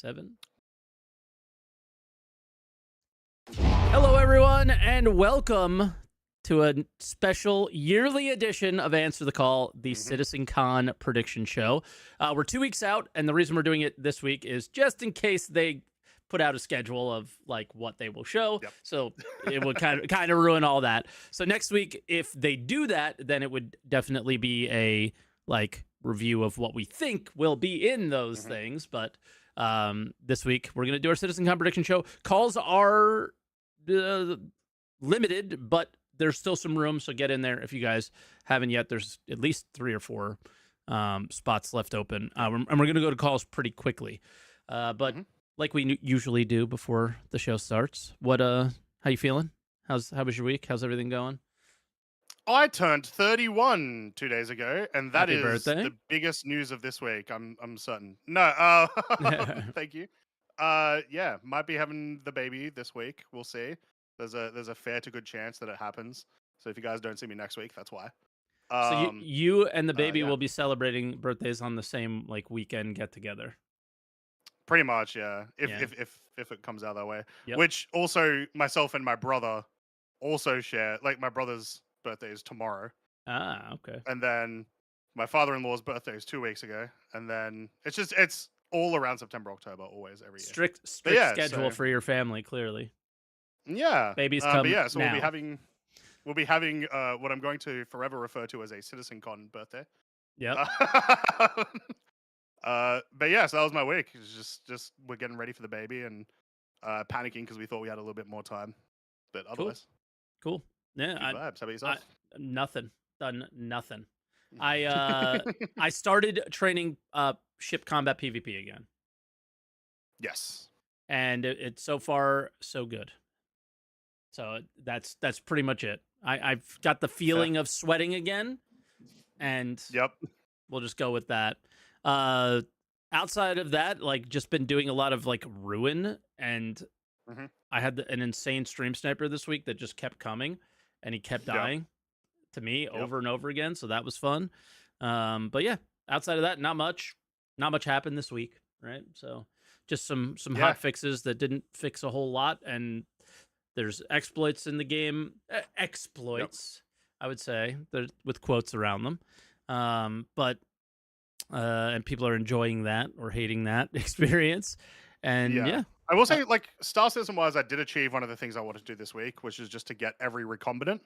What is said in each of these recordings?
7. Hello, everyone, and welcome to a special yearly edition of Answer the Call, the Citizencon prediction show. We're 2 weeks out, and the reason we're doing it this week is just in case they put out a schedule of like what they will show. Yep. So it would kind of ruin all that. So next week, if they do that, then it would definitely be a like review of what we think will be in those things. But this week we're gonna do our Citizencon prediction show. Calls are limited, but there's still some room, so get in there if you guys haven't yet. There's at least 3 or 4 spots left open, and we're gonna go to calls pretty quickly. But like we usually do before the show starts, how you feeling? How was your week? How's everything going? I turned 31 2 days ago, and that Happy is birthday. the biggest news of this week. I'm certain. No, thank you. Yeah, might be having the baby this week. We'll see. There's a fair to good chance that it happens. So if you guys don't see me next week, that's why. So you and the baby yeah. will be celebrating birthdays on the same like weekend get together. Pretty much, yeah. If Yeah. if it comes out that way. Yep. Which also myself and my brother also share. Like my brother's birthday is tomorrow. Ah, okay. And then my father-in-law's birthday is 2 weeks ago, and then it's all around September, October, always every year. Strict yeah, schedule so- for your family, clearly. Yeah, Babies but come yeah, so now. we'll be having what I'm going to forever refer to as a Citizencon birthday. Yep. But yeah, so that was my week. It's just we're getting ready for the baby and panicking because we thought we had a little bit more time, but otherwise, Cool. Yeah. good vibes. How about yourself? Nothing. Done nothing. I started training ship combat PvP again, Yes. and it's so far so good. So that's pretty much it. I've got the feeling of sweating again, and Yep. we'll just go with that. Outside of that, like just been doing a lot of like ruin, and I had an insane stream sniper this week that just kept coming, and he kept dying to me over and over again. So that was fun. But yeah, outside of that, not much happened this week, right? So just some hot fixes that didn't fix a whole lot, and there's exploits in the game. Exploits, I would say, with quotes around them. But and people are enjoying that or hating that experience. And yeah. I will say, like, Star Citizen-wise, I did achieve one of the things I wanted to do this week, which is just to get every recombinant.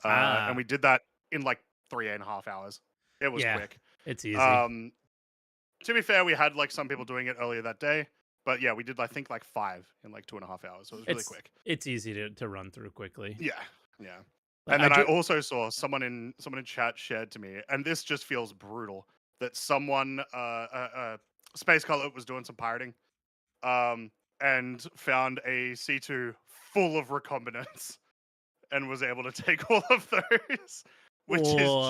And we did that in like 3.5 hours. It was quick. It's easy. To be fair, we had like some people doing it earlier that day, but yeah, we did I think like 5 in like 2.5 hours. So it was really quick. It's easy to run through quickly. Yeah. But And then I also saw someone in chat shared to me, and this just feels brutal, that someone Space Color was doing some pirating, and found a C2 full of recombinants and was able to take all of those, which is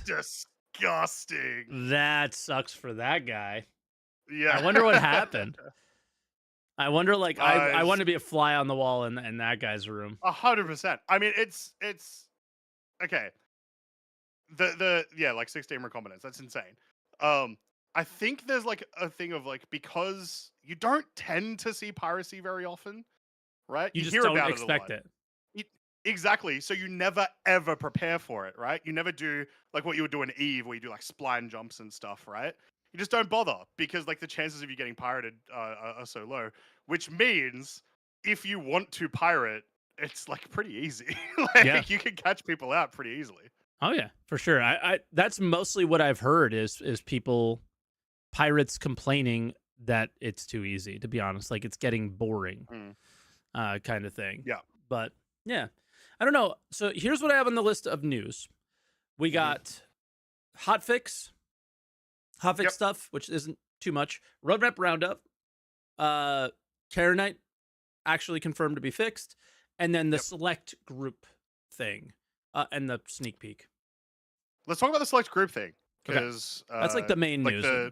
just disgusting. That sucks for that guy. Yeah. I wonder what happened. I wonder, like, I want to be a fly on the wall in that guy's room. 100%. I mean, it's okay. The like 16 recombinants. That's insane. I think there's like a thing of like, because you don't tend to see piracy very often, right? You just hear don't about expect it. Exactly. So you never ever prepare for it, right? You never do like what you would do in Eve, where you do like spline jumps and stuff, right? You just don't bother because like the chances of you getting pirated are so low. Which means if you want to pirate, it's like pretty easy. You can catch people out pretty easily. Oh yeah, for sure. I that's mostly what I've heard is pirates complaining that it's too easy, to be honest. Like it's getting boring, kind of thing. Yeah. But yeah, I don't know. So here's what I have on the list of news. We got hotfix stuff, which isn't too much. Roadmap roundup. Terra actually confirmed to be fixed, and then the select group thing, and the sneak peek. Let's talk about the select group thing, because that's like the main news.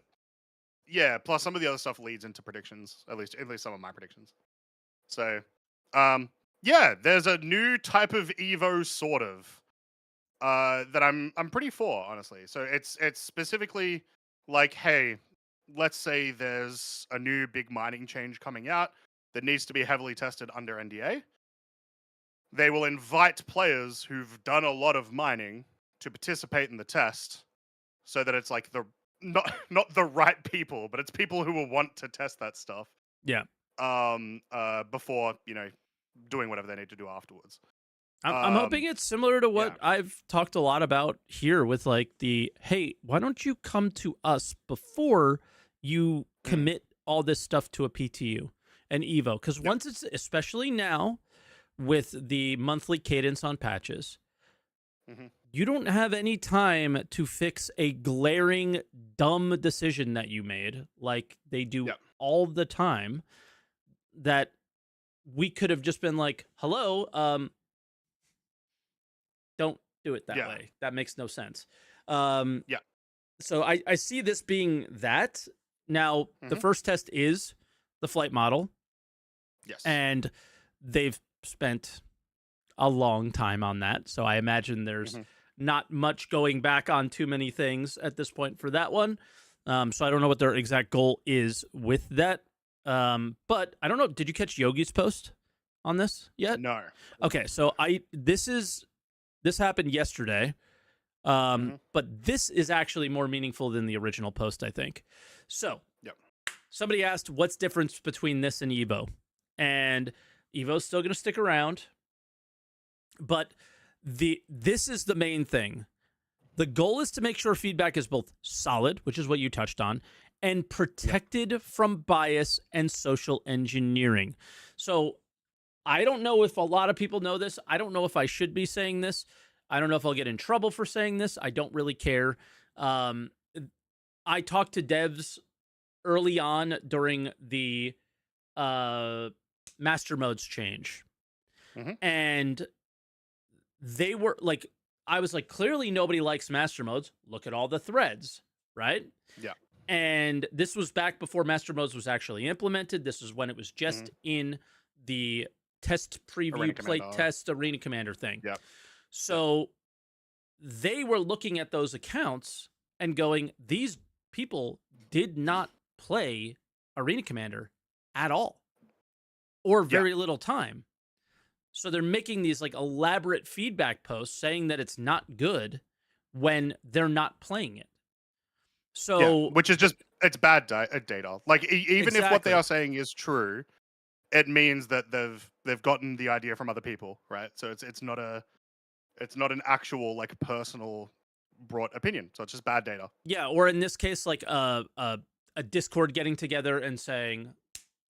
Plus some of the other stuff leads into predictions, at least some of my predictions. So, there's a new type of Evo, sort of, that I'm pretty for, honestly. So it's specifically like, hey, let's say there's a new big mining change coming out that needs to be heavily tested under NDA. They will invite players who've done a lot of mining to participate in the test, so that it's like the not the right people, but it's people who will want to test that stuff. Yeah. Before doing whatever they need to do afterwards. I'm hoping it's similar to what Yeah. I've talked a lot about here with like hey, why don't you come to us before you commit all this stuff to a PTU and Evo? Because once it's, especially now with the monthly cadence on patches, you don't have any time to fix a glaring, dumb decision that you made, like they do all the time, that we could have just been like, hello, don't do it that way. That makes no sense. So I see this being that. Now, the first test is the flight model. Yes. And they've spent a long time on that. So I imagine there's not much going back on too many things at this point for that one. So I don't know what their exact goal is with that. But I don't know. Did you catch Yogi's post on this yet? No. Okay, so this happened yesterday. But this is actually more meaningful than the original post, I think. So somebody asked, what's difference between this and Evo? And Evo's still going to stick around. But this is the main thing. The goal is to make sure feedback is both solid, which is what you touched on, and protected from bias and social engineering. So I don't know if a lot of people know this. I don't know if I should be saying this. I don't know if I'll get in trouble for saying this. I don't really care. I talked to devs early on during the master modes change. And they were like, I was like, clearly nobody likes master modes. Look at all the threads, right? Yeah. And this was back before master modes was actually implemented. This is when it was just in the test preview, play test, Arena Commander thing. Yeah. So they were looking at those accounts and going, these people did not play Arena Commander at all, or very little time. So they're making these like elaborate feedback posts saying that it's not good when they're not playing it. So which is just, it's bad data. Like even if what they are saying is true, it means that they've gotten the idea from other people, right? So it's not an actual like personal brought opinion. So it's just bad data. Yeah, or in this case, like a Discord getting together and saying,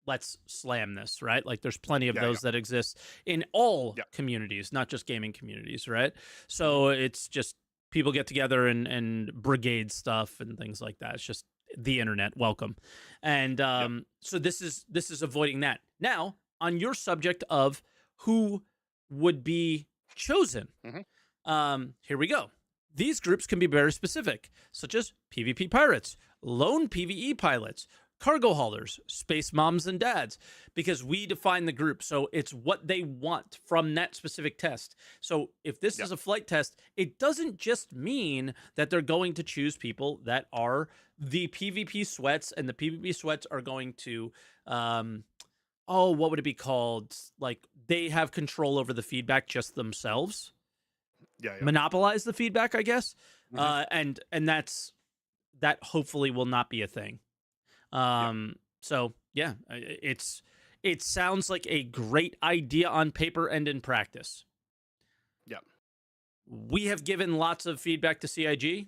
let's slam this, right? Like there's plenty of those that exist in all communities, not just gaming communities, right? So it's just people get together and brigade stuff and things like that. It's just the internet. Welcome. And so this is avoiding that. Now, on your subject of who would be chosen, here we go. These groups can be very specific, such as PvP pirates, lone PvE pilots, cargo haulers, space moms and dads, because we define the group. So it's what they want from that specific test. So if this is a flight test, it doesn't just mean that they're going to choose people that are the PvP sweats, and the PvP sweats are going to, what would it be called? Like they have control over the feedback just themselves. Monopolize the feedback, I guess. And that hopefully will not be a thing. So yeah, it sounds like a great idea on paper and in practice. We have given lots of feedback to CIG.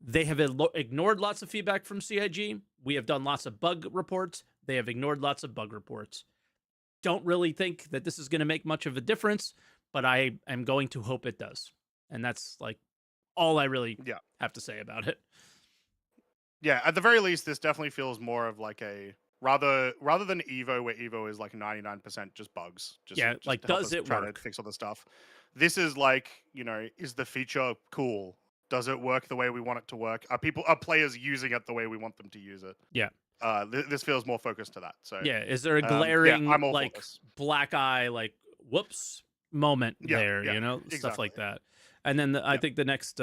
They have ignored lots of feedback from CIG. We have done lots of bug reports. They have ignored lots of bug reports. Don't really think that this is going to make much of a difference, but I am going to hope it does. And that's like all I really have to say about it. Yeah, at the very least, this definitely feels more of like a rather than Evo, where Evo is like 99% just bugs. Just like does it work? To fix all the stuff. This is like, is the feature cool? Does it work the way we want it to work? Are players using it the way we want them to use it? Yeah. This feels more focused to that. So yeah, is there a glaring like black eye, like whoops moment there? Stuff like that. And then I think the next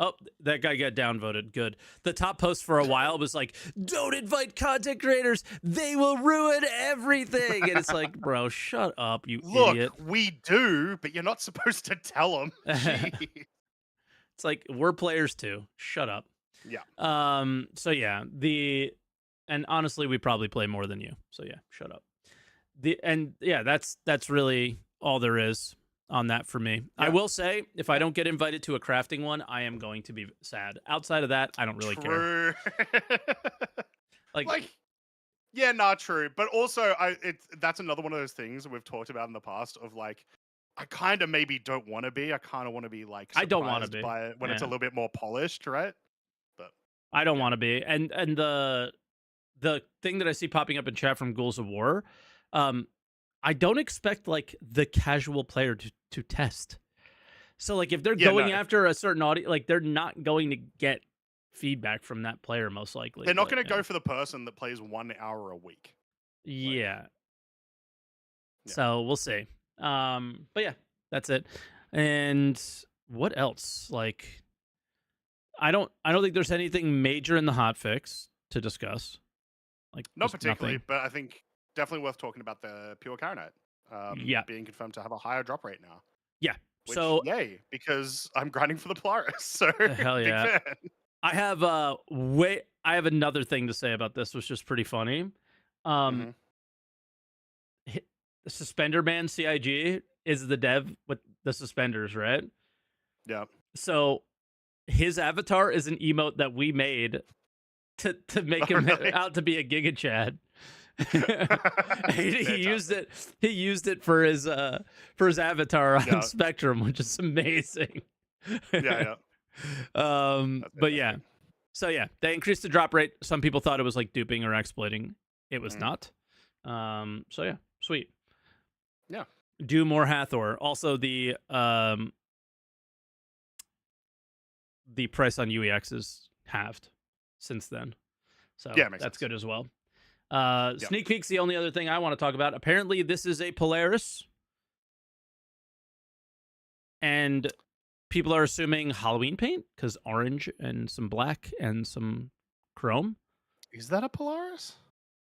Oh, that guy got downvoted. Good. The top post for a while was like, "Don't invite content creators; they will ruin everything." And it's like, bro, shut up, you Look, idiot. we do, but you're not supposed to tell them. Gee. It's like we're players too. Shut up. Yeah. So yeah, and honestly, we probably play more than you. So yeah, shut up. That's really all there is on that for me. Yeah. I will say, if I don't get invited to a crafting one, I am going to be sad. Outside of that, I don't really care. Like, yeah, not true. But also, that's another one of those things we've talked about in the past of like, I kind of maybe don't want to be. I kind of want to be like I don't want to surprised be by it when it's a little bit more polished, right? But I don't want to be. And the thing that I see popping up in chat from Ghouls of War, I don't expect like the casual player to test. So like if they're going after a certain audience, like they're not going to get feedback from that player most likely. They're not going to go for the person that plays 1 hour a week. Yeah. So we'll see. But yeah, that's it. And what else? Like I don't think there's anything major in the hotfix to discuss. Like not particularly, nothing. but I think definitely worth talking about the pure Carronite. Being confirmed to have a higher drop rate now. Yeah. Which, so yay, because I'm grinding for the Polaris. So hell yeah. Big fan. I have another thing to say about this, which is pretty funny. The Suspender Man CIG is the dev with the suspenders, right? Yeah. So his avatar is an emote that we made to make him out to be a Giga Chad. he used it. He used it for his avatar on Spectrum, which is amazing. Yeah. But yeah. So yeah, they increased the drop rate. Some people thought it was like duping or exploiting. It was not. So yeah, sweet. Yeah. Do more Hathor. Also the price on UEX is halved since then. So yeah, that's good as well. Sneak peek's the only other thing I want to talk about. Apparently, this is a Polaris. And people are assuming Halloween paint because orange and some black and some chrome. Is that a Polaris?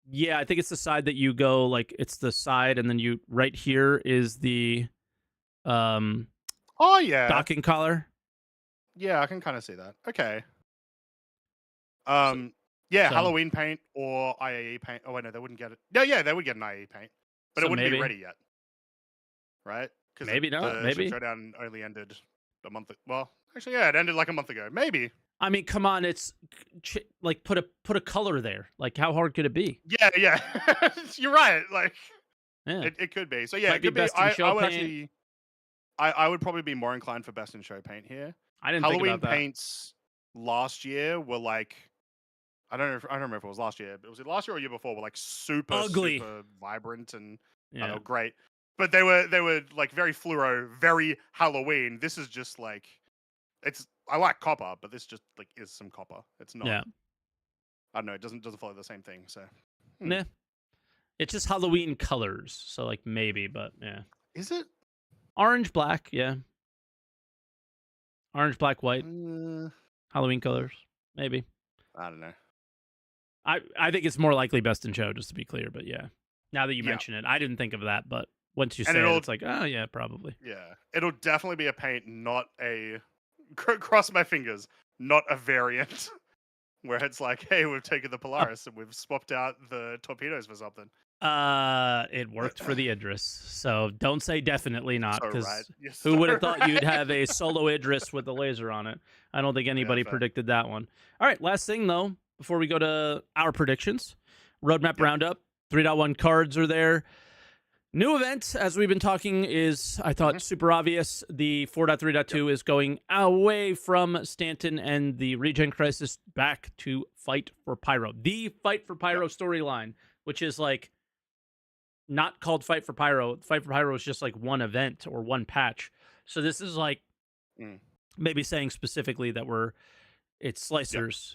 Yeah, I think it's the side that you go, like, it's the side, and then you, right here is the, oh, yeah. docking collar. Yeah, I can kind of see that. Okay. Yeah, so, Halloween paint or IAE paint. Oh, wait, no, they wouldn't get it. No, yeah, they would get an IAE paint. But it wouldn't be ready yet. Right? Maybe not. Maybe. The showdown only ended a month. Well, actually, yeah, it ended like a month ago. Maybe. I mean, come on, it's like put a color there. Like, how hard could it be? Yeah. You're right. Like, yeah. It could be. So yeah, it could be. I would actually. I would probably be more inclined for best in show paint here. I didn't Halloween think about that. paints last year were like, I don't remember if it was last year, but was it last year or year before? Were like super ugly, super vibrant and great. But they were like very fluoro, very Halloween. This is just like, I like copper, but this just like is some copper. It's not. Yeah. I don't know. It doesn't follow the same thing. So. Nah. It's just Halloween colors. So like maybe, but yeah. Is it? Orange, black, yeah. Orange, black, white. Halloween colors, maybe. I don't know. I think it's more likely best in show, just to be clear. But yeah, now that you mention it, I didn't think of that. But once you say it, it's like, oh yeah, probably. Yeah, it'll definitely be a paint, not a. Cross my fingers, not a variant. Where it's like, hey, we've taken the Polaris and we've swapped out the torpedoes for something. It worked for the Idris, so don't say definitely not, because so who would have thought you'd have a solo Idris with a laser on it? I don't think anybody predicted that one. All right, last thing though, before we go to our predictions, roadmap roundup. 3.1 cards are there. New event, as we've been talking, is, I thought, super obvious. The 4.3.2 is going away from Stanton and the Regen Crisis back to Fight for Pyro. The Fight for Pyro storyline, which is like not called Fight for Pyro. Fight for Pyro is just like one event or one patch. So this is like maybe saying specifically that it's slicers.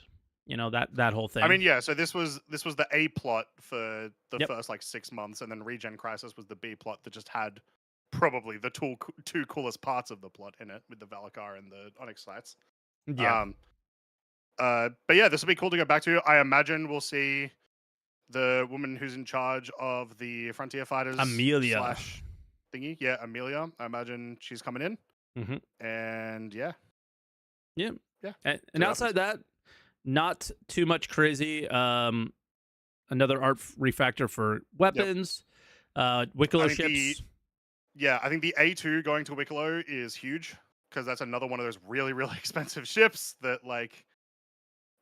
You know, that whole thing. I mean, yeah, so this was the A plot for the first like 6 months, and then Regen Crisis was the B plot that just had probably the two coolest parts of the plot in it, with the Valakar and the Onyx sites. Yeah. Um, but yeah, this will be cool to go back to. I imagine we'll see the woman who's in charge of the Frontier Fighters Amelia. slash thingy. Yeah, Amelia. I imagine she's coming in, Hmm. and yeah, Yeah. yeah, And see what happens. outside that, not too much crazy. Another art refactor for Yep. weapons, I Wicklow think ships. I think the A2 going to Wicklow is huge because that's another one of those really, really expensive ships that like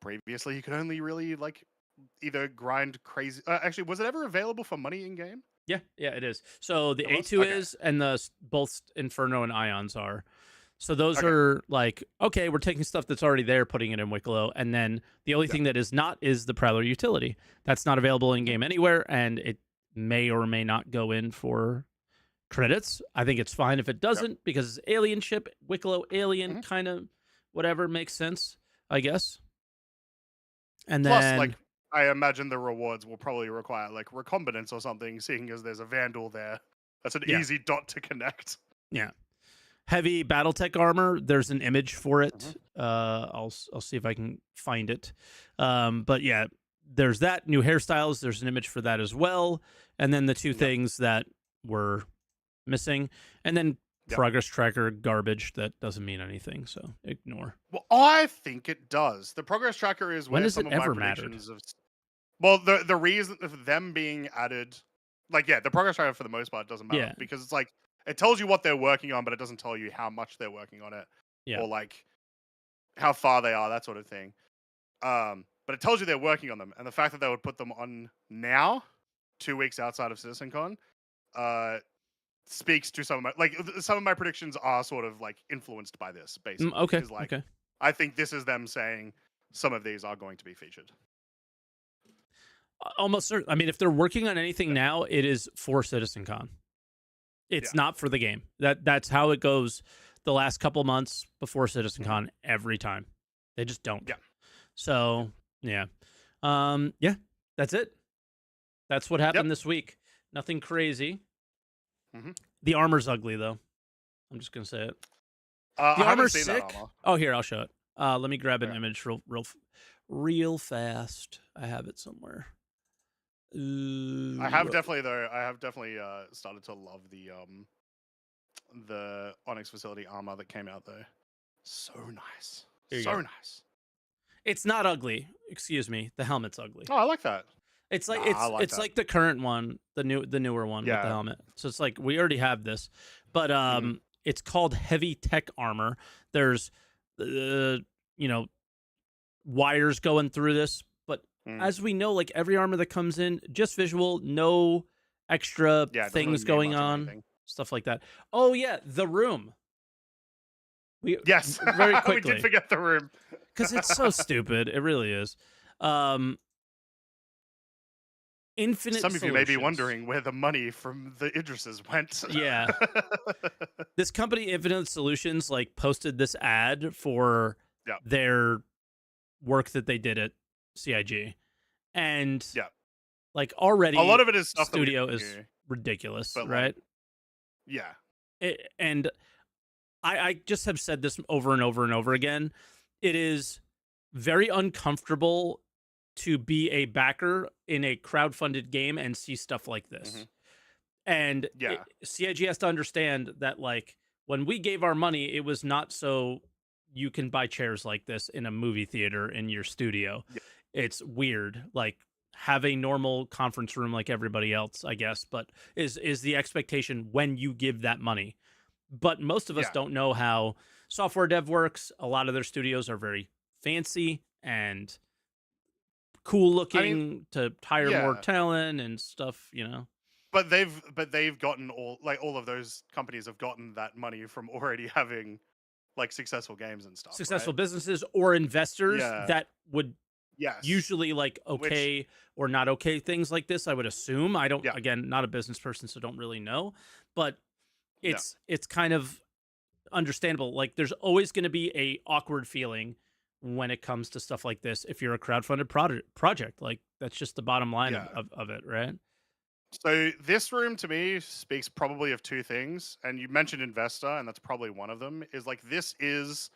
previously you could only really like either grind crazy. Actually, was it ever available for money in game? Yeah, yeah, it is. So the It was. A2 Okay. is, and both Inferno and Ions are. So those Okay. are like, okay, we're taking stuff that's already there, putting it in Wicklow, and then the only Yeah. thing that is not is the Prowler utility. That's not available in Mhm. game anywhere, and it may or may not go in for credits. I think it's fine if it Yep. doesn't because it's alien ship, Wicklow alien, Mhm. kind of whatever makes sense, I guess. And Plus, like, then I imagine the rewards will probably require like recombinants or something, seeing as there's a Vanduul there. That's an yeah, easy dot to connect. yeah. Heavy BattleTech armor. There's an image for Mhm. it. I'll see if I can find it. But yeah, there's that new hairstyles. There's an image for that as well. And then the two Yep. things that were missing, and then Yep. progress tracker garbage that doesn't mean anything. So ignore. Well, I think it does. The progress tracker is When where has some it of my ever mattered? predictions of. Well, the reason of them being added, like yeah, the progress tracker for the most part doesn't matter Yeah, because it's like it tells you what they're working on, but it doesn't tell you how much they're working on it yeah. or like how far they are, that sort of thing. But it tells you they're working on them, and the fact that they would put them on now, 2 weeks outside of CitizenCon, uh, speaks to some of my some of my predictions are sort of like influenced by this. Basically, Okay, is like okay. I think this is them saying some of these are going to be featured. Almost certain. I mean, if they're working on anything Yeah, now, it is for CitizenCon. yeah, It's not for the game. That's how it goes the last couple months before hmm CitizenCon every time. They just don't. yeah, yeah. So, yeah. Yeah, that's it. That's what Yep. happened this week. Nothing crazy. hmm The armor's ugly though. I'm just going to say it. The I haven't armor's seen that sick. armor. Oh, here, I'll show it. Let me grab an Okay. image real fast. I have it somewhere. I Ooh, have definitely though. I have definitely started to love the Onyx facility armor that came out though. So nice, here you so go. nice. It's not ugly. Excuse me. The helmet's ugly. Oh, I like that. It's Nah, like I like it's that. like the current one, the newer one with the Yeah. helmet. So it's like we already have this, but hmm it's called heavy tech armor. There's you know wires going through this, but mm as we know, like every armor that comes in, just visual, no extra Yeah, it doesn't really things mean going much of on, anything. stuff like that. Oh yeah, the room. We Yes, very we did quickly forget the room. because it's so stupid. It really is. Um, Infinite Some of you may be solutions. wondering where the money from the Idrises went. Yeah. This company Infinite Solutions like posted this ad for Yeah, their work that they did at CIG, and yeah. like A lot already of it is stuff that we studio is knew, ridiculous, but like, right? yeah, And I just have said this over and over and over again. It is very uncomfortable to be a backer in a crowd-funded game and see stuff like hmm this. And yeah, CIG has to understand that, like, when we gave our money, it was not so you can buy chairs like this in a movie theater in your studio. yeah, It's weird. Like, have a normal conference room like everybody else, I guess, but is the expectation when you give that money. But most of us yeah. don't know how software dev works. A lot of their studios are very fancy and cool I mean, looking to hire more yeah, talent and stuff. but they've gotten all of those companies have gotten that money from already having like successful games and stuff, right? Successful businesses or investors Yeah. that would Yes. usually like Which, okay or not okay things like this. I would assume. I don't, yeah, again, not a business person, so don't really know. But no, it's kind of understandable. Like there's always going to be a awkward feeling when it comes to stuff like this if you're a crowdfunded project. Like that's just the bottom line yeah. of it, right? So this room to me speaks probably of two things, and you mentioned investor, and that's probably one of them. Is like this is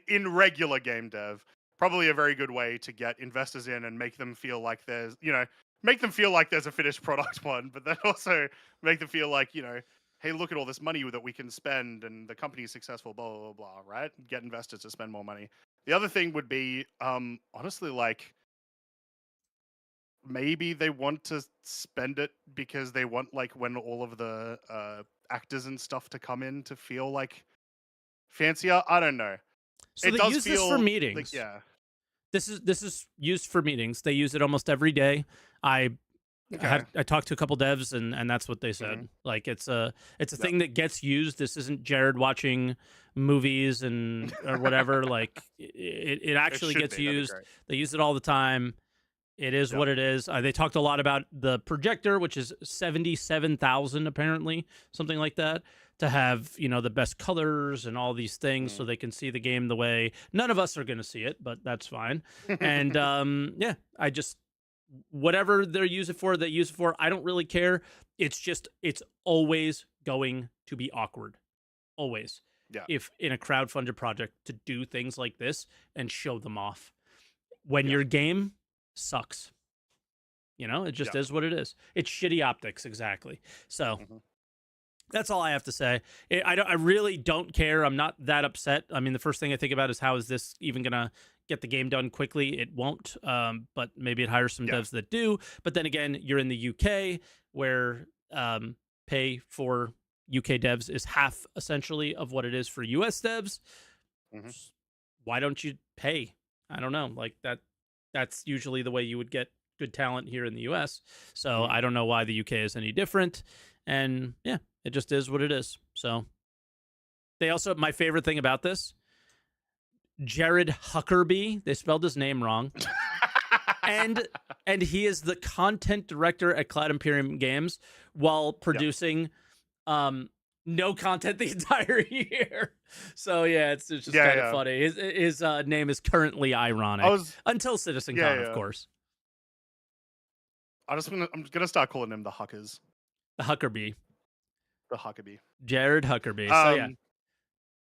in regular game dev, probably a very good way to get investors in and make them feel like there's, make them feel like there's a finished product one, but then also make them feel like, hey, look at all this money that we can spend and the company is successful, blah, blah, blah, blah, right? Get investors to spend more money. The other thing would be, honestly, like, maybe they want to spend it because they want, like, when all of the actors and stuff to come in to feel like fancier. I don't know. So It they does use this for feel meetings. like, yeah. This is used for meetings. They use it almost every day. I talked to a couple devs and that's what they said. Like it's a thing that gets used. This isn't Jared watching movies or whatever. Like it actually gets used. They use it all the time. It is what it is. They talked a lot about the projector, which is 77,000 apparently, something like that, to have, the best colors and all these things so they can see the game the way none of us are going to see it, but that's fine. And I just, whatever they use it for, I don't really care. It's always going to be awkward. Always. Yeah. If in a crowdfunded project to do things like this and show them off. When your game sucks. It just is what it is. It's shitty optics, exactly. So that's all I have to say. I really don't care. I'm not that upset. I mean, the first thing I think about is how is this even going to get the game done quickly? It won't, but maybe it hires some devs that do. But then again, you're in the UK where pay for UK devs is half, essentially, of what it is for US devs. Why don't you pay? I don't know. Like that's usually the way you would get good talent here in the US. So I don't know why the UK is any different. And yeah, it just is what it is. So they also, my favorite thing about this, Jared Huckerby, they spelled his name wrong. and he is the content director at Cloud Imperium Games while producing no content the entire year. So yeah, it's just kind of funny. His name is currently ironic until Citizencon, of course. I'm gonna start calling him the Huckers. The Huckerby. The Huckerby. Jared Huckerby. So yeah.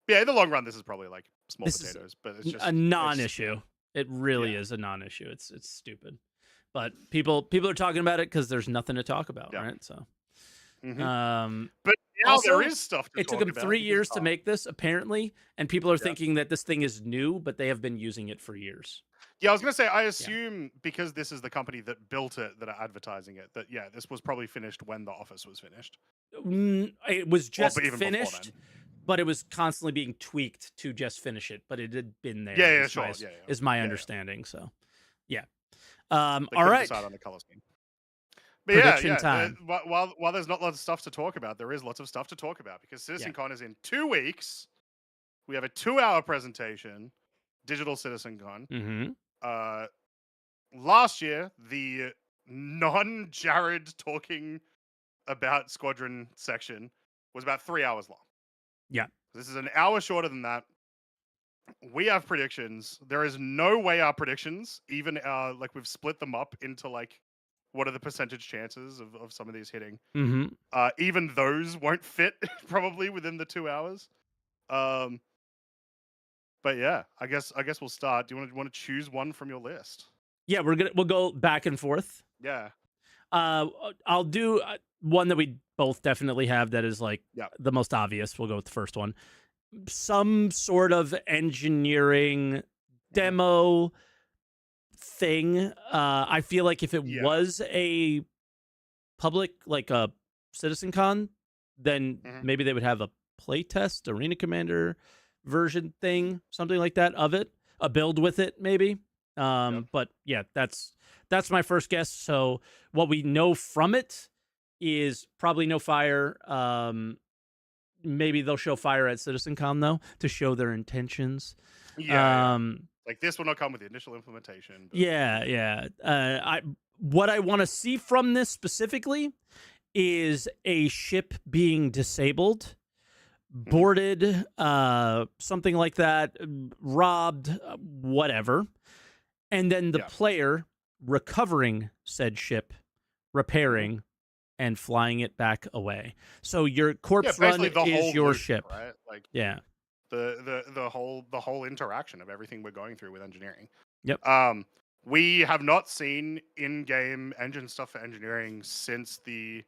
Yeah, in the long run, this is probably like small potatoes, but it's just a non-issue. It really is a non-issue. It's stupid, but people are talking about it because there's nothing to talk about, right? So, but now also, there is stuff. It took them 3 years to make this, apparently, and people are thinking that this thing is new, but they have been using it for years. Yeah, I was gonna say, I assume because this is the company that built it, that are advertising it, that this was probably finished when the office was finished. It was just finished. But it was constantly being tweaked to just finish it. But it had been there. Is my understanding. So, yeah. All right. Decide on the color scheme. But prediction time. While there's not lots of stuff to talk about, there is lots of stuff to talk about because Citizencon is in 2 weeks. We have a 2-hour presentation, Digital Citizencon. Last year, the non-Jared talking about Squadron section was about 3 hours long. Yeah. This is an hour shorter than that. We have predictions. There is no way our predictions, even we've split them up into what are the percentage chances of some of these hitting. Even those won't fit probably within the 2 hours. But yeah, I guess we'll start. Do you want to choose one from your list? Yeah, we'll go back and forth. Yeah. I'll do one that we both definitely have that is the most obvious. We'll go with the first one. Some sort of engineering demo thing. I feel like if it was a public, like a Citizencon, then maybe they would have a playtest, Arena Commander version thing, something like that of it. A build with it, maybe. But yeah, that's my first guess. So what we know from it is probably no fire. Maybe they'll show fire at Citizencon though to show their intentions. Like this will not come with the initial implementation. But... what I want to see from this specifically is a ship being disabled, boarded, something like that, robbed, whatever. And then the player recovering said ship, repairing, and flying it back away. So your corpse run is your ship. Right? The whole interaction of everything we're going through with engineering. Yep. We have not seen in-game engine stuff for engineering since the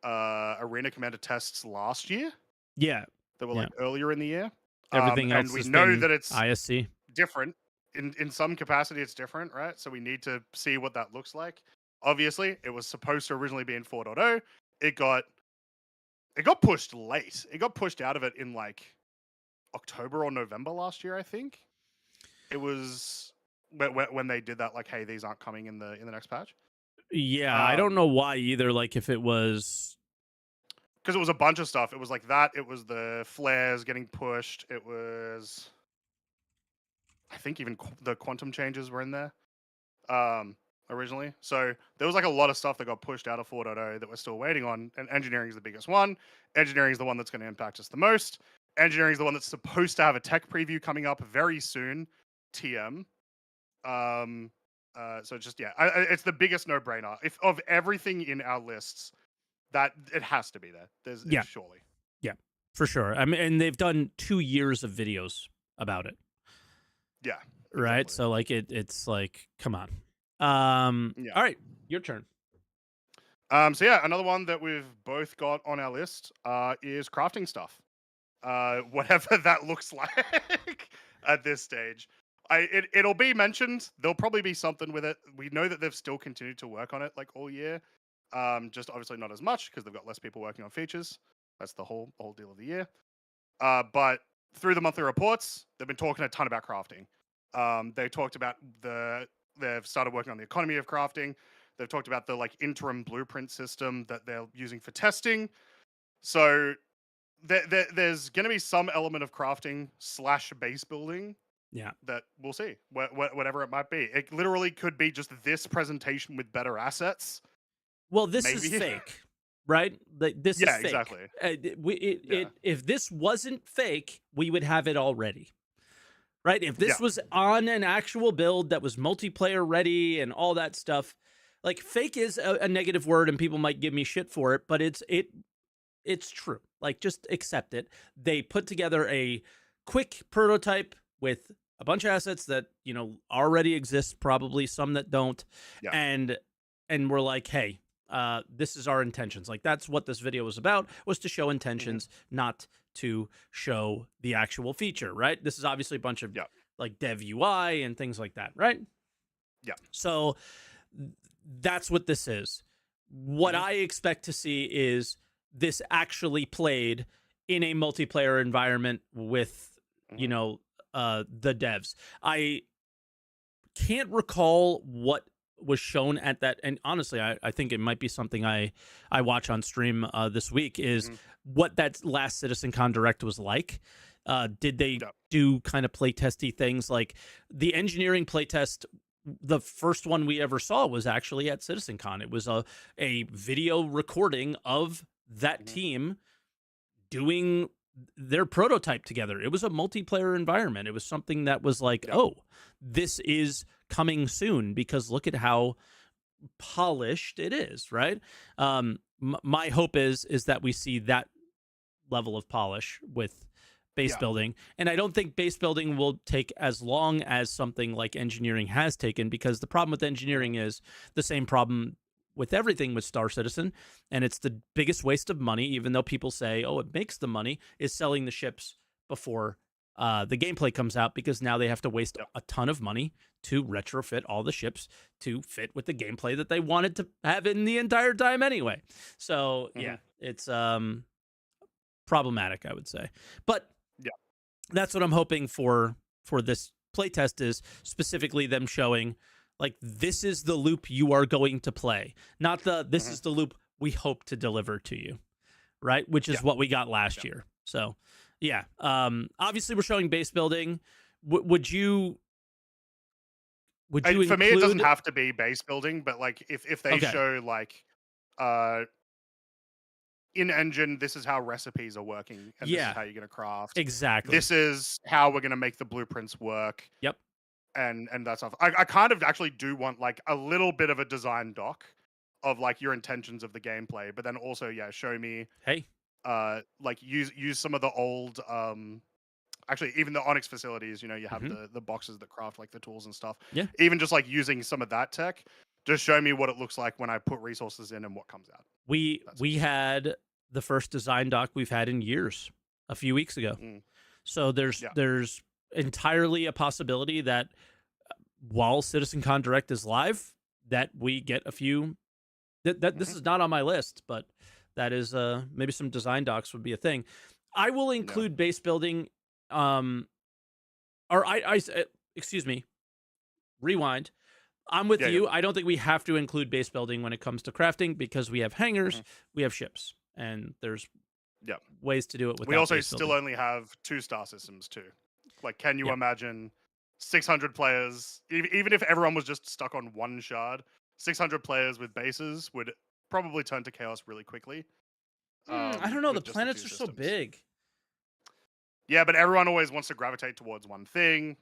Arena Commander tests last year. Yeah. That were Yeah. like earlier in the year. Everything And else we has know been that it's ISC. different in some capacity. It's different, right? So we need to see what that looks like. Obviously, it was supposed to originally be in 4.0. It got pushed late. It got pushed out of it in like October or November last year, I think. It was when they did that, like, hey, these aren't coming in the next patch. Yeah, I don't know why either. Like if it was because it was a bunch of stuff. It was like that. It was the flares getting pushed. It was, I think, even the quantum changes were in there originally. So there was like a lot of stuff that got pushed out of 4.0 that we're still waiting on. And engineering is the biggest one. Engineering is the one that's going to impact us the most. Engineering is the one that's supposed to have a tech preview coming up very soon. TM. So just it's the biggest no-brainer. If of everything in our lists, that it has to be there. yeah, Surely. yeah, for sure. I mean, and they've done 2 years of videos about it. Yeah. Right. Exactly. So like it's like, come on. Yeah. All right, your turn. So yeah, another one that we've both got on our list is crafting stuff. Whatever that looks like at this stage. It'll be mentioned. There'll probably be something with it. We know that they've still continued to work on it like all year. Just obviously not as much because they've got less people working on features. That's the whole deal of the year. But through the monthly reports, they've been talking a ton about crafting. They talked about they've started working on the economy of crafting. They've talked about the like interim blueprint system that they're using for testing. So there's going to be some element of crafting / base building. Yeah. That we'll see. Whatever it might be. It literally could be just this presentation with better assets. Well, this is maybe. fake, right? This is fake. Exactly. If this wasn't fake, we would have it already. Right? If this was on an actual build that was multiplayer ready and all that stuff, like fake is a negative word and people might give me shit for it, but it's true. Like just accept it. They put together a quick prototype with a bunch of assets that, you know, already exist, probably some that don't. Yeah. And we're like, hey, this is our intentions. Like that's what this video was about, was to show intentions, not to show the actual feature, right? This is obviously a bunch of like dev UI and things like that, right? Yeah. So that's what this is. What I expect to see is this actually played in a multiplayer environment with, you know, the devs. I can't recall what was shown at that, and honestly I think it might be something I watch on stream this week is what that last Citizencon direct was like. Did they do kind of playtesty things? Like the engineering playtest, the first one we ever saw was actually at Citizencon. It was a video recording of that team doing their prototype together. It was a multiplayer environment. It was something that was like, oh, this is coming soon because look at how polished it is, right? My hope is that we see that level of polish with base building. And I don't think base building will take as long as something like engineering has taken, because the problem with engineering is the same problem with everything with Star Citizen, and it's the biggest waste of money, even though people say, oh, it makes the money, is selling the ships before the gameplay comes out, because now they have to waste a ton of money to retrofit all the ships to fit with the gameplay that they wanted to have in the entire time anyway. So yeah, it's problematic, I would say. But that's what I'm hoping for this playtest, is specifically them showing like, this is the loop you are going to play, not this is the loop we hope to deliver to you, right? Which is what we got last year. So yeah, obviously we're showing base building. Would you for include... me it doesn't have to be base building, but like if they show like in engine, this is how recipes are working, and this is how you're going to craft. Exactly. This is how we're going to make the blueprints work. Yep. And that stuff. I kind of actually do want like a little bit of a design doc of like your intentions of the gameplay, but then also show me like use some of the old actually even the Onyx facilities, you have Mhm. the boxes that craft like the tools and stuff. Yeah. Even just like using some of that tech, just show me what it looks like when I put resources in and what comes out. We That's we had the first design doc we've had in years a few weeks ago. Mm. So Yeah. there's entirely a possibility that while Citizencon Direct is live, that we get a few that this is not on my list, but that is maybe some design docs would be a thing. I will include base building or excuse me, rewind. I'm with Yeah. you. I don't think we have to include base building when it comes to crafting because we have hangars, we have ships, and there's Yeah. ways to do it without We also base still building. only have 2-star systems too. Like, can you Yeah. imagine 600 players? Even if everyone was just stuck on one shard, 600 players with bases would probably turn to chaos really quickly. I don't know. The With just the planets two are so systems. big. Yeah, but everyone always wants to gravitate towards one thing.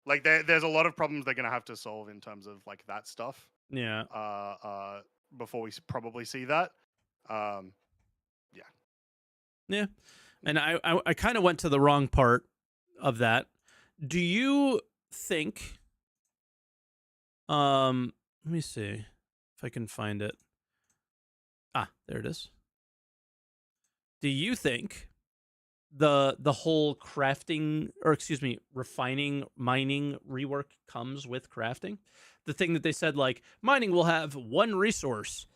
Like, there's a lot of problems they're gonna have to solve in terms of like that stuff. Yeah. Before we probably see that. Um, yeah. Yeah. And I kind of went to the wrong part of that. Do you think let me see if I can find it. Ah, there it is. Do you think the whole crafting or excuse me, refining, mining rework comes with crafting? The thing that they said like mining will have one resource.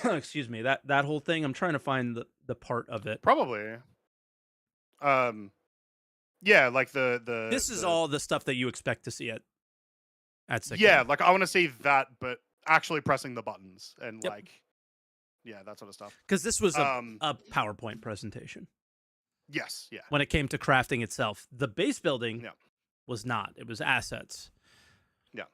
Excuse me, that whole thing. I'm trying to find the part of it. Probably. Yeah, like This is all the stuff that you expect to see at yeah, SitCon. like I want to see that, but actually pressing the buttons and Yep. like, yeah, that sort of stuff. Because this was a PowerPoint presentation. Yes, yeah, When it came to crafting itself, the base building yeah, was not. It was assets. yeah.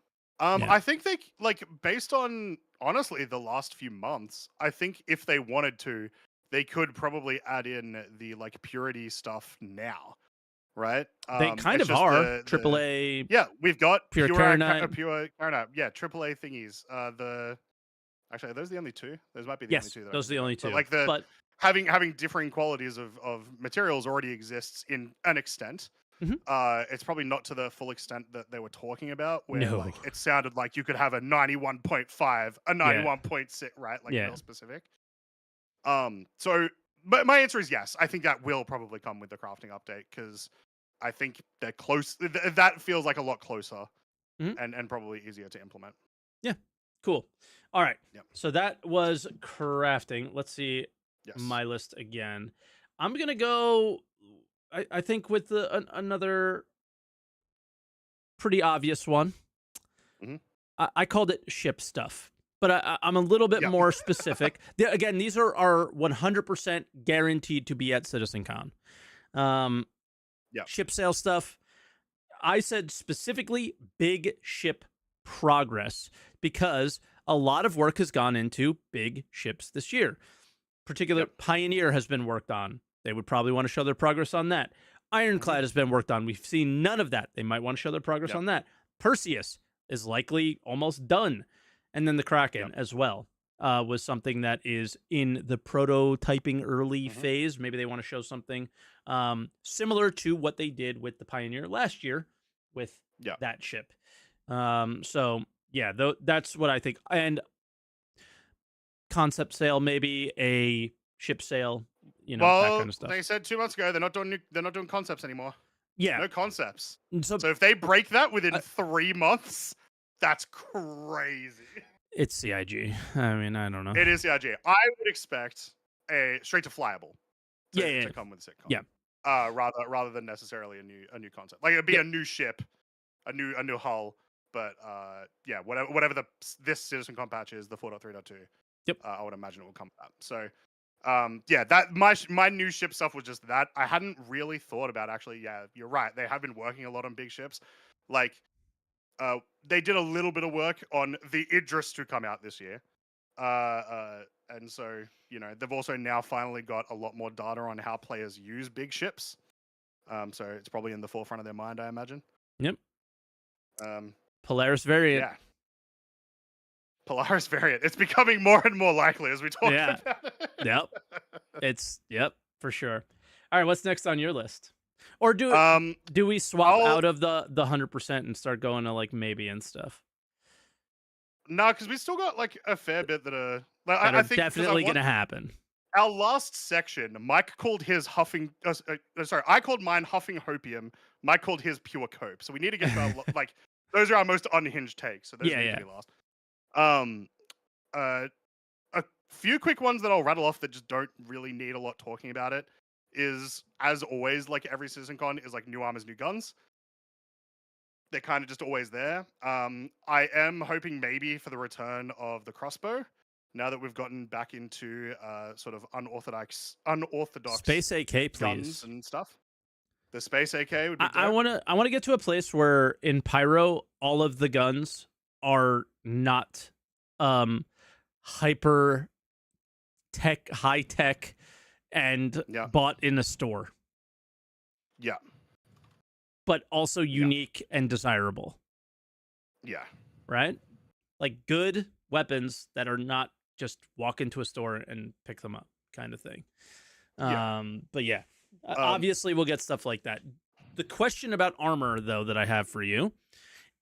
Yeah. I think they like based on honestly the last few months. I think if they wanted to, they could probably add in the like purity stuff now, right? They kind It's of just are. the AAA, yeah, we've got pure pure Carnite. pure Carnite. Yeah, AAA thingies. Actually, are those the only two? Those might be the only Yes, two that I those can are the think of. only But two. like the But having differing qualities of materials already exists in an extent. Mhm. It's probably not to the full extent that they were talking about, where No. like it sounded like you could have a 91.5, a Yeah. 91.6, right? Like Yeah. real specific. So but my answer is yes. I think that will probably come with the crafting update because I think they're close. That feels like a lot closer Mhm. and probably easier to implement. Yeah. Cool. All right. Yep. So that was crafting. Let's see Yes. my list again. I'm gonna go. I think with another pretty obvious one. Mhm. I called it ship stuff, but I'm a little bit Yep. more specific. Again, these are 100% guaranteed to be at CitizenCon. Yep. Ship sale stuff. I said specifically big ship progress because a lot of work has gone into big ships this year. Particular Yep. Pioneer has been worked on. They would probably want to show their progress on that. Ironclad has been worked on. We've seen none of that. They might want to show their progress Yep. on that. Perseus is likely almost done. And then the Kraken as well was something that is in the prototyping early phase. Maybe they want to show something similar to what they did with the Pioneer last year with that ship. So, yeah, that's what I think. And concept sale, maybe a ship sale, that Well, kind of stuff. they said 2 months ago they're not doing concepts anymore. Yeah. No concepts. So So if they break that within 3 months, that's crazy. it's CIG. I mean, I don't know. It is CIG. I would expect a straight to flyable to come with Sitcom. Yeah. Rather than necessarily a new concept. Like it'd be a new ship, a new hull, but yeah, whatever this Citizencon patch is, the 4.3.2. Yep. I would imagine it will come with that. So yeah, that my new ship stuff was just that. I hadn't really thought about actually. Yeah, you're right. They have been working a lot on big ships. Like, they did a little bit of work on the Idris to come out this year. And so they've also now finally got a lot more data on how players use big ships. So it's probably in the forefront of their mind, I imagine. Yep. Um, Polaris variant. yeah. Polaris variant. It's becoming more and more likely as we talk about it. Yep. It's for sure. All right, what's next on your list? Or do we swap I'll out of the 100% and start going to like maybe and stuff no, because we still got like a fair bit that are like that I are think because definitely going to happen? our last section, Mike called his huffing. Sorry, I called mine huffing hopium. Mike called his pure cope. So we need to get to our like those are our most unhinged takes. So those Yeah, need yeah. to be last. Um, a few quick ones that I'll rattle off that just don't really need a lot talking about it is, as always, like every Citizencon, is like new armors, new guns. They're kind of just always there. I am hoping maybe for the return of the crossbow. Now that we've gotten back into sort of unorthodox Space AK, guns please. and stuff. The space AK would be dope. I want to get to a place where in Pyro all of the guns are not hyper tech, high tech, and bought in a store. Yeah. But also unique and desirable. Yeah. Right? Like good weapons that are not just walk into a store and pick them up kind of thing. But yeah, obviously we'll get stuff like that. The question about armor, though, that I have for you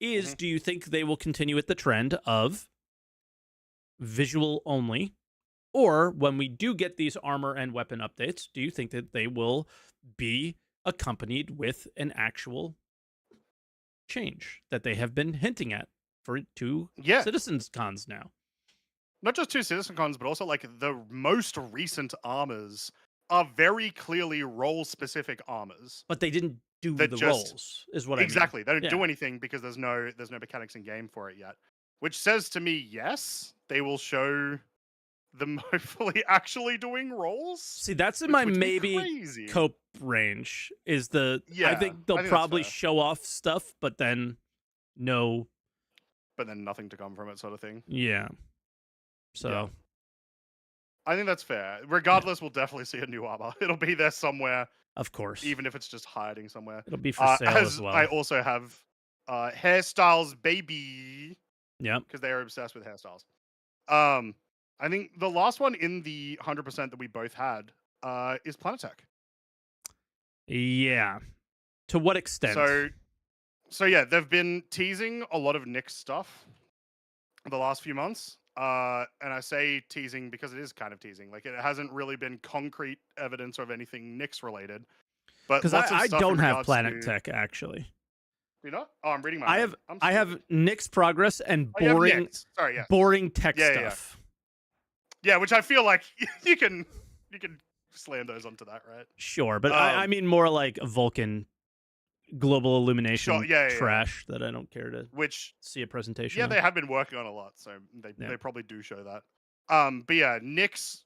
is, do you think they will continue with the trend of visual only? Or when we do get these armor and weapon updates, do you think that they will be accompanied with an actual change that they have been hinting at for two Citizencons now? Not just two Citizencons, but also like the most recent armors are very clearly role-specific armors. But they didn't do the roles, is what I mean. Exactly. They don't do anything because there's no mechanics in game for it yet. Which says to me, yes, they will show them hopefully actually doing roles. See, that's in my maybe cope range. Is the I think they'll probably show off stuff, but then but then nothing to come from it, sort of thing. Yeah. So I think that's fair. Regardless, we'll definitely see a new armor. It'll be there somewhere. Of course. Even if it's just hiding somewhere. It'll be for sale as well. I also have hairstyles, baby. Yeah. Because they are obsessed with hairstyles. I think the last one in the 100% that we both had is Planetech. Yeah. To what extent? So yeah, they've been teasing a lot of Nyx stuff the last few months. And I say teasing because it is kind of teasing. Like, it hasn't really been concrete evidence of anything Nyx related. But because I don't have Planet Tech actually. You know? Oh, I'm reading my. I have Nyx progress and boring, boring tech stuff. Yeah, which I feel like you can slam those onto that, right? Sure, but I mean more like a Vulcan global illumination trash that I don't care to see a presentation. Yeah, they have been working on a lot, so they probably do show that. But yeah, Nyx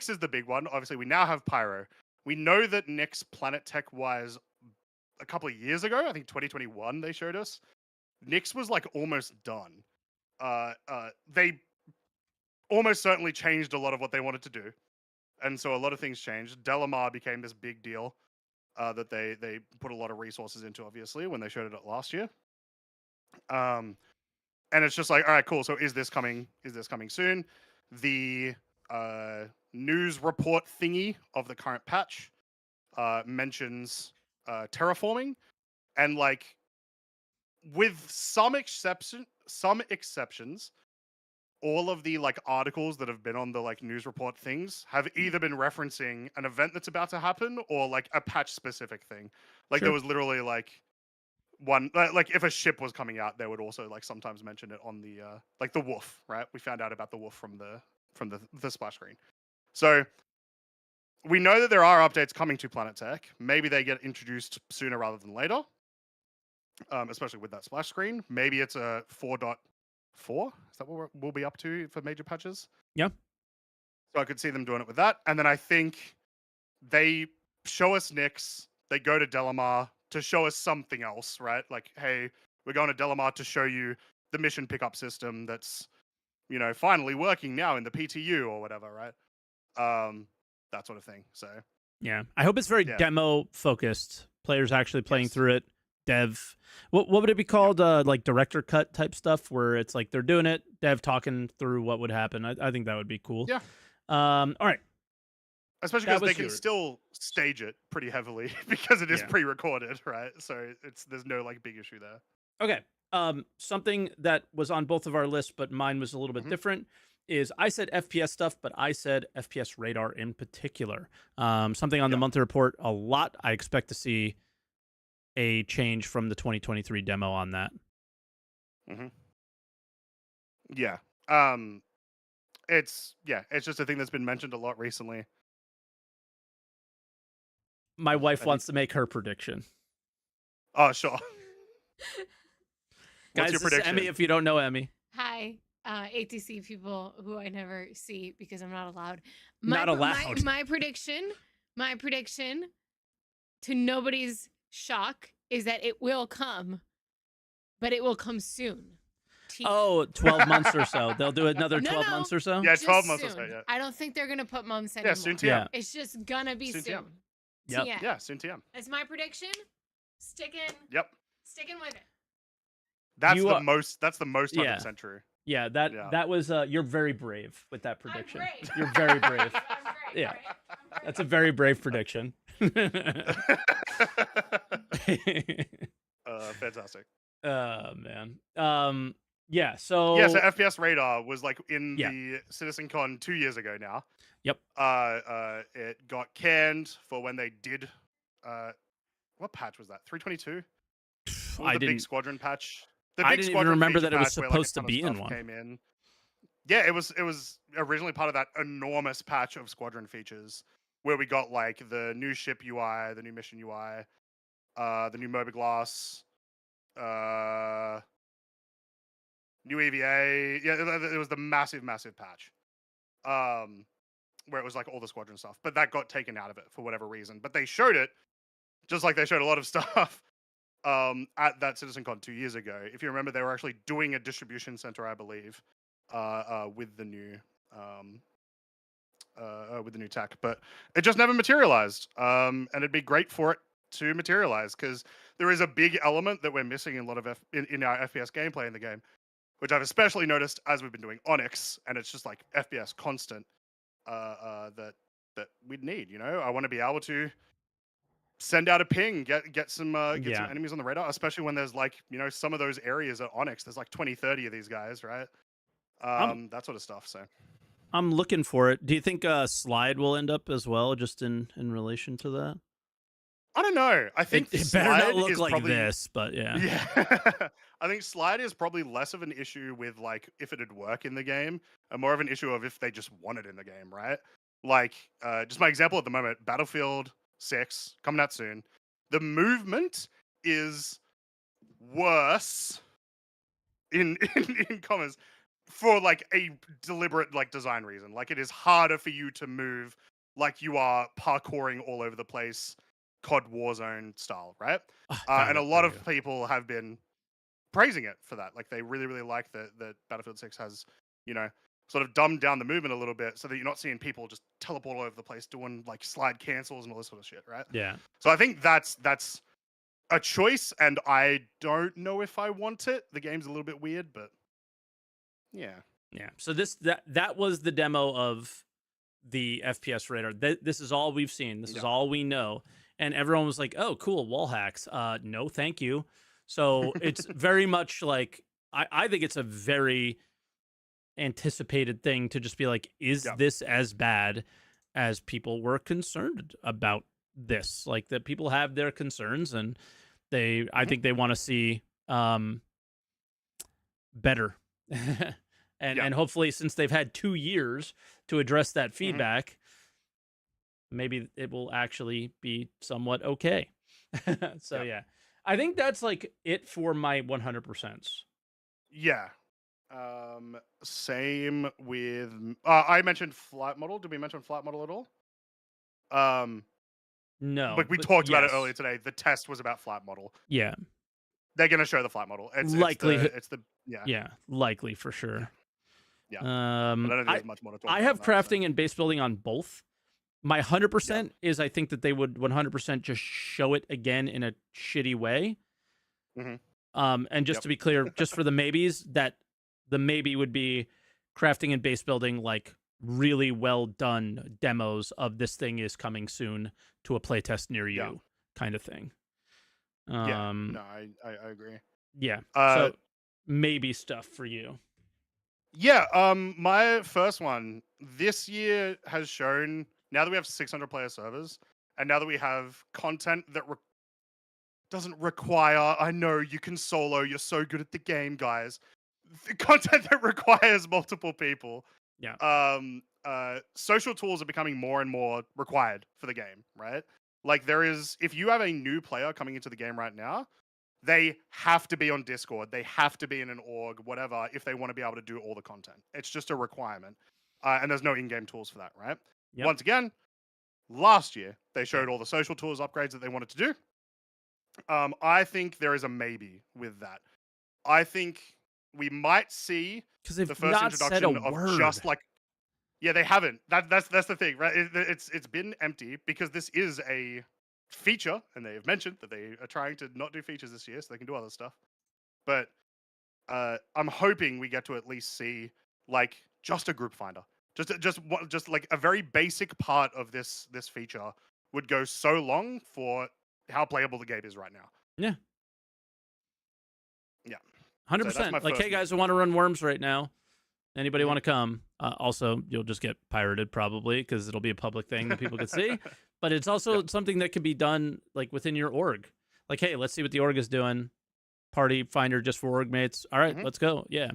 is the big one. Obviously, we now have Pyro. We know that Nyx Planet Tech wise a couple of years ago, I think 2021, they showed us. Nyx was like almost done. They almost certainly changed a lot of what they wanted to do. And so a lot of things changed. Delamar became this big deal that they put a lot of resources into, obviously, when they showed it last year. And it's just like, all right, cool. So is this coming soon? The news report thingy of the current patch mentions terraforming. And like, with some exceptions, all of the like articles that have been on the like news report things have either been referencing an event that's about to happen or like a patch specific thing. Like there was literally like one, like if a ship was coming out, they would also like sometimes mention it on the like the Wolf, right? We found out about the Wolf from the splash screen. So we know that there are updates coming to Planet Tech. Maybe they get introduced sooner rather than later. Especially with that splash screen. Maybe it's a 4.4. Is that what we'll be up to for major patches? Yeah. So I could see them doing it with that. And then I think they show us Nyx. They go to Delamar to show us something else, right? Like, hey, we're going to Delamar to show you the mission pickup system that's, you know, finally working now in the PTU or whatever, right? That sort of thing. So yeah, I hope it's very demo focused. Players actually playing through it. Dev, what would it be called? Like director cut type stuff, where it's like they're doing it, dev talking through what would happen. I think that would be cool. Yeah. All right. Especially That because they was can yours. still stage it pretty heavily because it is Yeah. pre-recorded, right? So there's no like big issue there. Okay. Something that was on both of our lists, but mine was a little bit Mhm. different, is I said FPS stuff, but I said FPS radar in particular. Something on the Yeah. monthly report a lot. I expect to see a change from the 2023 demo on that. hmm Yeah. It's just a thing that's been mentioned a lot recently. My wife And wants to make her prediction. oh, sure. What's Guys, your this is Emmy prediction? if you don't know Emmy. Hi, ATC people who I never see because I'm not allowed. Not allowed. My prediction, to nobody's shock, is that it will come, but it will come soon. Oh, 12 months or so. They'll do another 12 No. months or so? Yeah, Just 12 months or soon. so, yeah. I don't think they're gonna put months anymore. Yeah, soon TM. Yeah. It's just gonna be Soon soon. TM. Yep. TM. Yeah, soon TM. That's my prediction. Sticking Yep. with it. That's You the are- most 100% Yeah. true. Yeah, that was you're very brave with that I'm prediction. brave. You're very brave. I'm brave. Yeah. Right? I'm brave. That's a very brave prediction. Fantastic. Man. Yeah, so Yeah, so FPS radar was like in Yeah. the Citizencon 2 years ago now. Yep. It got canned for when they did what patch was that? 322? I The big didn't squadron patch. The I big didn't even squadron remember feature that it was patch where, like, supposed a to ton of be in stuff one. Came in. Yeah, it was originally part of that enormous patch of squadron features where we got like the new ship UI, the new mission UI, the new mobiGlas, new EVA. Yeah, it was the massive patch. Where it was like all the squadron stuff, but that got taken out of it for whatever reason. But they showed it, just like they showed a lot of stuff at that CitizenCon 2 years ago. If you remember, they were actually doing a distribution center, I believe, with the new tech, but it just never materialized. And it'd be great for it to materialize because there is a big element that we're missing in a lot of in our FPS gameplay in the game, which I've especially noticed as we've been doing Onyx, and it's just like FPS constant that we'd need. You know, I want to be able to send out a ping, get some enemies on the radar, especially when there's like, you know, some of those areas at Onyx, there's like 20-30 of these guys, right? That sort of stuff. So I'm looking for it. Do you think Slide will end up as well, just in relation to that? I don't know. I think it better not look like probably, this, but yeah. Yeah. I think Slide is probably less of an issue with like if it'd work in the game, and more of an issue of if they just want it in the game, right? Like, just my example at the moment, Battlefield 6 coming out soon. The movement is worse in commas for like a deliberate like design reason. Like, it is harder for you to move like you are parkouring all over the place, COD Warzone style, right? And a lot of people have been praising it for that. Like, they really like that Battlefield 6 has, you know, sort of dumbed down the movement a little bit so that you're not seeing people just teleport all over the place doing like slide cancels and all this sort of shit, right? Yeah. So I think that's a choice, and I don't know if I want it. The game's a little bit weird, but yeah. Yeah. So that was the demo of the FPS radar. This is all we've seen. This is all we know. And everyone was like, "Oh, cool, wall hacks." No, thank you. So it's very much like I think it's a very anticipated thing to just be like, is this as bad as people were concerned about this? Like, that people have their concerns, and I think they want to see better. And hopefully, since they've had 2 years to address that feedback, maybe it will actually be somewhat okay. So yeah, I think that's like it for my 100%. Yeah. Same with I mentioned flight model. Did we mention flight model at all? No, but we talked about it earlier today. The test was about flight model. Yeah, they're gonna show the flight model. Likely, yeah, likely for sure. Yeah. But I don't think there's much more to talk about. I have crafting and base building on both. My 100% is I think that they would 100% just show it again in a shitty way. And just to be clear, just for the maybes, that the maybe would be crafting and base building like really well done demos of this thing is coming soon to a playtest near Yeah. you kind of thing. Yeah. No, I agree. Yeah. Uh, So maybe stuff for you. yeah. My first one this year has shown, now that we have 600 player servers, and now that we have content that doesn't require, I know you can solo, you're so good at the game, guys. The content that requires multiple people. Yeah. Social tools are becoming more and more required for the game, right? Like there is, if you have a new player coming into the game right now, they have to be on Discord. They have to be in an org, whatever, if they want to be able to do all the content. It's just a requirement. And there's no in-game tools for that, right? Yep. Once again, last year, they showed all the social tools upgrades that they wanted to do. I think there is a maybe with that. I think we might see because they've the first not said introduction a of word. just like, yeah, they haven't. That's the thing, right? It's been empty because this is a feature, and they've mentioned that they are trying to not do features this year so they can do other stuff. But I'm hoping we get to at least see like just a group finder, just like a very basic part of this feature would go so long for how playable the game is right now. Yeah. Yeah. 100%. Like, hey guys, I want to run worms right now. Anybody want to come? Also, you'll just get pirated probably because it'll be a public thing that people could see. But it's also something that could be done like within your org. Like, hey, let's see what the org is doing. Party finder just for org mates. All right, let's go. Yeah.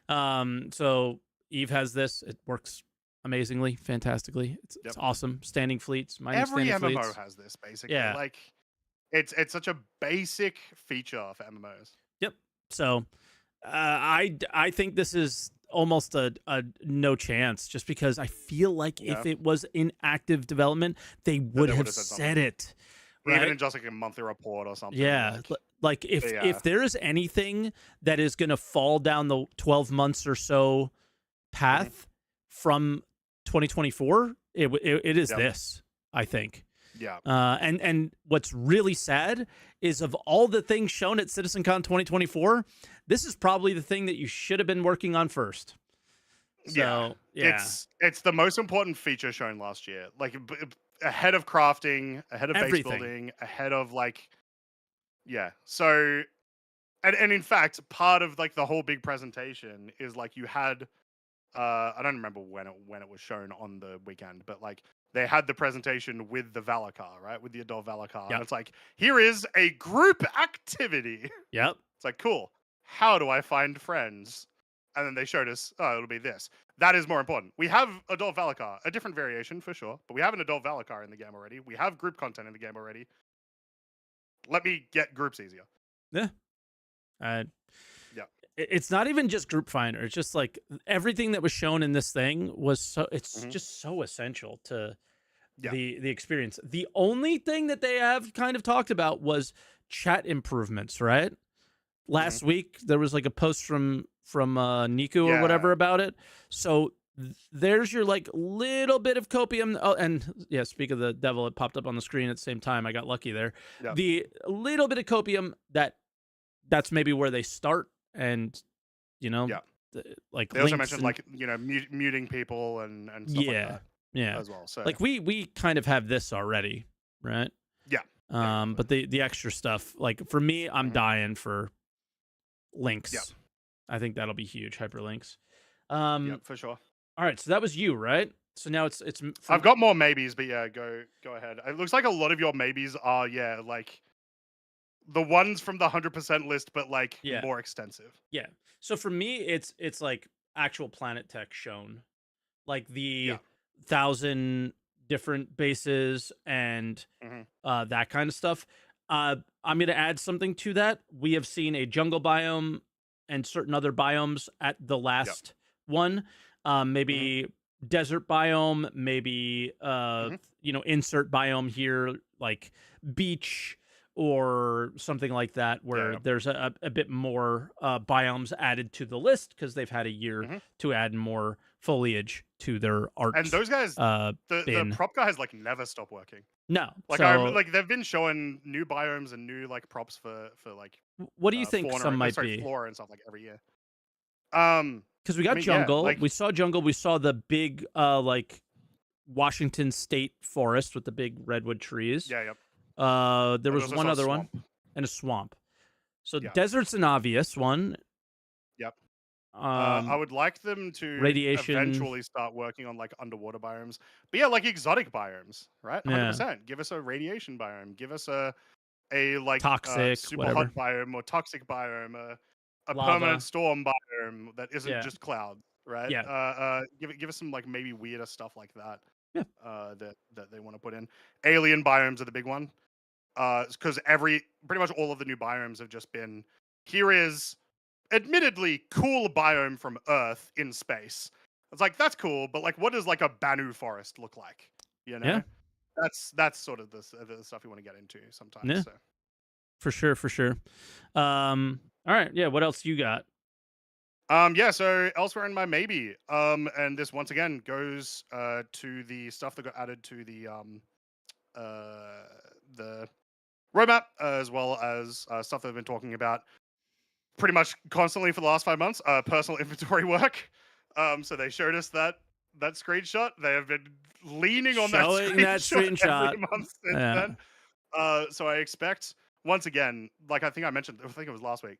So Eve has this. It works amazingly, fantastically. It's awesome. Standing fleets. Every standing MMO fleets. has this basically. Yeah. Like, it's such a basic feature for MMOs. Yep. So, I think this is almost a no chance, just because I feel like if it was in active development, they would have said it. Right? Even in just like a monthly report or something. Yeah. Like if there is anything that is going to fall down the 12 months or so path from 2024, it is this, I think. Yeah. And what's really sad is of all the things shown at Citizencon 2024, this is probably the thing that you should have been working on first. So, yeah. It's the most important feature shown last year. Like ahead of crafting, ahead of base building, ahead of like, yeah. So, and in fact, part of like the whole big presentation is like you had, I don't remember when it was shown on the weekend, but like they had the presentation with the Valakar, right? With the adult Valakar. And it's like, here is a group activity. Yep. It's like, cool. How do I find friends? And then they showed us, oh, it'll be this. That is more important. We have adult Valakar, a different variation for sure, but we have an adult Valakar in the game already. We have group content in the game already. Let me get groups easier. Yeah. It's not even just group finder. It's just like everything that was shown in this thing was so, it's just so essential to the experience. The only thing that they have kind of talked about was chat improvements, right? Last week there was like a post from Niku or whatever about it. So there's your like little bit of copium. Oh, and yeah, speak of the devil, it popped up on the screen at the same time. I got lucky there. Yep. The little bit of copium that's maybe where they start, and you know, like they also mentioned like, you know, muting people and stuff like that as well. So like we kind of have this already, right? Yeah. But the extra stuff, like for me, I'm dying for links. Yep. I think that'll be huge. Hyperlinks. For sure. All right, so that was you, right? So now it's. I've got more maybes, but yeah, go ahead. It looks like a lot of your maybes are like the ones from the 100% list, but like more extensive. Yeah. So for me, it's like actual planet tech shown, like the 1,000 different bases and that kind of stuff. I'm going to add something to that. We have seen a jungle biome and certain other biomes at the last one. Maybe desert biome, maybe you know, insert biome here, like beach or something like that, where there's a bit more biomes added to the list because they've had a year to add more foliage to their art. And those guys, the prop guys, like never stop working. No, like like they've been showing new biomes and new like props for like. What do you think some might be? Flora and stuff like every year. because we got yeah, jungle. like- We saw jungle. We saw the big like Washington State forest with the big redwood trees. Yeah, yep. There was also one saw a other one swamp. and a swamp. So Yeah. desert's an obvious one. Yep. I would like them to radiation- eventually start working on like underwater biomes. But yeah, like exotic biomes, right? 100%. Give us a radiation biome. Give us a like Toxic, super whatever. hot biome or toxic biome, a Lava. permanent storm biome that isn't Yeah. just clouds, right? Yeah. Give us some like maybe weirder stuff like that. Yeah. That they want to put in. Alien biomes are the big one. Because pretty much all of the new biomes have just been, here is admittedly cool biome from Earth in space. It's like, that's cool, but like, what does like a Banu forest look like? You know? Yeah. That's sort of the stuff you want to get into sometimes. Yeah. So. For sure. All right, yeah. What else you got? Yeah, so elsewhere in my maybe, and this once again goes to the stuff that got added to the roadmap, as well as stuff that I've been talking about pretty much constantly for the last 5 months. Personal inventory work. So they showed us that screenshot. They have been leaning on Showing that that screenshot. every month since then. So I expect once again, like I think I mentioned, I think it was last week,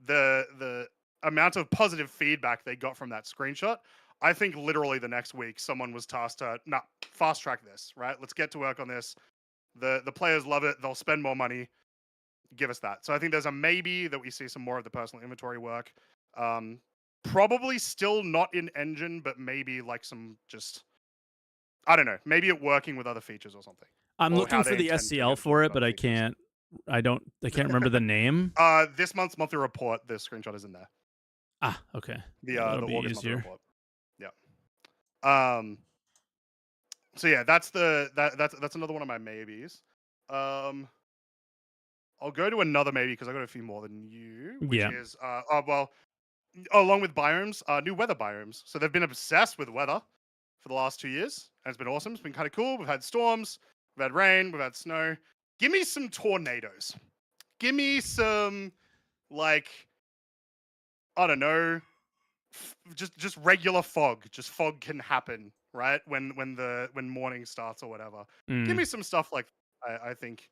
the amount of positive feedback they got from that screenshot. I think literally the next week someone was tasked to fast track this, right? Let's get to work on this. The players love it. They'll spend more money. Give us that. So I think there's a maybe that we see some more of the personal inventory work. Probably still not in engine, but maybe like some just, I don't know, maybe it working with other features or something. I'm Or looking how for they the intend to SCL get for with it, but other I features. can't remember the name. This month's monthly report, the screenshot is in there. Ah, okay. The That'll the be August monthly easier. report. Yeah. So yeah, that's another one of my maybes. I'll go to another maybe because I got a few more than you, which Yeah. is well, along with biomes, new weather biomes. So they've been obsessed with weather for the last 2 years, and it's been awesome. It's been kind of cool. We've had storms, we've had rain, we've had snow. Give me some tornadoes. Give me some like, I don't know, just regular fog. Just fog can happen, right? When morning starts or whatever. Give me some stuff like I think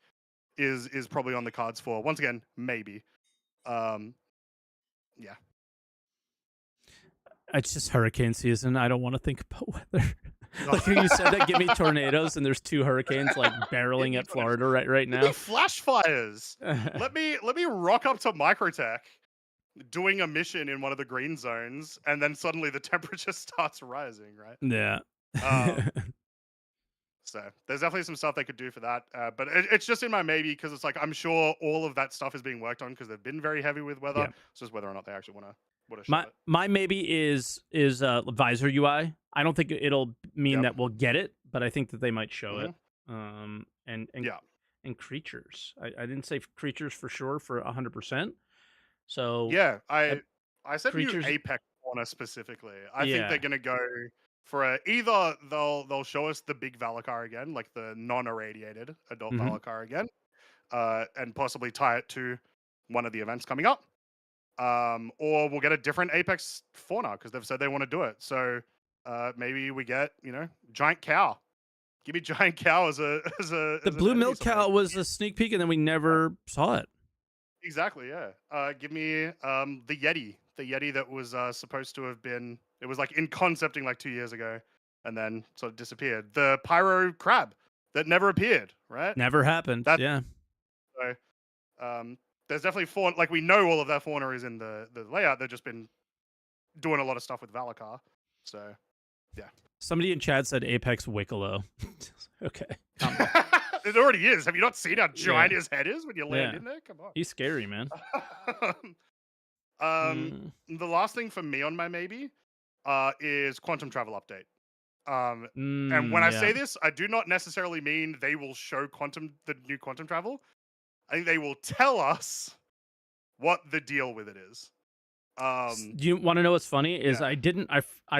is probably on the cards for, once again, maybe. Yeah. It's just hurricane season. I don't want to think about weather. Like when you said that, give me tornadoes, and there's 2 hurricanes like barreling at Florida right Give now. me flash fires. let me rock up to Microtech doing a mission in one of the green zones, and then suddenly the temperature starts rising, right? Yeah. So there's definitely some stuff they could do for that, but it's just in my maybe because it's like I'm sure all of that stuff is being worked on because they've been very heavy with weather. Yeah. It's just whether or not they actually want to show it. My maybe is visor UI. I don't think it'll mean that we'll get it, but I think that they might show it. And creatures. I didn't say creatures for sure for 100%. So yeah, I said creatures... new Apex fauna specifically. I think they're gonna go for either they'll show us the big Valakar again, like the non-irradiated adult Valakar again, and possibly tie it to one of the events coming up. Or we'll get a different Apex fauna because they've said they want to do it. So maybe we get, giant cow. Give me giant cow as a the blue milk cow was a sneak peek and then we never saw it. Exactly, yeah. Give me the Yeti that was supposed to have been, it was like in concepting like 2 years ago and then sort of disappeared. The pyro crab that never appeared, right? Never happened. Yeah. So there's definitely fauna, like we know all of that fauna is in the layout. They've just been doing a lot of stuff with Valakar. So yeah. Somebody in chat said Apex Wicklow. Okay. It already is. Have you not seen how giant his head is when you land in there? Come on. He's scary, man. The last thing for me on my maybe is quantum travel update. And when I say this, I do not necessarily mean they will show the new quantum travel. I think they will tell us what the deal with it is. Do you want to know what's funny? Is I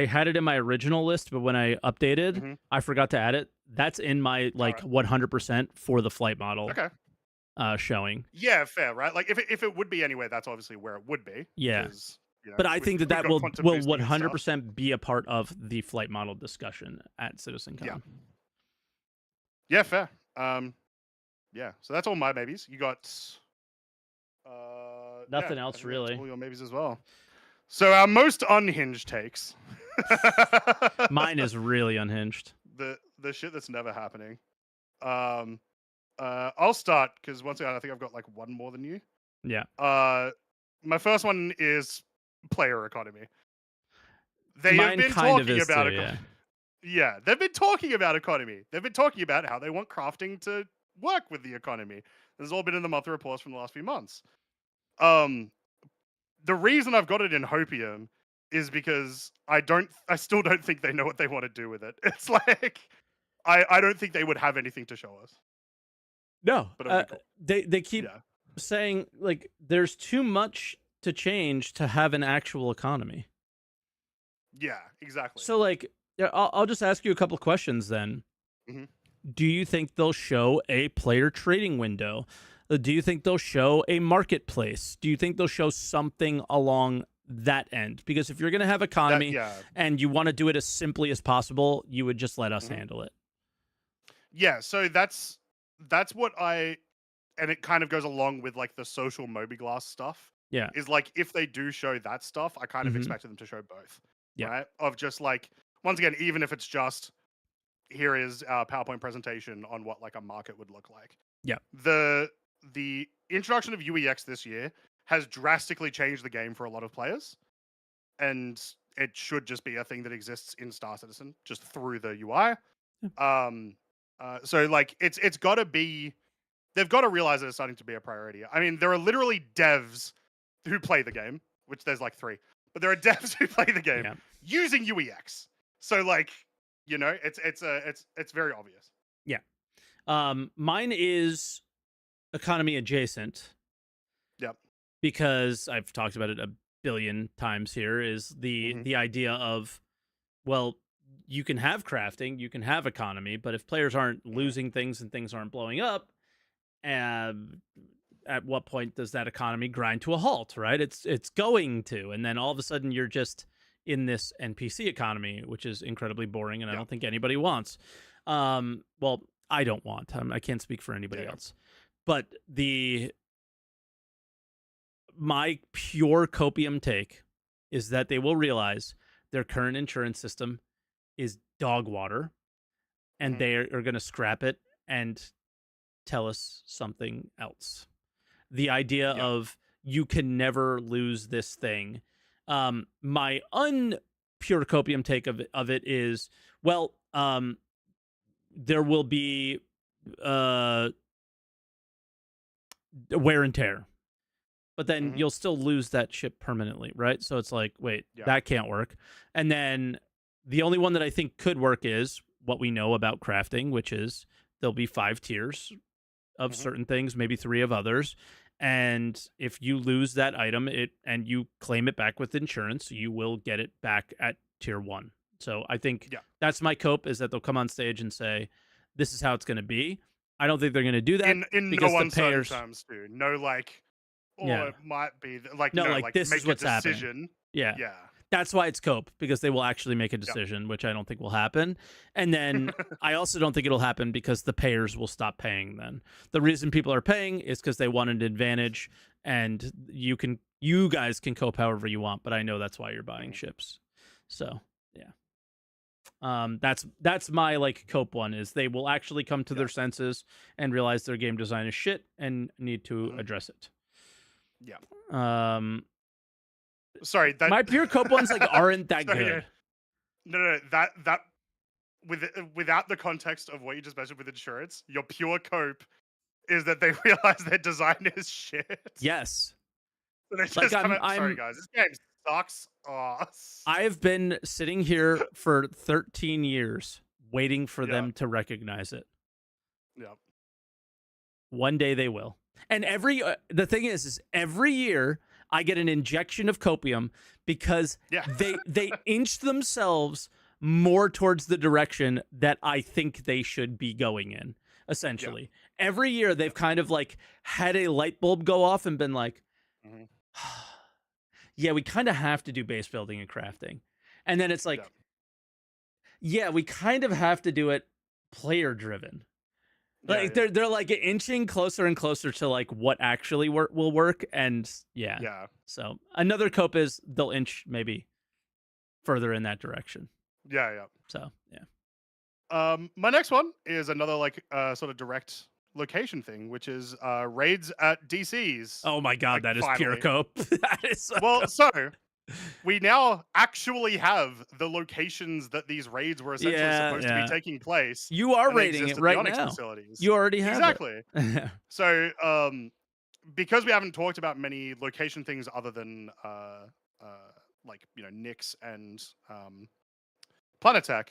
had it in my original list, but when I updated, I forgot to add it. That's in my 100% for the flight model. Okay. Showing. Yeah, fair, right? Like if it would be anyway, that's obviously where it would be. Yeah. But I think that we've got will quantum boosting and stuff. 100% be a part of the flight model discussion at Citizencon. Yeah. Yeah, fair. Yeah. So that's all my babies. You got Nothing I else think that's really. all your maybes as well. So our most unhinged takes. Mine is really unhinged. The shit that's never happening. I'll start because once again I think I've got like one more than you. Yeah. My first one is player economy. They Mine have been kind of talking is about too, yeah. Yeah, they've been talking about economy. They've been talking about how they want crafting to work with the economy. This has all been in the monthly reports from the last few months. The reason I've got it in Hopium is because I still don't think they know what they want to do with it. It's like I don't think they would have anything to show us. No, But it'll be cool. they keep saying like there's too much to change to have an actual economy. Yeah, exactly. So like, I'll just ask you a couple of questions then. Mhm. Do you think they'll show a player trading window? Do you think they'll show a marketplace? Do you think they'll show something along that end? Because if you're going to have economy and you want to do it as simply as possible, you would just let us handle it. Yeah, so that's what and it kind of goes along with like the social mobiGlass stuff. Yeah. Is like if they do show that stuff, I kind of expected them to show both. Yeah. Right? Of just like, once again, even if it's just here is our PowerPoint presentation on what like a market would look like. Yeah. The introduction of UEX this year has drastically changed the game for a lot of players. And it should just be a thing that exists in Star Citizen, just through the UI. So like it's gotta be, they've got to realize that it's starting to be a priority. I mean, there are literally devs who play the game, which there's like 3, but there are devs who play the game using UEX. So like, you know, it's very obvious. Yeah. Mine is economy adjacent. Yep. Because I've talked about it a billion times here, is the idea of, well, you can have crafting, you can have economy, but if players aren't losing things and things aren't blowing up, at what point does that economy grind to a halt, right? It's going to, and then all of a sudden you're just in this NPC economy, which is incredibly boring, and I don't think anybody wants. Well, I don't want. I can't speak for anybody else. But my pure Copium take is that they will realize their current insurance system is dog water, and they are going to scrap it and tell us something else. The idea of you can never lose this thing. My unpure Copium take of it is, well, there will be wear and tear, but then you'll still lose that ship permanently, right? So it's like, wait, that can't work. And then the only one that I think could work is what we know about crafting, which is there'll be 5 tiers of certain things, maybe 3 of others. And if you lose that item and you claim it back with insurance, you will get it back at tier 1. So I think that's my cope, is that they'll come on stage and say, this is how it's going to be. I don't think they're going to do that in because no the payers terms, dude. No, like, it might be like, no, like this make is what's a decision. happening. Yeah. That's why it's cope, because they will actually make a decision, which I don't think will happen. And then I also don't think it'll happen because the payers will stop paying then. The reason people are paying is because they want an advantage, and you guys can cope however you want, but I know that's why you're buying ships. So, that's my like cope one, is they will actually come to their senses and realize their game design is shit and need to address it. Sorry, my pure cope ones like aren't that good. No, that without the context of what you just mentioned with insurance, your pure cope is that they realize their design is shit. Yes. So they just sorry guys, this game sucks ass. I've been sitting here for 13 years waiting for them to recognize it. Yep. One day they will. And the thing is every year I get an injection of copium because they inch themselves more towards the direction that I think they should be going in, essentially. Every year they've kind of like had a light bulb go off and been like, yeah, we kind of have to do base building and crafting. And then it's like, yeah, we kind of have to do it player driven. Like they're like inching closer and closer to like what actually will work. And yeah. So another cope is they'll inch maybe further in that direction. Yeah. So yeah. My next one is another like sort of direct location thing, which is raids at DCs. Oh my god, like, that is finally. pure cope. That is so well, cope. so we now actually have the locations that these raids were essentially supposed to be taking place. You are raiding it right now. Facilities. You already have exactly. It. So because we haven't talked about many location things other than like Nyx and Planetech,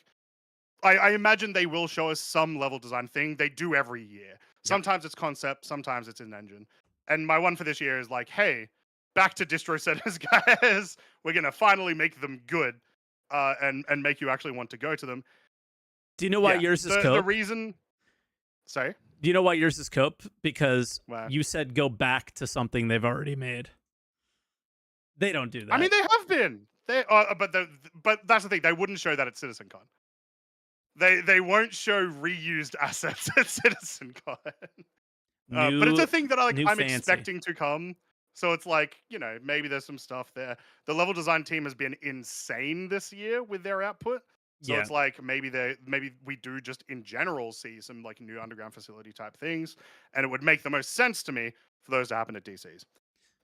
I imagine they will show us some level design thing. They do every year. Sometimes it's concept, sometimes it's in engine. And my one for this year is like, hey, back to distro centers, guys. We're gonna finally make them good, and make you actually want to go to them. Do you know why yours is cope? The reason. Sorry. Do you know why yours is cope? Because you said go back to something they've already made. They don't do that. I mean, they have been. But that's the thing. They wouldn't show that at Citizencon. They won't show reused assets at Citizencon. But it's a thing that I'm expecting to come. So it's like, maybe there's some stuff there. The level design team has been insane this year with their output. So it's like maybe we do just in general see some like new underground facility type things, and it would make the most sense to me for those to happen at DCs.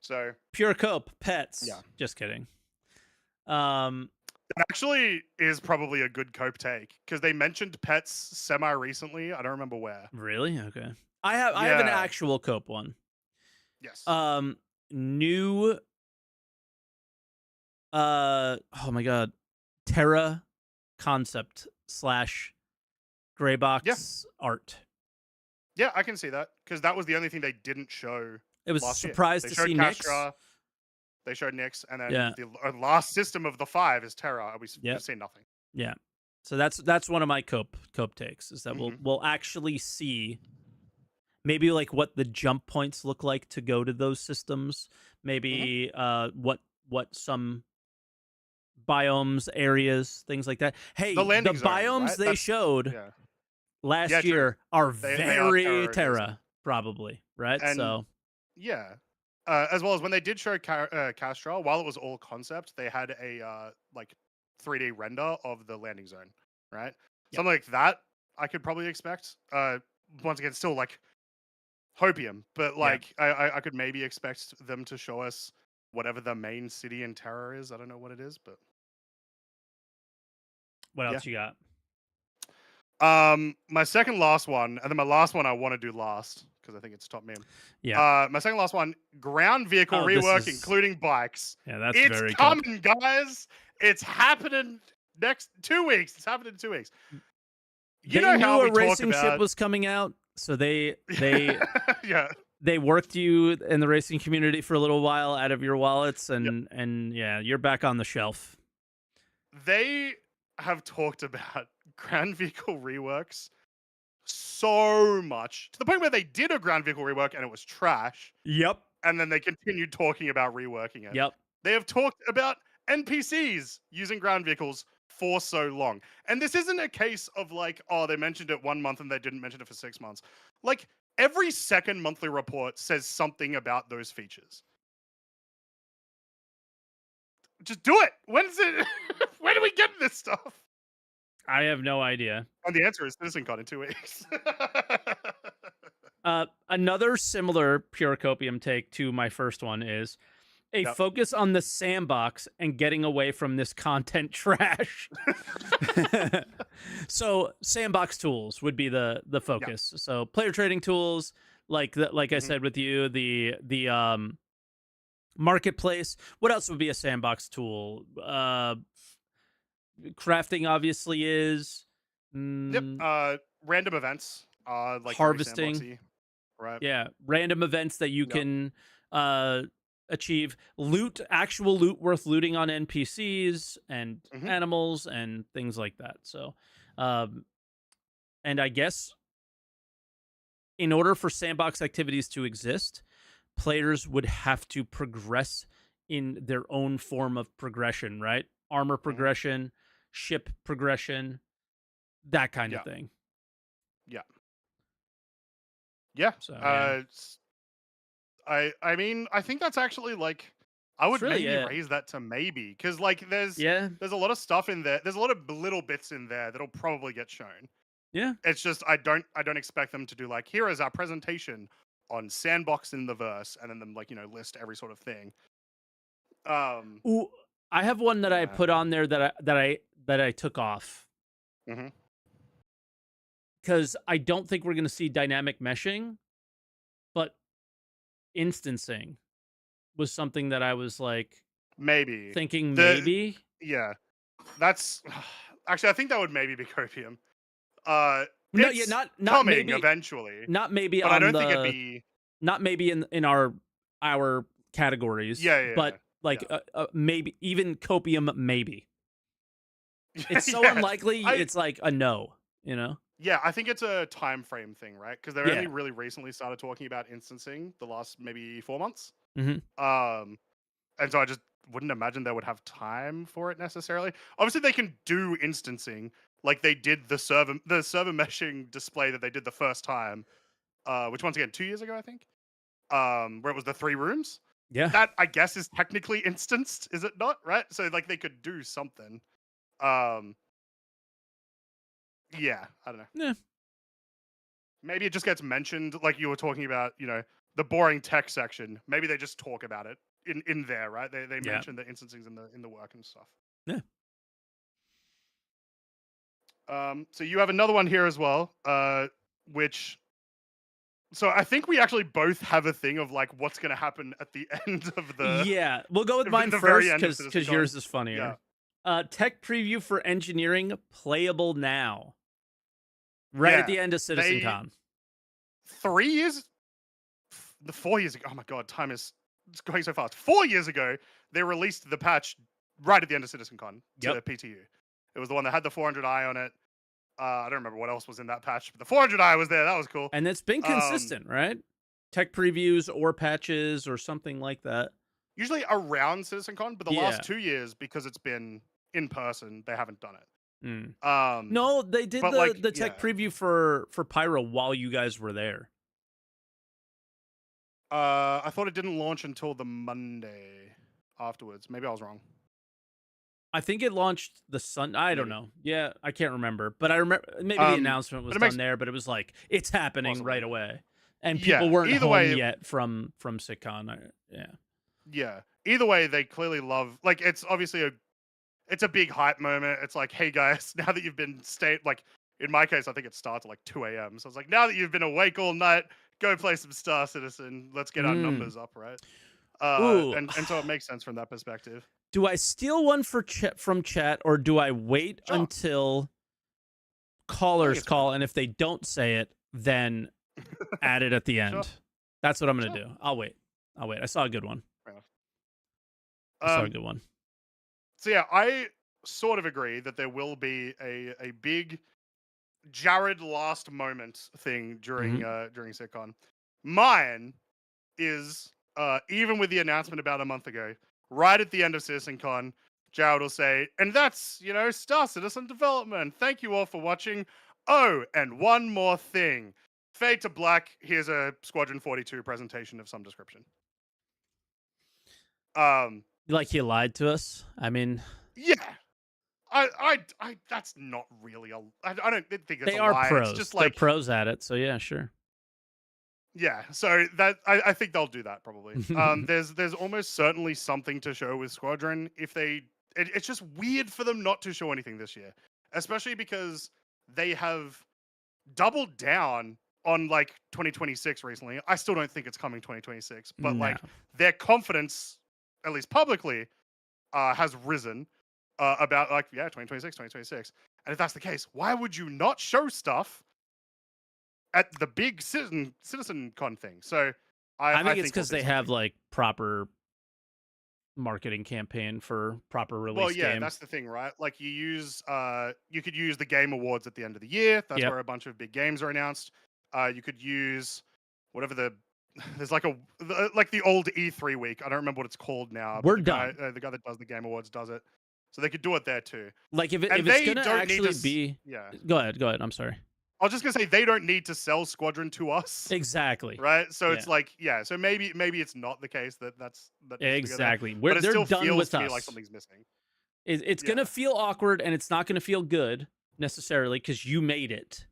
So pure cope pets. Yeah, just kidding. That actually is probably a good cope take because they mentioned pets semi recently. I don't remember where. Really? Okay. I have an actual cope one. Yes. New. Oh my god, Terra concept / gray box art. Yeah, I can see that because that was the only thing they didn't show. It was surprised to see Nyx. They showed Nyx, and then the last system of the 5 is Terra. We've seen nothing. Yeah, so that's one of my cope takes is that we'll actually see maybe like what the jump points look like to go to those systems. Maybe what some biomes, areas, things like that. Hey, the biomes they showed last year are very Terra, probably, right? And so as well as when they did show Castral, while it was all concept, they had a like 3D render of the landing zone, right? Something like that I could probably expect. Once again, still like Copium, but like I could maybe expect them to show us whatever the main city in Terra is. I don't know what it is, but what else you got? My second last one, and then my last one I want to do last because I think it's top meme. My second last one, ground vehicle rework, including bikes. Yeah, that's it's coming, guys. It's happening next 2 weeks. It's happening in 2 weeks. You know how a racing ship was coming out, so they they worked you in the racing community for a little while out of your wallets, and you're back on the shelf. They have talked about ground vehicle reworks so much to the point where they did a ground vehicle rework and it was trash. Yep. And then they continued talking about reworking it. Yep. They have talked about NPCs using ground vehicles for so long. And this isn't a case of like, oh, they mentioned it 1 month and they didn't mention it for 6 months. Like every second monthly report says something about those features. Just do it. When is it? When do we get this stuff? I have no idea. And the answer is Citizencon in 2 weeks. Another similar pure Copium take to my first one is a focus on the sandbox and getting away from this content trash. So sandbox tools would be the focus. So player trading tools, like I said with you, the marketplace. What else would be a sandbox tool? Crafting obviously is. Random events. Like harvesting. Right. Yeah, random events that you can achieve. Actual loot worth looting on NPCs and animals and things like that. So, and I guess in order for sandbox activities to exist, players would have to progress in their own form of progression, right? Armor progression, ship progression, that kind of thing. Yeah. Yeah. So yeah. I mean, I think that's actually like I would really maybe it. raise that to maybe because like there's Yeah. a lot of stuff in there. There's a lot of little bits in there that'll probably get shown. Yeah. It's just I don't expect them to do like here is our presentation on Sandbox in the verse and then them like list every sort of thing. Ooh, I have one that I Yeah. put on there that I took off Mhm. because I don't think we're going to see dynamic meshing, but instancing was something that I was like Maybe. thinking The maybe. Yeah. That's actually I think that would maybe be Copium. No, yeah, It's not coming maybe, eventually, not maybe but I on don't think it'd the, be not maybe in our categories, yeah. but like maybe even Copium maybe. It's so Yeah. unlikely. I It's like a no, you know? Yeah, I think it's a time frame thing, right? Because they're Yeah. only really recently started talking about instancing the last maybe 4 months. Mhm. And so I just wouldn't imagine they would have time for it necessarily. Obviously, they can do instancing like they did the server meshing display that they did the first time. Which once again 2 years ago, I think. Where it was the 3 rooms. Yeah. That I guess is technically instanced, is it not? Right? So like they could do something. Um, yeah, I don't know. Yeah. Maybe it just gets mentioned, like you were talking about, the boring tech section. Maybe they just talk about it in there, right? They Yeah. mention the instancing's in the work and stuff. Yeah. So you have another one here as well, which. So I think we actually both have a thing of like what's going to happen at the end of the. Yeah, we'll go with mine the first very end of because Citizencon. yours is funnier. Tech preview for engineering playable now. Right at the end of Citizencon. 3 years, 4 years ago. Oh my god, time is it's going so fast. 4 years ago, they released the patch right at the end of Citizencon to PTU. It was the one that had the 400i on it. I don't remember what else was in that patch, but the 400i was there. That was cool. And it's been consistent, right? Tech previews or patches or something like that. Usually around Citizencon, but the last 2 years, because it's been in person, they haven't done it. No, they did the tech preview for Pyro while you guys were there. I thought it didn't launch until the Monday afterwards. Maybe I was wrong. I think it launched the Sunday. I don't know. Yeah, I can't remember. But I remember maybe the announcement was done there, but it was like, it's happening right away. And people weren't home yet from SitCon. Yeah. Either way, they clearly love, like, it's obviously it's a big hype moment. It's like, hey guys, now that you've been like, in my case, I think it starts at like 2 a.m. So it's like, now that you've been awake all night, go play some Star Citizen. Let's get our numbers up, right? And so it makes sense from that perspective. Do I steal one from chat, or do I wait until callers call, and if they don't say it, then add it at the end? That's what I'm going to do. I'll wait. I saw a good one. I saw a good one. So yeah, I sort of agree that there will be a big Jared last moment thing during SitCon. Mine is even with the announcement about a month ago, right at the end of CitizenCon, Jared will say, and that's, Star Citizen development. Thank you all for watching. Oh, and one more thing. Fade to black. Here's a Squadron 42 presentation of some description. Like he lied to us? I mean... Yeah. I that's not really I don't think it's they a are lie. pros. It's just They're like pros at it, so yeah, sure. Yeah, so that I think they'll do that probably. There's almost certainly something to show with Squadron if it's just weird for them not to show anything this year, especially because they have doubled down on like 2026 recently. I still don't think it's coming 2026, but like their confidence, at least publicly, has risen about like 2026. And if that's the case, why would you not show stuff at the big CitizenCon thing? So I think it's because they have like proper marketing campaign for proper release. Well, yeah, game. That's the thing, right? Like you could use the Game Awards at the end of the year. That's where a bunch of big games are announced. You could use whatever the there's like like the old E3 week. I don't remember what it's called now. We're but done. the guy that does the Game Awards does it, so they could do it there too. Like if And it's they gonna don't need actually to. be, Yeah, go ahead. I'm sorry. I was just gonna say they don't need to sell Squadron to us, Exactly. right? So Yeah. it's like, yeah. So maybe it's not the case that that needs to go there, Exactly. but it They're still done feels with to me us. like something's missing. It's Yeah. gonna feel awkward, and it's not gonna feel good necessarily because you made it.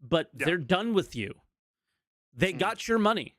But Yeah. they're done with you. They got your money.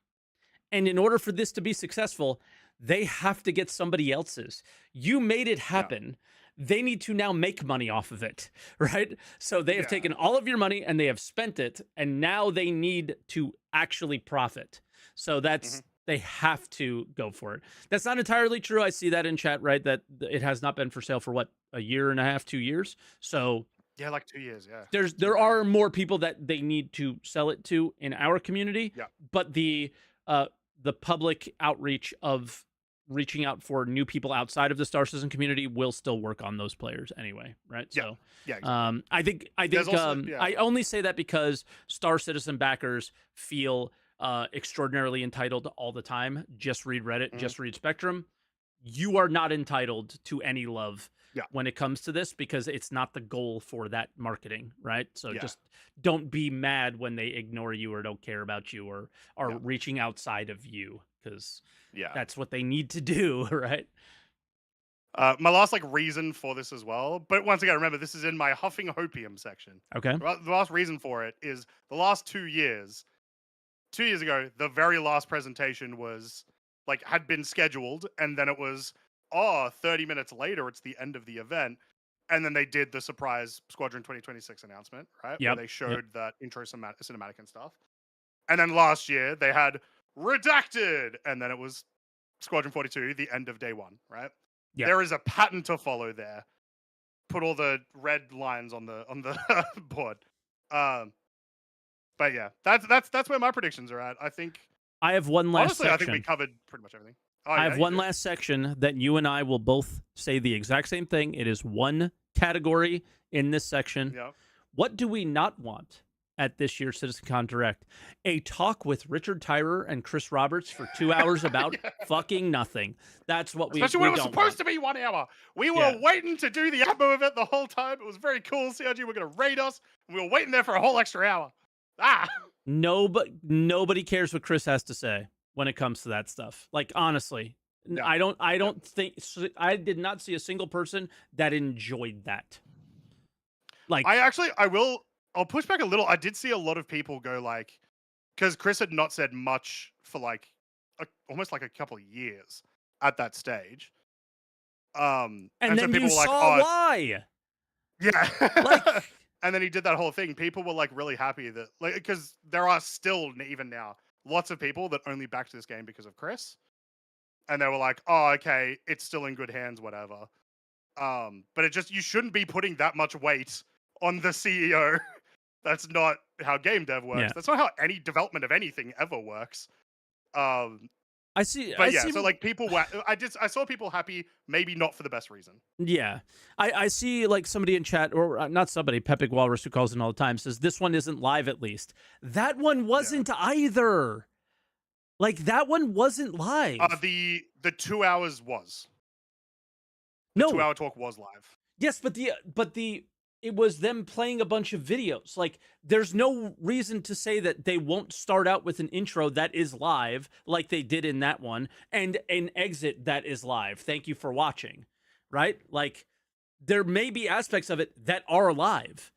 And in order for this to be successful, they have to get somebody else's. You made it happen. They need to now make money off of it, right? So they have taken all of your money and they have spent it, and now they need to actually profit. So that's they have to go for it. That's not entirely true. I see that in chat, right? That it has not been for sale for what, a year and a half, 2 years. So yeah, like 2 years. Yeah, there are more people that they need to sell it to in our community. Yeah. But the public outreach of reaching out for new people outside of the Star Citizen community will still work on those players anyway, right? Yeah. So Yeah, exactly. I think also, I only say that because Star Citizen backers feel extraordinarily entitled all the time. Just read Reddit, just read Spectrum. You are not entitled to any love when it comes to this, because it's not the goal for that marketing, right? So just don't be mad when they ignore you or don't care about you or are reaching outside of you, because that's what they need to do, right? My last reason for this as well, but once again, remember, this is in my huffing hopium section. Okay. The last reason for it is the last 2 years. 2 years ago, the very last presentation was had been scheduled, and then it was 30 minutes later, it's the end of the event, and then they did the surprise Squadron 2026 announcement, right? Where they showed that intro cinematic and stuff. And then last year they had redacted, and then it was Squadron 42, the end of day one, right? Yep. There is a pattern to follow there. Put all the red lines on the board. But yeah, that's where my predictions are at. I think I have one last honestly, section. I think we covered pretty much everything. I have one last section that you and I will both say the exact same thing. It is one category in this section. Yep. What do we not want at this year's Citizencon Direct? A talk with Richard Tyrer and Chris Roberts for 2 hours about fucking nothing. That's what we Especially when it was supposed to be 1 hour. We were waiting to do the Atmo event the whole time. It was very cool. CRG were going to raid us, and we were waiting there for a whole extra hour. Nobody cares what Chris has to say when it comes to that stuff. Honestly, I don't think I did not see a single person that enjoyed that. I'll push back a little. I did see a lot of people go because Chris had not said much for almost a couple of years at that stage. And then so people you were saw why. Yeah. And then he did that whole thing. People were really happy that because there are still even now lots of people that only backed this game because of Chris, and they were like, "Oh, okay, it's still in good hands, whatever." But you shouldn't be putting that much weight on the CEO. That's not how game dev works. Yeah. That's not how any development of anything ever works. I see. So people were. I saw people happy, maybe not for the best reason. Yeah, I see somebody in chat, or not somebody, PepicWalrus, who calls in all the time, says this one isn't live. At least that one wasn't either. That one wasn't live. The 2 hours was. The 2 hour talk was live. Yes, but it was them playing a bunch of videos. There's no reason to say that they won't start out with an intro that is live, like they did in that one, and an exit that is live. Thank you for watching, right? There may be aspects of it that are live.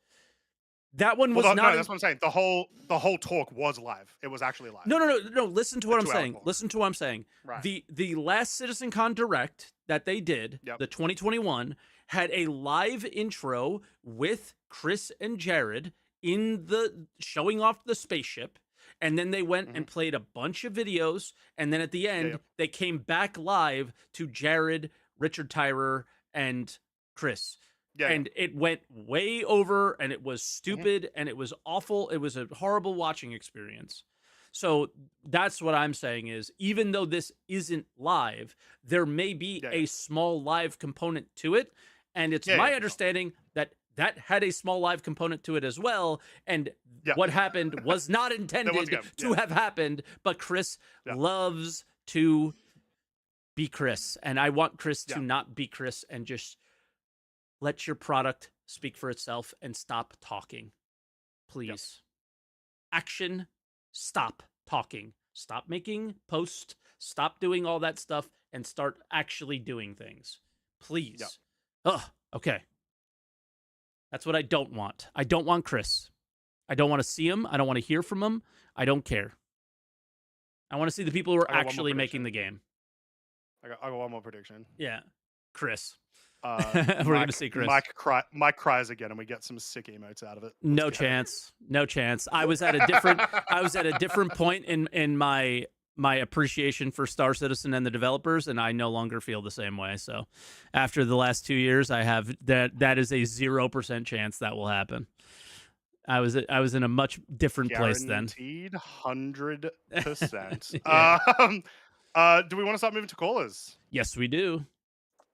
That one was not. No, that's what I'm saying. The whole talk was live. It was actually live. No. Listen to what I'm saying. Listen to what I'm saying. Right. The last Citizencon Direct that they did, the 2021, had a live intro with Chris and Jared in the showing off the spaceship, and then they went and played a bunch of videos, and then at the end they came back live to Jared, Richard Tyrer, and Chris. And it went way over, and it was stupid, and it was awful. It was a horrible watching experience. So that's what I'm saying is, even though this isn't live, there may be a small live component to it. And it's my understanding that that had a small live component to it as well. And what happened was not intended to have happened, but Chris loves to be Chris. And I want Chris to not be Chris and just let your product speak for itself and stop talking. Please. Action. Stop talking. Stop making posts. Stop doing all that stuff and start actually doing things. Please. Okay. That's what I don't want. I don't want Chris. I don't want to see him. I don't want to hear from him. I don't care. I want to see the people who are actually making the game. I got one more prediction. Yeah. Chris. We're going to see Chris. Mike cries again, and we get some sick emotes out of it. No chance. No chance. I was at a different point in my appreciation for Star Citizen and the developers, and I no longer feel the same way. So after the last 2 years, I have that is a 0% chance that will happen. I was in a much different place then. Guaranteed 100%. Do we want to start moving to callers? Yes, we do.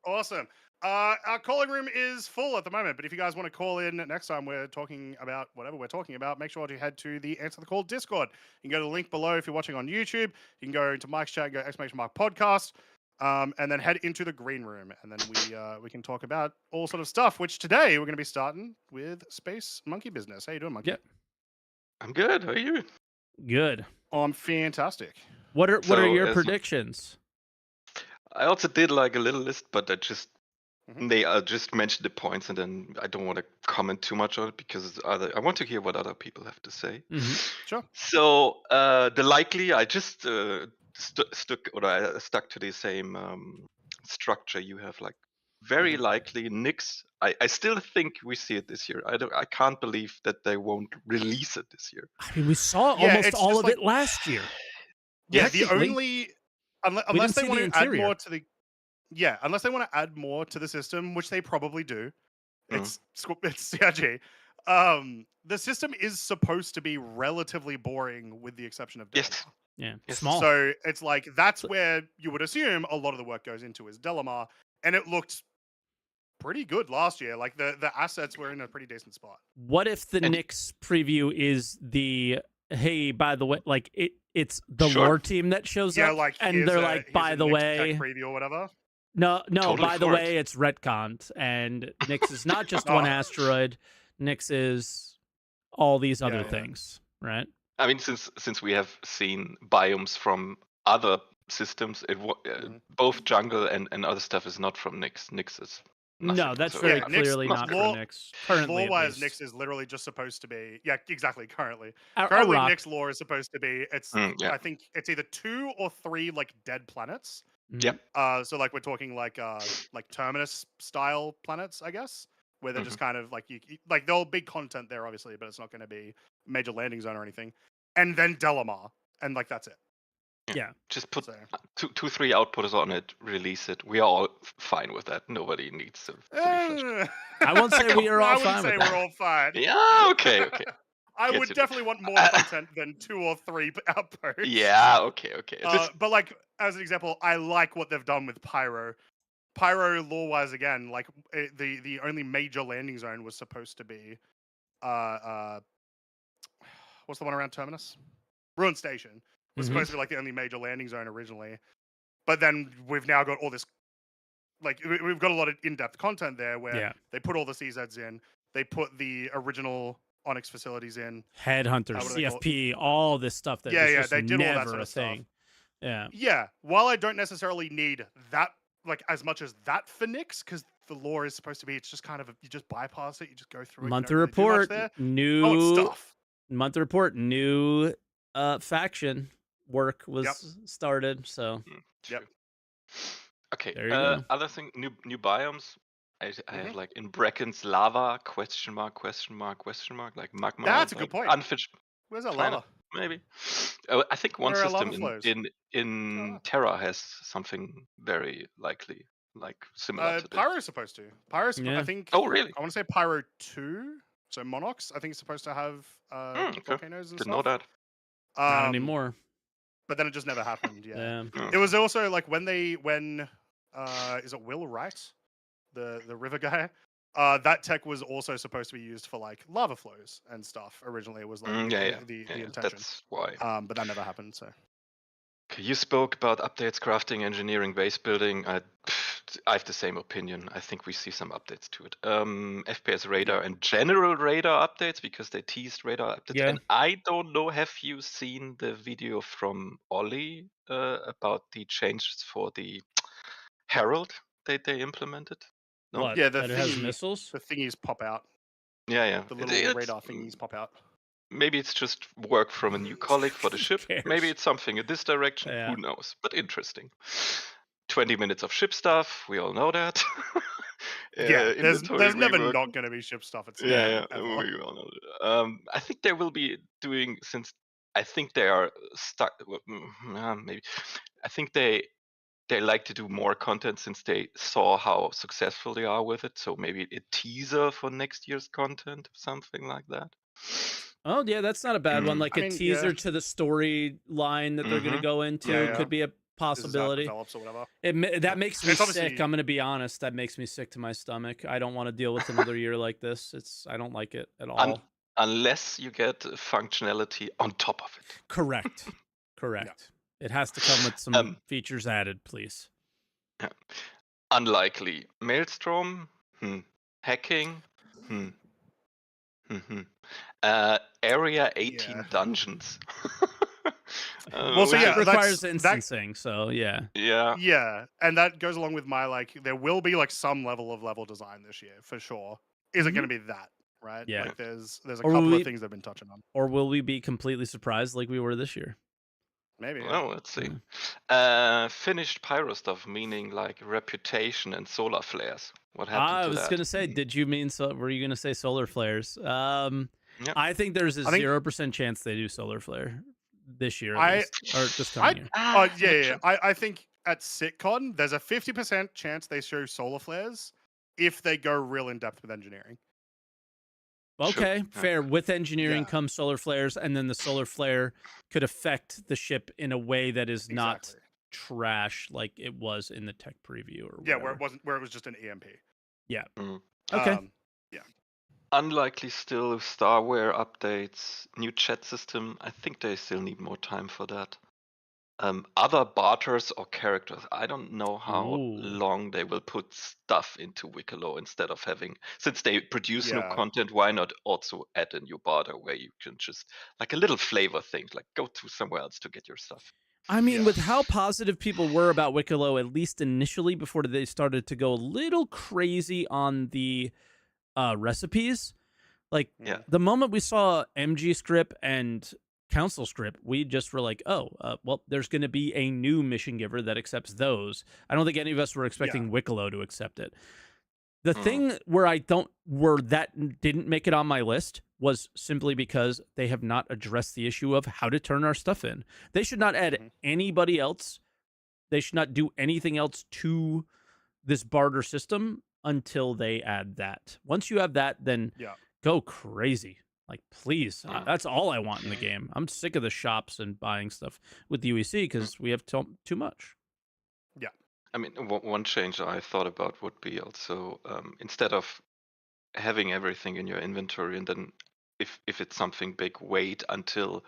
Awesome. Our calling room is full at the moment, but if you guys want to call in next time we're talking about whatever we're talking about, make sure to head to the Answer the Call Discord. You can go to the link below if you're watching on YouTube. You can go into Mike's chat, go !Mark podcast, and then head into the green room, and then we can talk about all sort of stuff. Which today we're going to be starting with SpaceMonkeyBusiness. How you doing, Monkey? Yep. I'm good. How are you? Good. Oh, I'm fantastic. What are your predictions? I also did like a little list, but I just just mentioned the points, and then I don't want to comment too much on it because I want to hear what other people have to say. Sure. So the likely, I just stuck to the same structure you have. Like very likely, Nyx. I still think we see it this year. I can't believe that they won't release it this year. I mean, we saw almost all of it last year. Yeah, the only unless they want to add more to the unless they want to add more to the system, which they probably do. It's CRG. The system is supposed to be relatively boring, with the exception of Delamar. Yeah, small. So it's like that's where you would assume a lot of the work goes into is Delamar, and it looked pretty good last year. Like the assets were in a pretty decent spot. What if the Nyx preview is the hey, by the way, like it's the lore team that shows up, like, and they're like, by the way, preview or whatever. No, totally by the way, it's retconned, and Nyx is not just one asteroid. Nyx is all these other things, right? I mean, since we have seen biomes from other systems, both jungle and other stuff is not from Nyx. Nyx is nothing. No, that's very clearly not from Nyx. Currently, lore-wise, Nyx is literally just supposed to be exactly. Currently, Nyx lore is supposed to be I think it's either 2 or 3 like dead planets. Yep. So like we're talking like Terminus style planets, I guess, where they're just kind of like like there'll be content there obviously, but it's not going to be major landing zone or anything. And then Delamar, and like that's it. Yeah. Just put 2-3 outputters on it, release it. We are all fine with that. Nobody needs to. I won't say we are all fine. We're all fine. Yeah. Okay. I would definitely want more content than 2 or 3 outposts. Yeah. Okay. But like as an example, I like what they've done with Pyro. Pyro lore-wise, again, like the only major landing zone was supposed to be, what's the one around Terminus? Ruin Station was supposed to be like the only major landing zone originally, but then we've now got all this, like we've got a lot of in-depth content there where they put all the CZs in, they put the original Onyx facilities in, Headhunters, CFP, all this stuff that they did all that sort of thing. Stuff. Yeah. While I don't necessarily need that like as much as that for Nyx, because the lore is supposed to be, it's just kind of you just bypass it, you just go through it. Monthly report, new monthly report, new faction work was started. So okay. Other thing, new biomes. I have like in brackets lava ? Like magma. That's a good point. Unfinished. Where's that planet, lava? Maybe. I think one system in Terra has something very likely, like similar to Pyro's supposed to. I think. Oh, really? I want to say Pyro 2. So Monox, I think, is supposed to have volcanoes and stuff. Didn't know that. Not anymore. But then it just never happened. Yeah. It was also like when is it Will Wright, the river guy? that tech was also supposed to be used for like lava flows and stuff. Originally, it was like the intention. That's why. But that never happened. So. Okay, you spoke about updates, crafting, engineering, base building. I have the same opinion. I think we see some updates to it. FPS radar and general radar updates because they teased radar updates. Yeah. And I don't know, have you seen the video from Ollie about the changes for the Herald that they implemented? No? What? Yeah, that it has missiles? The thingies pop out. Yeah. The little radar thingies pop out. Maybe it's just work from a new colleague for the ship. Maybe it's something in this direction. Yeah. Who knows? But interesting. 20 minutes of ship stuff. We all know that. There's never not going to be ship stuff. It's we all know that. I think they will be doing, since I think they are stuck. Maybe I think they like to do more content since they saw how successful they are with it. So maybe a teaser for next year's content, something like that. Oh yeah, that's not a bad one. Like a teaser to the storyline that they're going to go into could be a possibility. Or whatever. That makes me sick. I'm going to be honest. That makes me sick to my stomach. I don't want to deal with another year like this. I don't like it at all. Unless you get functionality on top of it. Correct. Yeah. It has to come with some features added, please. Yeah. Unlikely. Maelstrom. Hacking. Area 18 dungeons. It requires instancing, so yeah. Yeah, and that goes along with my there will be some level of level design this year for sure. Is it going to be that, right? Yeah. Like there's a couple of things they've been touching on. Or will we be completely surprised like we were this year? Maybe. Well, let's see. Finished pyro stuff, meaning like reputation and solar flares. What happened to that? I was going to say, did you mean were you going to say solar flares? I think there's a 0% chance they do solar flare this year, or this coming year. I think at SitCon there's a 50% chance they show solar flares if they go real in depth with engineering. Okay, fair. With engineering comes solar flares, and then the solar flare could affect the ship in a way that is not trash like it was in the tech preview or whatever. where it was just an EMP. Yeah. Okay. Unlikely still. Starwear updates, new chat system. I think they still need more time for that. Other barters or characters. I don't know how long they will put stuff into Wicklow instead of having, since they produce new content, why not also add a new barter where you can just, like a little flavor thing, like go to somewhere else to get your stuff. I mean, with how positive people were about Wicklow, at least initially, before they started to go a little crazy on the recipes, the moment we saw MG script and council script, we just were like, well, there's going to be a new mission giver that accepts those. I don't think any of us were expecting Wicklow to accept it. The thing where that didn't make it on my list was simply because they have not addressed the issue of how to turn our stuff in. They should not add anybody else. They should not do anything else to this barter system until they add that. Once you have that, then go crazy. Like, please, that's all I want in the game. I'm sick of the shops and buying stuff with the UEC because we have too much. Yeah. I mean, one change I thought about would be also, instead of having everything in your inventory and then if it's something big, wait until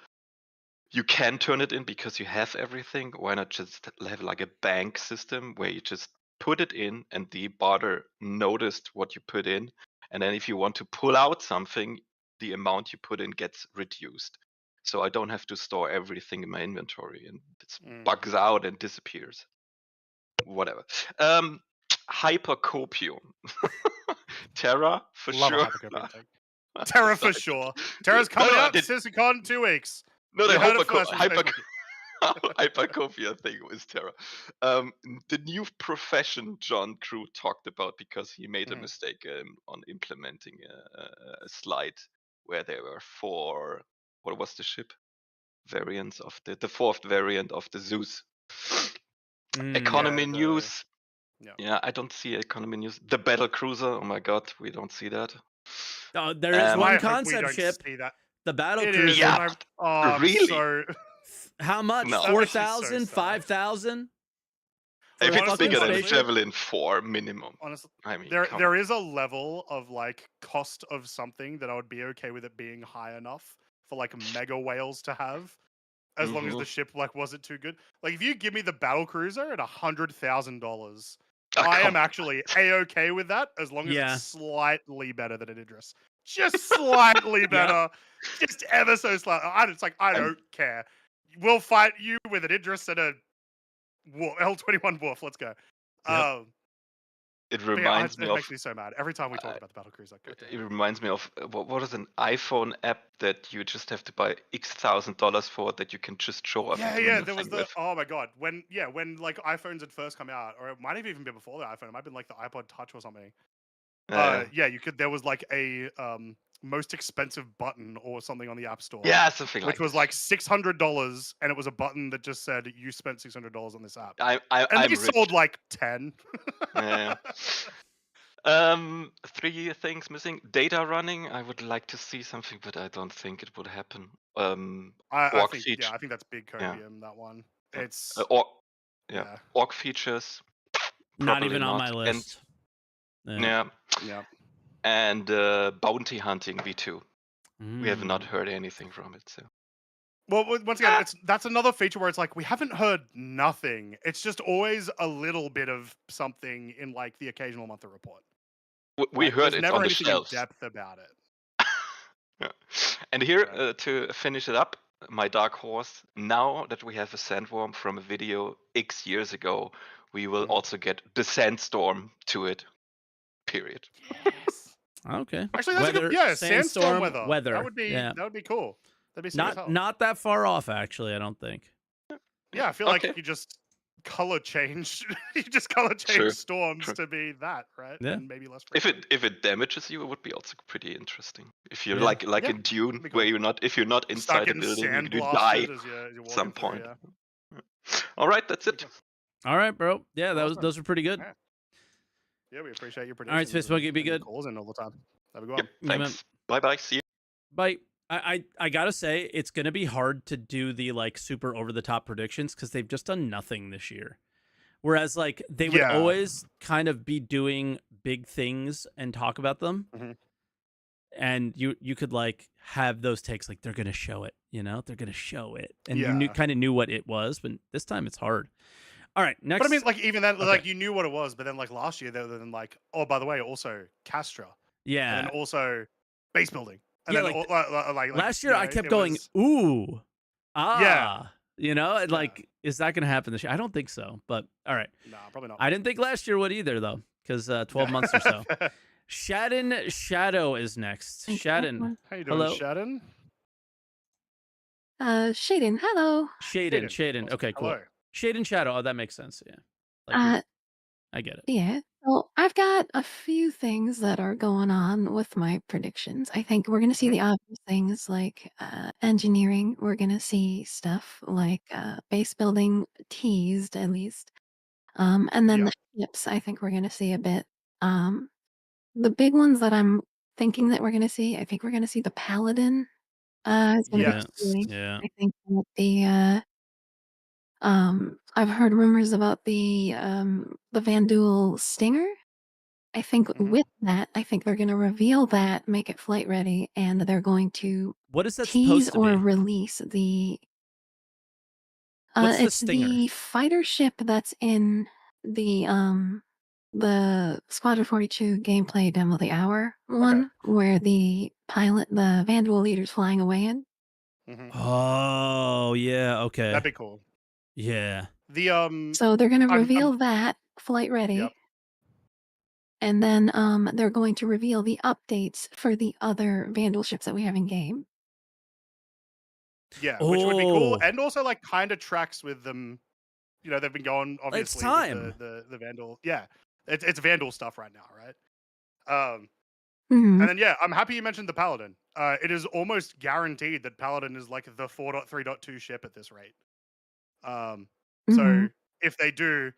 you can turn it in because you have everything. Why not just have like a bank system where you just put it in and the barter noticed what you put in. And then if you want to pull out something, the amount you put in gets reduced. So I don't have to store everything in my inventory and it bugs out and disappears. Whatever. Hypercopium. Terra for sure. Terra for sure. Terra's coming out. Citizencon 2 weeks. No, the Hypercopia thing was Terra. The new profession John Crew talked about because he made a mistake on implementing a slide where there were 4. What was the ship? Variants of the 4th variant of the Zeus. Economy news. Yeah, I don't see economy news. The battle cruiser. Oh my god, we don't see that. There is one concept ship. The battle cruiser. Yeah. Really? How much? 4,000? 5,000? If it's fucking bigger than spaceship? Javelin 4 minimum, Honestly, I mean, there come there on. is a level of like cost of something that I would be okay with it being high enough for like mega whales to have, as long as the ship like wasn't too good. Like if you give me the battle cruiser at $100,000, Oh, I come am actually a-okay with that as long as it's Yeah. slightly better than an Idris. Just slightly Yeah. better. Just ever so slightly. It's like I I'm- don't care. We'll fight you with an Idris and a L-21 Wolf. Let's go. Yep. It But yeah, reminds me it of makes me so mad every time we talk uh, about the battle cruiser. God it damn it. reminds me of what is an iPhone app that you just have to buy X $1,000 for that you can just show off and do Yeah. nothing There was the with. oh my god when like iPhones had first come out, or it might have even been before the iPhone. It might have been like the iPod Touch or something. Yeah, you could. There was like a most expensive button or something on the App Store, Yeah, something which like was this. like $600, and it was a button that just said you spent $600 on this app, and I'm they rich. sold like 10. Yeah. 3 things missing. Data running. I would like to see something, but I don't think it would happen. I Orc think feature. I think that's big Yeah. copium, that one. Yeah. It's Yeah. Orc features. Not Probably even on not. my list. Yeah. yeah. And bounty hunting V2. We have not heard anything from it. So Well, once again, that's another feature where it's like we haven't heard nothing. It's just always a little bit of something in like the occasional monthly report. we Right? heard There's it's never on the anything shelves. in depth about it. Yeah. And here, Right. to finish it up, my dark horse, now that we have a sandworm from a video X years ago, we will also get the sandstorm to it. Period. Yes. Okay. Actually, that's Weather, a good sandstorm sandstorm, weather. That Yeah. would be cool. That'd be sick as hell. Not that far off, actually. I don't think. Yeah, I feel like you just color change. You just color change storms to be that, right? Yeah. And maybe less. If it damages you, it would be also pretty interesting. If you're Yeah. like Yeah, in Dune, cool. where if you're not inside a building, you die as you're at some walking through, point. yeah. All right, that's it. All right, bro. Yeah, Awesome. those are pretty good. Yeah. Yeah, we appreciate your All right, predictions. SpaceMonkey, be and your good. calls in all the time. Have a good Yep, one. thanks. Bye bye. See you. Bye. I gotta say, it's gonna be hard to do the like super over the top predictions because they've just done nothing this year. Whereas like they would always kind of be doing big things and talk about them. Mhm. And you could like have those takes like they're gonna show it, they're gonna show it, and you kind of knew what it was, but this time it's hard. All right, next. But I mean, like even then, like you knew what it was, but then like last year, they were then like, oh, by the way, also Castra, yeah, and then also base building, and Yeah, then like last year I kept going, ooh, and like, is that gonna happen this year? I don't think so, but all right, no, probably not. I didn't think last year would either though, because 12 months or so. Shadin Shadow is next. Shadin, how you doing, hello. Shadin? Shadin, hello. Shadin. Awesome. Okay, cool. Hello. Shadin Shadow. Oh, that makes sense. Yeah, like, I get it. Yeah. So I've got a few things that are going on with my predictions. I think we're going to see the obvious things like engineering. We're going to see stuff like base building teased at least. And then the ships, I think we're going to see a bit. The big ones that I'm thinking that we're going to see, I think we're going to see the Paladin. Is going to be Yeah. I think that the I've heard rumors about the Vanduul Stinger. I think with that, I think they're going to reveal that, make it flight ready, and they're going to What is that tease supposed to or be? release the. What's the It's Stinger? the fighter ship that's in the Squadron 42 gameplay demo, the hour one, where the pilot, the Vanduul leader's flying away in. Oh yeah, okay. That'd be cool. Yeah. So they're going to reveal that flight ready. And then they're going to reveal the updates for the other Vanduul ships that we have in game. Yeah, which would be cool, and also like kind of tracks with them. They've been going obviously with the Vanduul. Yeah, it's Vanduul stuff right now, right? And then I'm happy you mentioned the Paladin. It is almost guaranteed that Paladin is like the 4.3.2 ship at this rate. So if they do,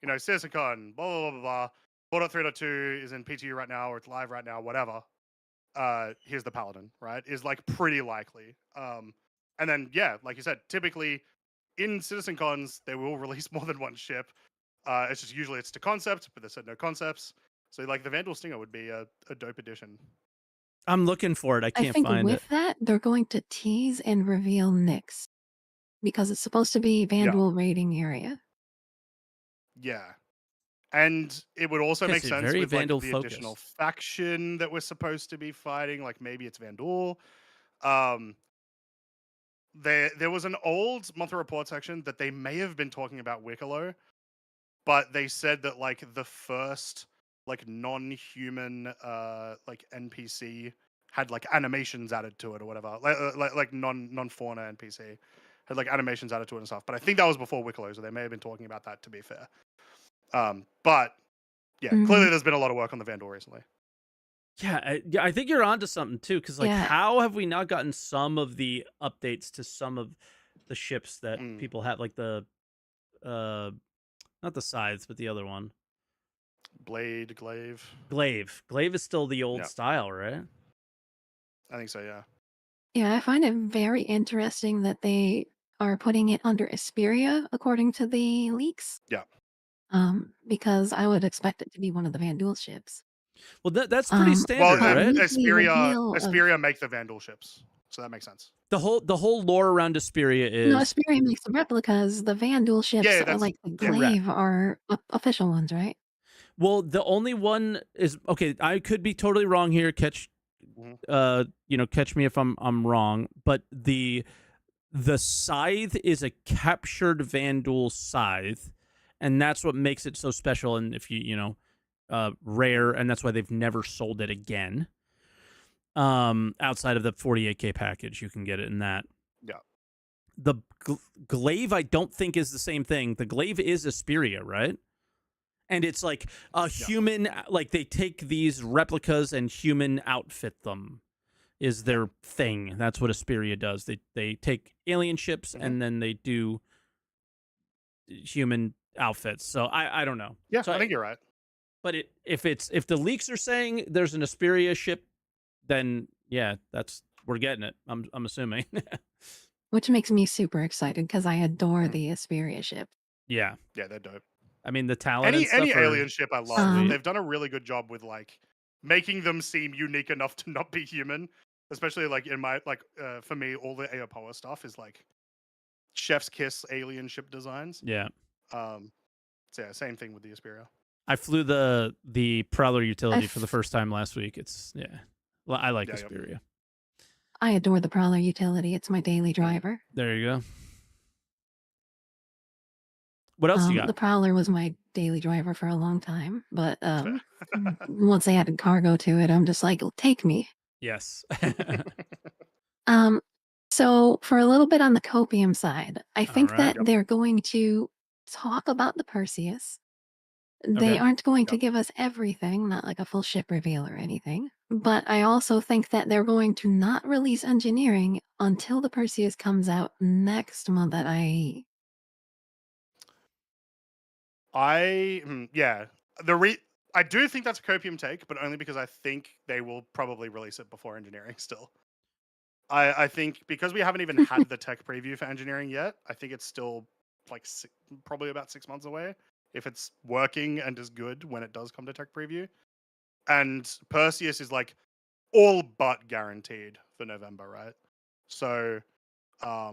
Citizencon, blah blah blah blah, 4.3.2 is in PTU right now, or it's live right now, whatever. Here's the Paladin, right? Is like pretty likely. And then like you said, typically in Citizencons they will release more than one ship. It's just usually it's to concept, but they said no concepts. So like the Vanduul Stinger would be a dope addition. I'm looking for it. I I can't think find it. with that, they're going to tease and reveal Nyx because it's supposed to be Vanduul raiding area. Yeah. And it would also make Yes, sense very with like the Vanduul additional focused. faction that we're supposed to be fighting. Like maybe it's Vanduul. Um, there was an old monthly report section that they may have been talking about Wicklow, but they said that like the first like non-human like NPC had like animations added to it or whatever, like non-fauna NPC had like animations added to it and stuff. But I think that was before Wicklow, so they may have been talking about that. To be fair, but yeah, clearly there's been a lot of work on the Vanduul recently. Yeah, I think you're onto something too, because like, Yeah. how have we not gotten some of the updates to some of the ships that people have, like the, not the Scythes, but the other one, Glaive. Glaive is still the old Yeah. style, right? I think so. Yeah. Yeah, I find it very interesting that they are putting it under Asperia, according to the leaks. Yeah. Because I would expect it to be one of the Vanduul ships. Well, that's pretty standard, Well, right? with the reveal of- Asperia make the Vanduul ships, so that makes sense. The whole lore around Asperia is No, Asperia makes the replicas. The Vanduul ships are that's like the correct. Glaive are official ones, right? Well, the only one is okay. I could be totally wrong here. Catch me if I'm wrong. But the Scythe is a captured Vanduul scythe, and that's what makes it so special. And if rare, and that's why they've never sold it again. Outside of the 48K package, you can get it in that. Yeah. The Glaive, I don't think is the same thing. The Glaive is Asperia, right? And it's like a human, like they take these replicas and human outfit them is their thing. That's what Asperia does. They take alien ships and then they do human outfits. So I don't know. Yeah, so I think you're right. But if the leaks are saying there's an Asperia ship, then yeah, we're getting it. I'm assuming. Which makes me super excited because I adore the Asperia ship. Yeah. Yeah, they're dope. I mean, the talent and stuff any are alien ship I love. sweet. They've done a really good job with like making them seem unique enough to not be human. Especially like in my for me, all the Aopoa stuff is like chef's kiss alien ship designs. Yeah. So yeah, same thing with the Asperia. I flew the Prowler utility for the first time last week. Well, I like Asperia. I adore the Prowler utility. It's my daily driver. There you go. What else you got? The Prowler was my daily driver for a long time, but once they added cargo to it, I'm just like, take me. Yes. So for a little bit on the Copium side, I think that they're going to talk about the Perseus. They aren't going to give us everything, not like a full ship reveal or anything. But I also think that they're going to not release engineering until the Perseus comes out next month at IAE. I do think that's a Copium take, but only because I think they will probably release it before engineering still. I think because we haven't even had the tech preview for engineering yet, I think it's still like probably about 6 months away if it's working and is good when it does come to tech preview. And Perseus is like all but guaranteed for November, right? So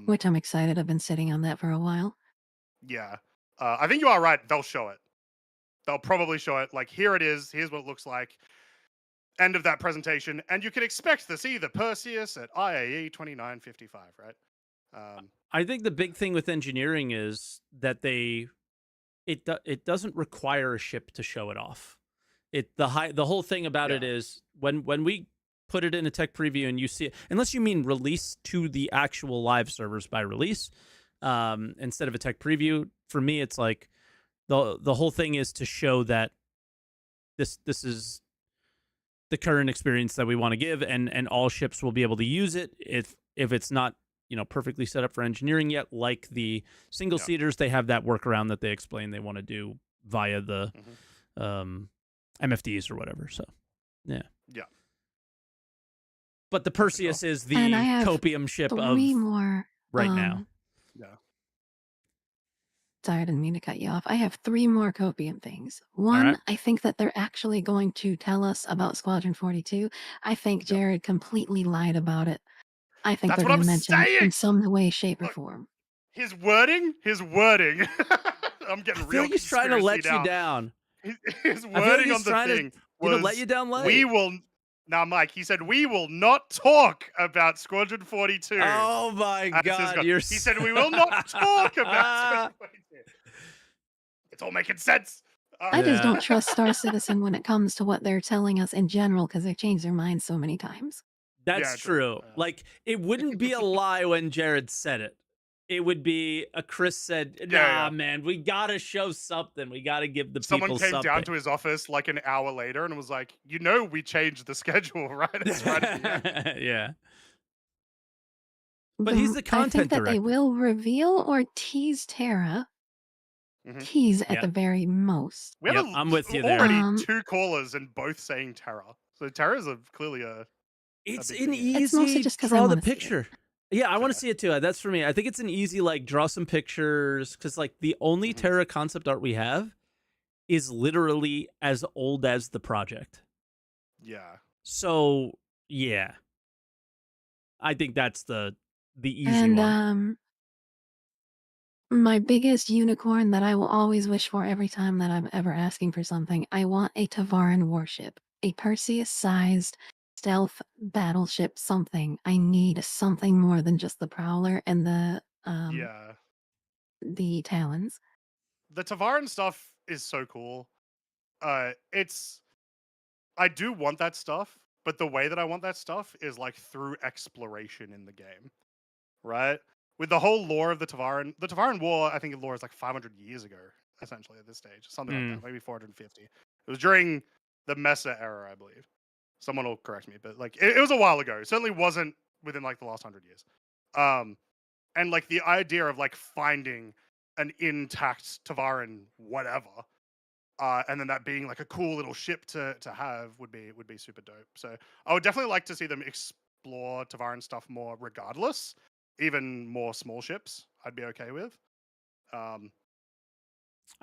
which I'm excited. I've been sitting on that for a while. Yeah. I think you are right. They'll show it. They'll probably show it. Like, here it is. Here's what it looks like. End of that presentation. And you can expect to see the Perseus at IAE 2955, right? I think the big thing with engineering is that it doesn't require a ship to show it off. The whole thing about it is when we put it in a tech preview and you see it, unless you mean release to the actual live servers by release, instead of a tech preview, for me it's like the whole thing is to show that this is the current experience that we want to give, and all ships will be able to use it if it's not perfectly set up for engineering yet. Like the single seaters, they have that workaround that they explain they want to do via the MFDs or whatever. So yeah. But the Perseus is the Copium ship of more right now. Yeah. sorry, I didn't mean to cut you off. I have 3 more Copium things. One, right. I think that they're actually going to tell us about Squadron 42. I think Jared completely lied about it. I think That's they're what going to I'm mention it saying! in some way, shape, or Look, form. his wording. I'm I getting feel real like he's trying to conspiracy let you now. down. His I feel like wording he's on the trying to, thing let was, you down "We light. will." Now, Mike, he said, "We will not talk about Squadron 42." Oh my as his god, goal. you're He said, "We will not talk about Squadron 42." It's all making sense. I just Yeah. don't trust Star Citizen when it comes to what they're telling us in general because they've changed their minds so many times. That's Yeah, true. true. Like, it wouldn't be a lie when Jared said it. It would be a Chris said, nah, Yeah. man, we gotta show something. We gotta give the Someone people came something. down to his office like an hour later and was like, "You know, we changed the schedule, right? It's right at the end." Yeah. But he's the I content think that director. they will reveal or tease Terra. Mhm. Tease at Yeah. the very most. We have Yep, I'm with you there. already Um, 2 callers and both saying Terra. So Terra's clearly a It's big an thing here. It's mostly easy just 'cause I draw the wanna see it. picture. Yeah, I want to Fair. see it too. That's for me. I think it's an easy like draw some pictures because like the only Mhm. Terra concept art we have is literally as old as the project. Yeah. So yeah, I think that's the easy And one. my biggest unicorn that I will always wish for every time that I'm ever asking for something, I want a Tavaran warship, a Perseus-sized stealth battleship something. I need something more than just the Prowler and Yeah. the Talons. The Tavaran stuff is so cool. It's I do want that stuff, but the way that I want that stuff is like through exploration in the game, right? With the whole lore of the Tavaran War, I think the lore is like 500 years ago, essentially at this stage, something like that, maybe 450. It was during the Mesa era, I believe. Someone will correct me, but like it was a while ago. It certainly wasn't within like the last 100 years. And like the idea of like finding an intact Tavaran whatever, and then that being like a cool little ship to have would be super dope. So I would definitely like to see them explore Tavaran stuff more, regardless. Even more small ships, I'd be okay with. I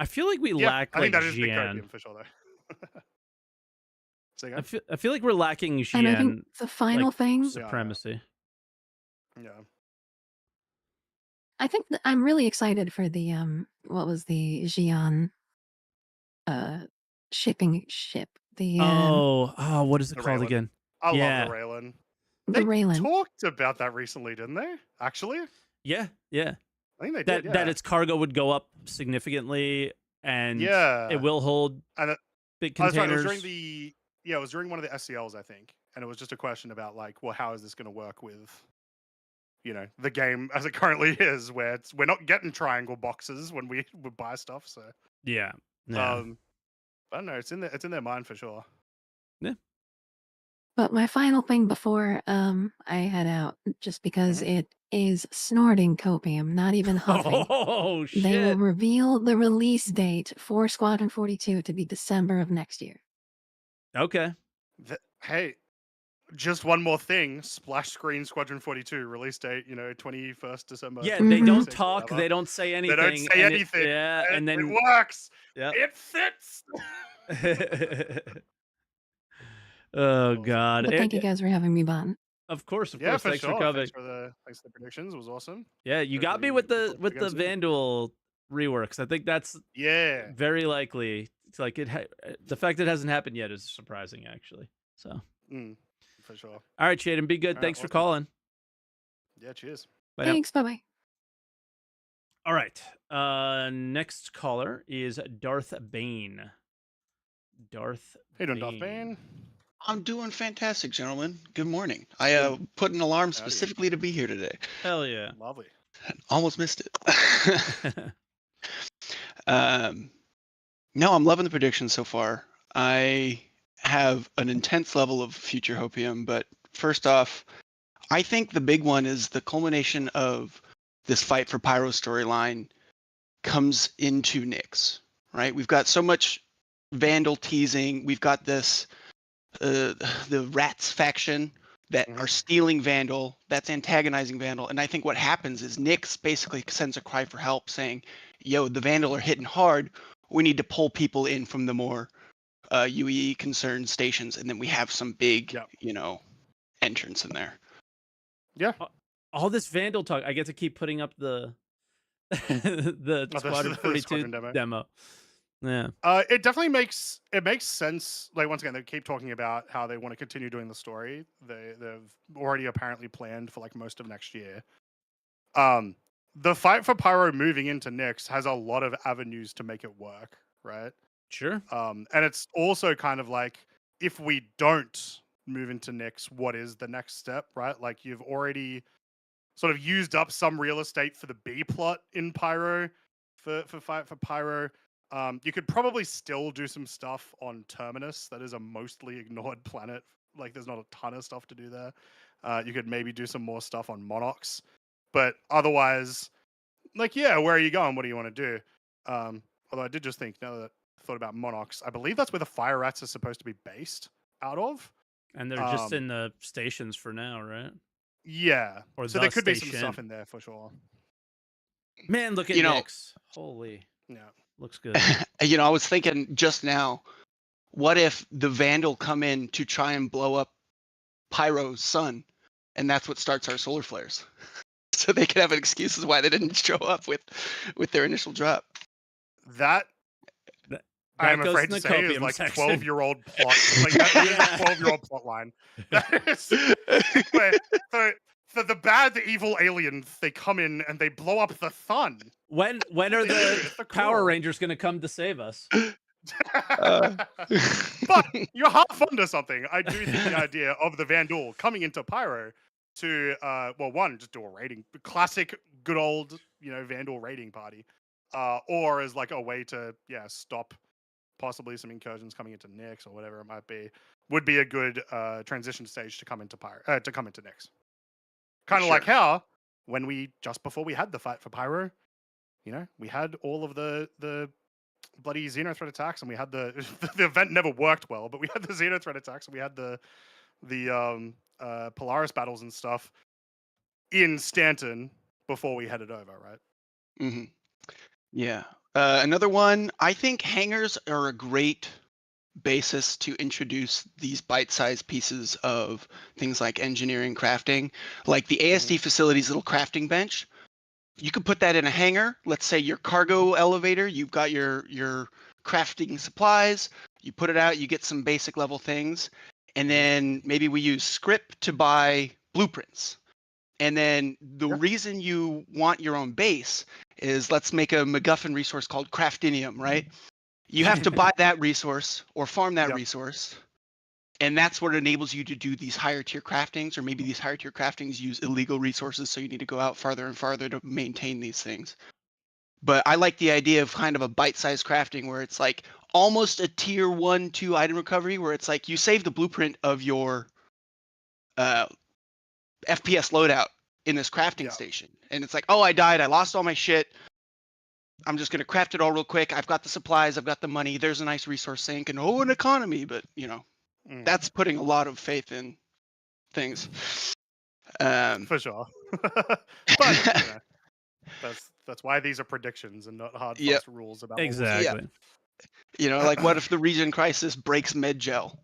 feel like we Yeah, lack I think like that is big Xian. copium for sure, though. Say I again? feel like we're lacking And I think Xian the final like thing, supremacy. Yeah. I think that I'm really excited for the what was the Xi'an shipping ship, the What is it The called Raylan. again? I love the Yeah. Raylan. the They Raylan. talked about that recently, didn't they? Actually, Yeah. I think they did. Yeah. That its cargo would go up significantly and Yeah. it will hold And big that's right. It containers. was during one of the SCLs, I think, and it was just a question about like, well, how is this going to work with, the game as it currently is, where we're not getting triangle boxes when we would buy stuff. So, Yeah. I don't know. It's in their mind for sure. Yeah. But my final thing before I head out, just because Mhm. it is snorting copium, not even huffing. Oh shit. They will reveal the release date for Squadron 42 to be December of next year. Okay. Hey, just one more thing. Splash screen Squadron 42 release date, 21st December. Yeah, they don't 2026, talk, whatever. they don't say They anything. don't say and anything. and then it works. yeah. It fits. Oh Awesome. god. But thank you guys for having me, Bon. Of course. Yeah, for Thanks sure. for coming. Thanks for the predictions. It was awesome. Yeah, you got me Hopefully with we'll the talk again soon. Vanduul reworks. I think that's Yeah. very likely. It's like the fact it hasn't happened yet is surprising, actually. So, For sure. all right, Shadin, be good. All right, Thanks for awesome. calling. Yeah, cheers. Bye now. Thanks, bye-bye. All right. Next caller is Darth Bayne. Darth. How you doing, Darth Bayne? I'm doing fantastic, gentlemen. Good morning. I put an alarm specifically to be here today. Hell yeah. Lovely. Almost missed it. No, I'm loving the predictions so far. I have an intense level of future hopium, but first off, I think the big one is the culmination of this fight for Pyro storyline comes into Nyx, right? We've got so much Vanduul teasing. We've got this the Rats faction that are stealing Vanduul, that's antagonizing Vanduul. And I think what happens is Nyx basically sends a cry for help saying, yo, the Vanduul are hitting hard. We need to pull people in from the more UEE concerned stations. And then we have some big, entrance in there. Yeah. All this Vanduul talk, I get to keep putting up the the Squadron 42 demo. Yeah. It definitely makes sense. Like, once again, they keep talking about how they want to continue doing the story. They've already apparently planned for like most of next year. The fight for Pyro moving into Nyx has a lot of avenues to make it work, right? Sure. And it's also kind of like, if we don't move into Nyx, what is the next step, right? Like, you've already sort of used up some real estate for the B plot in Pyro for fight for Pyro. You could probably still do some stuff on Terminus. That is a mostly ignored planet. Like, there's not a ton of stuff to do there. You could maybe do some more stuff on Monarchs. But otherwise, like, yeah, where are you going? What do you want to do? Although I did just think, now that I thought about Monarchs, I believe that's where the Fire Rats are supposed to be based out of. And they're just in the stations for now, right? Yeah. Or so there could be some stuff in there for sure. Man, look at Nyx. Holy. Yeah. Looks good. I was thinking just now, what if the Vanduul come in to try and blow up Pyro's sun, and that's what starts our solar flares? So they could have an excuse as why they didn't show up with their initial drop. That I'm afraid to say is like 12-year-old plot. Like, that is a 12-year-old plot line. For the bad, the evil aliens, they come in and they blow up the sun. When are the Power Rangers going to come to save us? But you're half onto something. I do think the idea of the Vanduul coming into Pyro to, one, just do a raiding, classic, good old, Vanduul raiding party, or as like a way to, stop possibly some incursions coming into Nyx or whatever it might be, would be a good transition stage to come into Nyx. Kind of like how when just before we had the fight for Pyro, we had all of the bloody Xenothreat attacks, and we had the event never worked well, but we had the Xenothreat attacks, and we had the Polaris battles and stuff in Stanton before we headed over, right? Mm-hmm. Yeah. Another one, I think hangars are a great basis to introduce these bite-sized pieces of things like engineering, crafting, like the ASD facility's little crafting bench. You could put that in a hangar. Let's say your cargo elevator, you've got your crafting supplies, you put it out, you get some basic level things, and then maybe we use script to buy blueprints. And then the reason you want your own base is, let's make a MacGuffin resource called Craftinium, right? You have to buy that resource or farm that resource. And that's what enables you to do these higher tier craftings, or maybe these higher tier craftings use illegal resources, so you need to go out farther and farther to maintain these things. But I like the idea of kind of a bite-sized crafting where it's like almost a tier 1, 2 item recovery, where it's like you save the blueprint of your FPS loadout in this crafting station. And it's like, oh, I died. I lost all my shit. I'm just going to craft it all real quick. I've got the supplies. I've got the money. There's a nice resource sink and an economy. But, that's putting a lot of faith in things. For sure. But that's why these are predictions and not hard fast rules about exactly. Like, what if the region crisis breaks Medgel?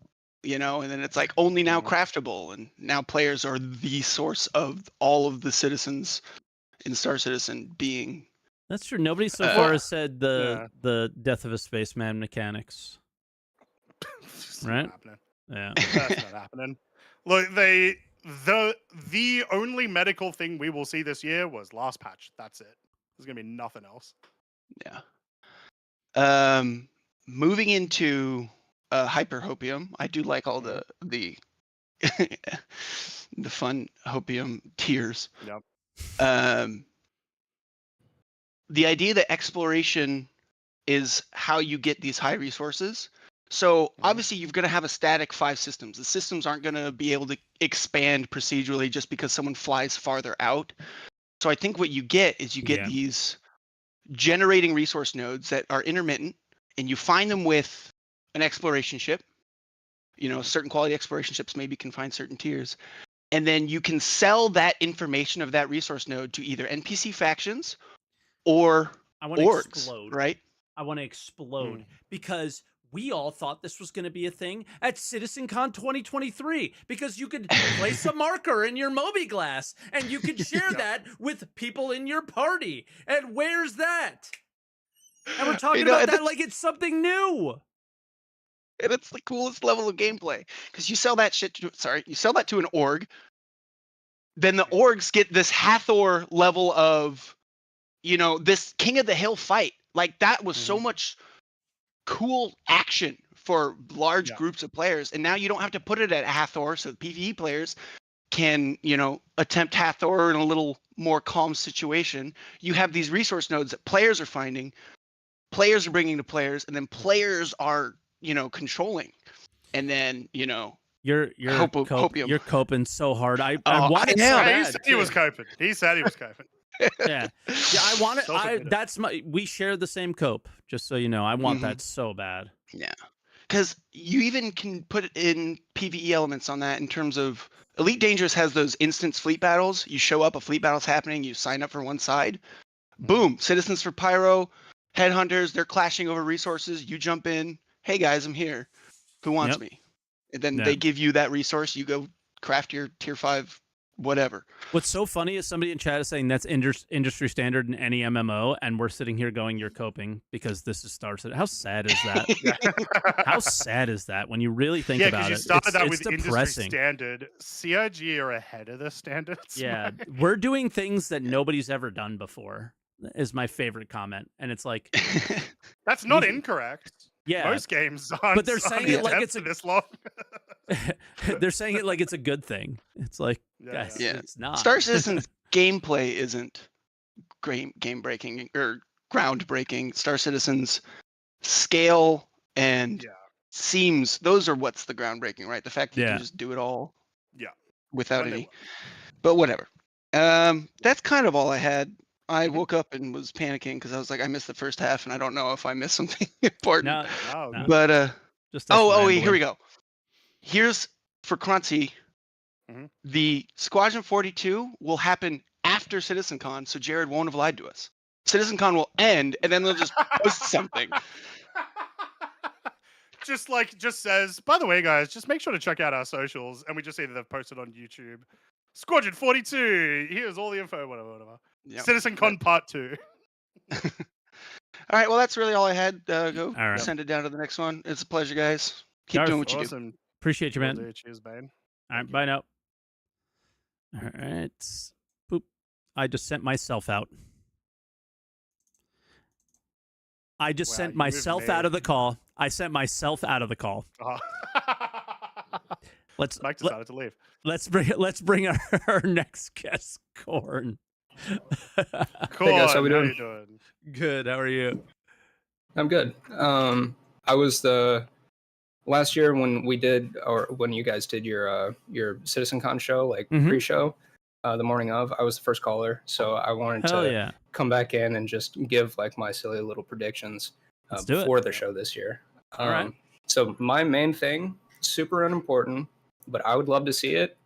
And then it's like only now craftable, and now players are the source of all of the citizens in Star Citizen being. That's true. Nobody so far has said the death of a spaceman mechanics. Right? Yeah. That's not happening. Look, the only medical thing we will see this year was last patch. That's it. There's gonna be nothing else. Yeah. Moving into Hyper Hopium, I do like all the the fun Hopium tiers. Yep. The idea that exploration is how you get these high resources. So obviously you're going to have a static 5 systems. The systems aren't going to be able to expand procedurally just because someone flies farther out. So I think what you get is these generating resource nodes that are intermittent, and you find them with an exploration ship. Certain quality exploration ships maybe can find certain tiers. and then you can sell that information of that resource node to either NPC factions or I want to orgs, explode. right? I want to explode because we all thought this was going to be a thing at Citizencon 2023 because you could place a marker in your Mobi-Glass and you could share that with people in your party. And where's that? And we're talking about that like it's something new. And it's the coolest level of gameplay because you sell that shit you sell that to an org. Then the orgs get this Hathor level of, this King of the Hill fight. Like that was so much cool action for large groups of players. And now you don't have to put it at Hathor, so the PvE players can, attempt Hathor in a little more calm situation. You have these resource nodes that players are finding, players are bringing to players, and then players are, controlling. And then, You're Copium. You're coping so hard. I Oh, want it I so know. bad. He was coping. He said he was coping. Yeah, I want it. Self-admitted. That's we share the same cope. Just so you know, I want that so bad. Yeah, because you even can put in PvE elements on that in terms of Elite Dangerous has those instance fleet battles. You show up, a fleet battle's happening, you sign up for one side. Boom, Citizens for Pyro, Headhunters, they're clashing over resources. You jump in. Hey guys, I'm here. Who wants me? And then they give you that resource. You go craft your tier 5 whatever. What's so funny is somebody in chat is saying that's industry standard in any MMO, and we're sitting here going, "You're coping because this is Star Citizen." How sad is that? How sad is that when you really think about it? Yeah, because you started that it's with depressing. industry standard. CIG are ahead of the standards. Yeah, we're doing things that nobody's ever done before. Is my favorite comment, and it's like that's not incorrect. Yeah, most games aren't. But they're saying it like it's this long. They're saying it like it's a good thing. It's like, guys, yeah, it's not. Star Citizen's gameplay isn't game breaking or groundbreaking. Star Citizen's scale and seems, those are what's the groundbreaking, right? The fact that you can just do it all without any. But whatever. That's kind of all I had. I woke up and was panicking because I was like, I missed the first half, and I don't know if I missed something important. No. But just here we go. Here's for Croncy. The Squadron 42 will happen after Citizencon, so Jared won't have lied to us. Citizencon will end, and then they'll just post something. Just says, by the way, guys, just make sure to check out our socials, and we just say that they've posted on YouTube. Squadron 42. Here's all the info. Whatever. Yep. Citizencon Part 2. All right. Well, that's really all I had. Go send it down to the next one. It's a pleasure, guys. Keep Darth, doing what you do. Appreciate you, man. Cheers, Bayne. All right. Bye now. All right. Boop. I just sent myself out. I just sent myself out of the call. I sent myself out of the call. Mike decided to leave. Let's bring our next guest, Corn. Cool. Hey guys, how we doing? Good. How are you? I'm good. I was the last year when we did, or when you guys did your Citizencon show, like pre-show, the morning of. I was the first caller, so I wanted to come back in and just give like my silly little predictions before the show this year. All right. So my main thing, super unimportant, but I would love to see it.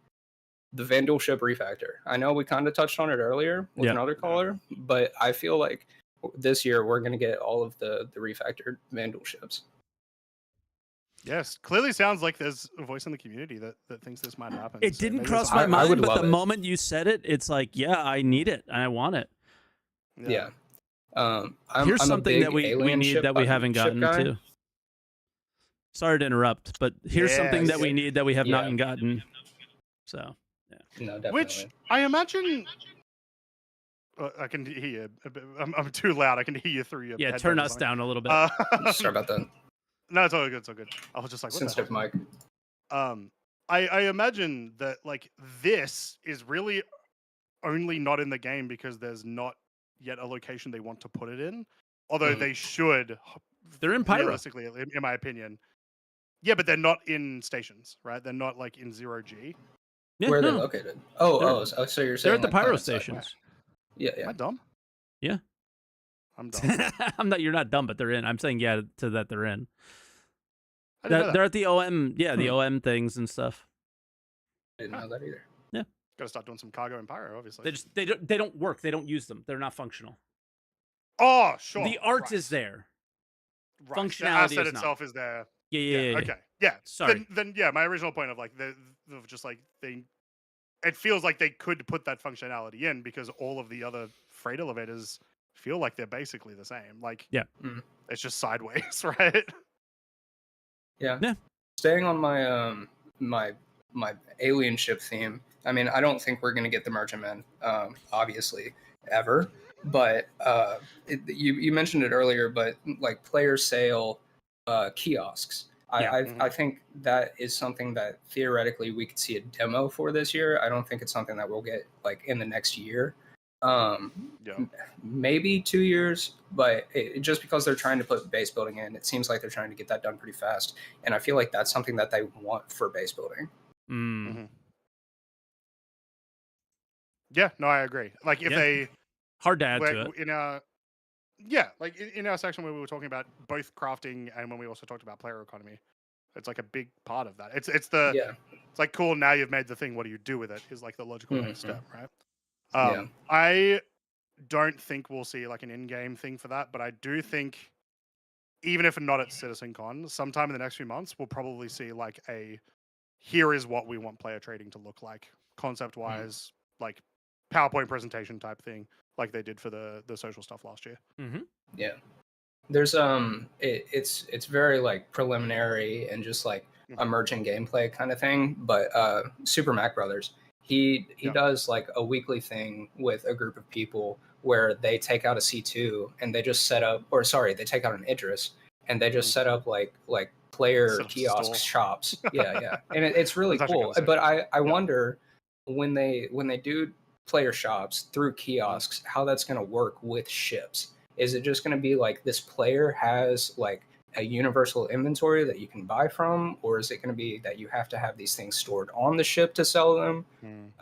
The Vanduul ship refactor. I know we kind of touched on it earlier with another caller, but I feel like this year we're going to get all of the refactored Vanduul ships. Yes, clearly sounds like there's a voice in the community that thinks this might happen. It didn't cross my mind, but the moment you said it, it's like, yeah, I need it and I want it. Yeah. Here's something that we need that we haven't gotten to. Sorry to interrupt, but here's something that we need that we have not gotten. So, no, definitely. Which I imagine. I can hear you. I'm too loud. I can hear you through your. Yeah, turn us down a little bit. Sorry about that. No, it's all good. It's all good. I was just like, sensitive mic. I imagine that like this is really only not in the game because there's not yet a location they want to put it in. Although they should. They're in Pyro. Realistically, in my opinion. Yeah, but they're not in stations, right? They're not like in 0G. Yeah, where are they located? So you're saying they're at the like Pyro stations. Yeah. Am I dumb? Yeah. I'm dumb. You're not dumb, but they're in. I'm saying to that they're in. They're at the OM, the OM things and stuff. I didn't know that either. Yeah. Got to start doing some cargo and pyro, obviously. They don't work. They don't use them. They're not functional. Oh, sure. The art is there. Right. Functionality The asset is not. itself is there. Yeah. Okay. Yeah. Sorry. Then yeah, my original point of like just like it feels like they could put that functionality in because all of the other freight elevators feel like they're basically the same. Like, yeah, it's just sideways, right? Yeah. Staying on my my alien ship theme. I mean, I don't think we're gonna get the Merchantman, obviously, ever. But you mentioned it earlier, but like player sale kiosks. I think that is something that theoretically we could see a demo for this year. I don't think it's something that we'll get like in the next year. Maybe 2 years, but just because they're trying to put base building in, it seems like they're trying to get that done pretty fast. And I feel like that's something that they want for base building. Yeah, no, I agree. Like if they hard to add to it. In our section where we were talking about both crafting and when we also talked about player economy, it's like a big part of that. It's like cool. Now you've made the thing. What do you do with it? Is like the logical next step, right? I don't think we'll see like an in-game thing for that, but I do think even if not at Citizencon, sometime in the next few months, we'll probably see like here is what we want player trading to look like, concept-wise, like PowerPoint presentation type thing, like they did for the social stuff last year. Yeah. There's it's very like preliminary and just like emerging gameplay kind of thing, but Super Mac Brothers, he does like a weekly thing with a group of people where they take out a C2 and they just set up, or sorry, they take out an Idris and they just set up like player kiosk shops. Yeah. And it's really cool. But I wonder when they do player shops through kiosks, how that's going to work with ships. Is it just going to be like this player has like a universal inventory that you can buy from, or is it going to be that you have to have these things stored on the ship to sell them?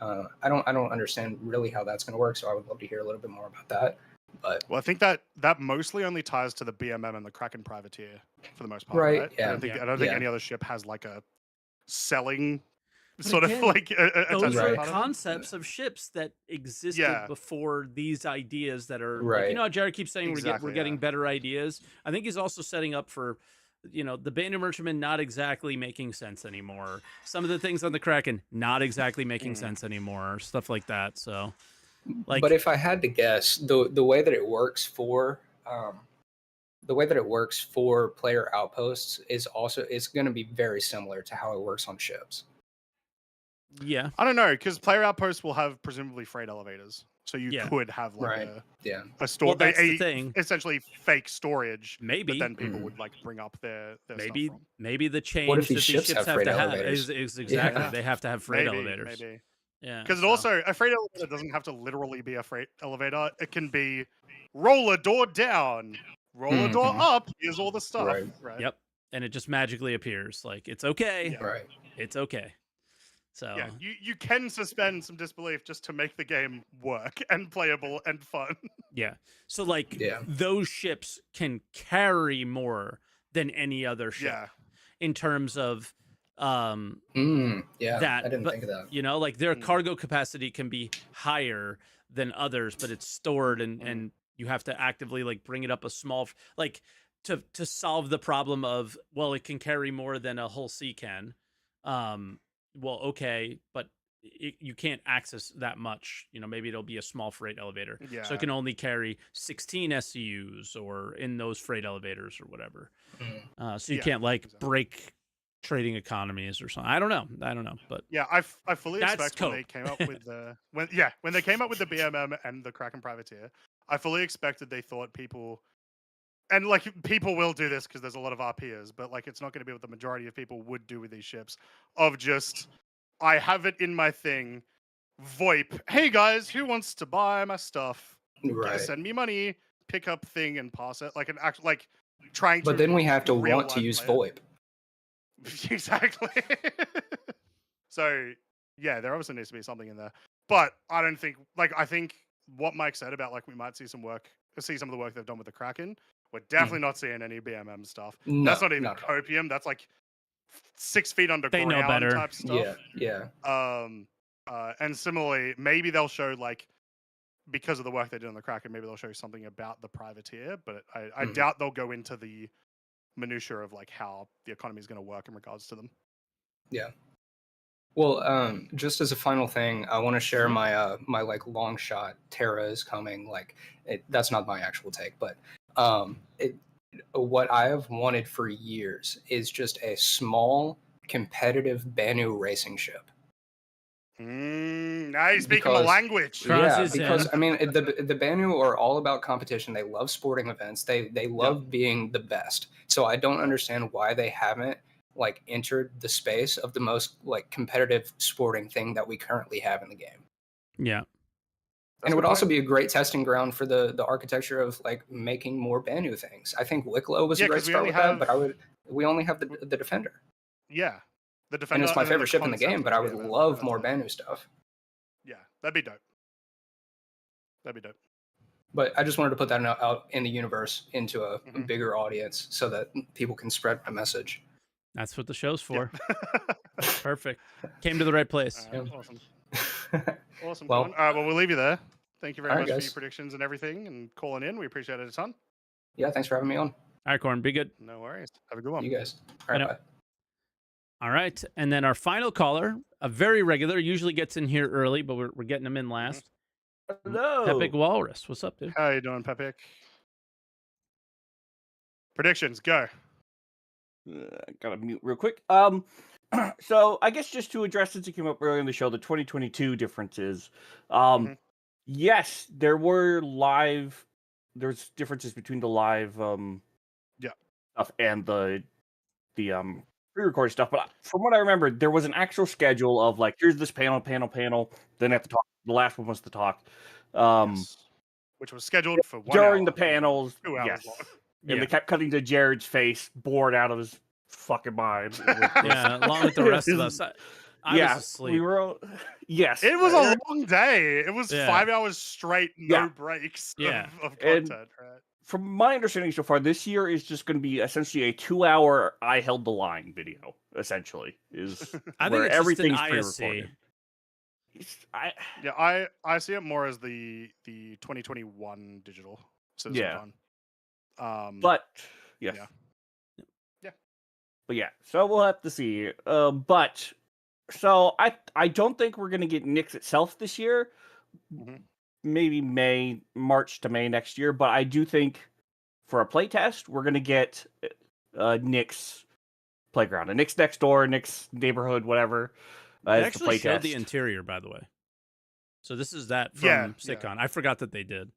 I don't understand really how that's going to work, so I would love to hear a little bit more about that. But I think that mostly only ties to the BMM and the Kraken privateer for the most part, right? Yeah. I don't think any other ship has like a selling But again, of like those are concepts of ships that existed before these ideas that are like, you know how Jared keeps saying we're getting better ideas. I think he's also setting up for the Bayne Merchantman not exactly making sense anymore. Some of the things on the Kraken not exactly making sense anymore, stuff like that. So like, but if I had to guess, the way that it works for player outposts it's going to be very similar to how it works on ships. Yeah, I don't know, because player outposts will have presumably freight elevators, so you could have like a store, essentially fake storage. Maybe that then people would like bring up their maybe stuff from. Maybe the change what if these ships have to have is exactly they have to have freight elevators. Maybe. Yeah, because also a freight elevator doesn't have to literally be a freight elevator. It can be roller door down, roller door up. Here's all the stuff. Right. Yep, and it just magically appears. Like it's okay. Right. It's okay. So yeah, you can suspend some disbelief just to make the game work and playable and fun. Yeah. So like those ships can carry more than any other ship in terms of that I didn't think of that. Like their cargo capacity can be higher than others, but it's stored and you have to actively like bring it up a small like to solve the problem of it can carry more than a hull C can. Well, okay, but you can't access that much. Maybe it'll be a small freight elevator. So it can only carry 16 SCUs or in those freight elevators or whatever. So you can't break trading economies or something. I don't know. But yeah, I fully expect when they came up with when they came up with the BMM and the Kraken privateer, I fully expected they thought people. And like people will do this because there's a lot of RPers, but like it's not going to be what the majority of people would do with these ships. Of just, I have it in my thing, VoIP. Hey guys, who wants to buy my stuff? Right. Send me money, pick up thing, and pass it. Like an actual trying. But then we have to want to use VoIP. Exactly. So yeah, there obviously needs to be something in there, but I don't think I think what Mike said about we might see some of the work they've done with the Kraken. We're definitely not seeing any BMM stuff. No, that's not even Copium. That's 6 feet underground they know better. type stuff. Yeah. And similarly, maybe they'll show like, because of the work they did on the Kraken, maybe they'll show something about the privateer. But I doubt they'll go into the minutia of like how the economy is going to work in regards to them. Yeah. Well, just as a final thing, I want to share my my like long shot. Terra is coming. Like, that's not my actual take, but what I have wanted for years is just a small competitive Banu racing ship. Now you're speaking the language. Yeah, because I mean, the Banu are all about competition. They love sporting events. They love being the best. So I don't understand why they haven't like entered the space of the most like competitive sporting thing that we currently have in the game. Yeah. And it would also be a great testing ground for the architecture of like making more Banu things. I think Wicklow was a great start with that, but we only have the Defender. Yeah, the Defender, and it's my favorite ship in the game. But I would love more Banu stuff. Yeah, that'd be dope. That'd be dope. But I just wanted to put that out in the universe into a bigger audience so that people can spread my message. That's what the show's for. Perfect. Came to the right place. Awesome. Awesome. Well, we'll leave you there. Thank you very much guys. for your predictions and everything and calling in. We appreciate it a ton. Yeah, thanks for having me on. All right, Corn, be good. No worries. Have a good one. You guys. All right, bye. All right, and then our final caller, a very regular, usually gets in here early, but we're getting him in last. Hello. PepicWalrus. What's up, dude? How you doing, Pepic? Predictions, go. Gotta mute real quick. So I guess just to address, since it came up earlier in the show, the 2022 differences. Yes, there's differences between the live stuff and the pre-recorded stuff. But from what I remember, there was an actual schedule of like, here's this panel, then at the talk. The last one was the talk. Which was scheduled for 1 during hour. the panels. 2 hours long. And they kept cutting to Jared's face, bored out of his fucking mind. Along with the rest of us. I was asleep. We were all, yes. It was a long day. It was 5 hours straight, no breaks of content, right? From my understanding so far, this year is just going to be essentially a 2-hour I held the line video, essentially. Is I where think it's everything's just an pre-recorded. I see it more as the 2021 digital Citizencon. But yes. Yeah. But yeah, so we'll have to see. But so I don't think we're gonna get Nix itself this year. Maybe March to May next year. But I do think for a playtest, we're gonna get Nix playground, a Nix next door, Nix neighborhood, whatever. They actually showed the interior, by the way. So this is that from Sitcon. I forgot that they did.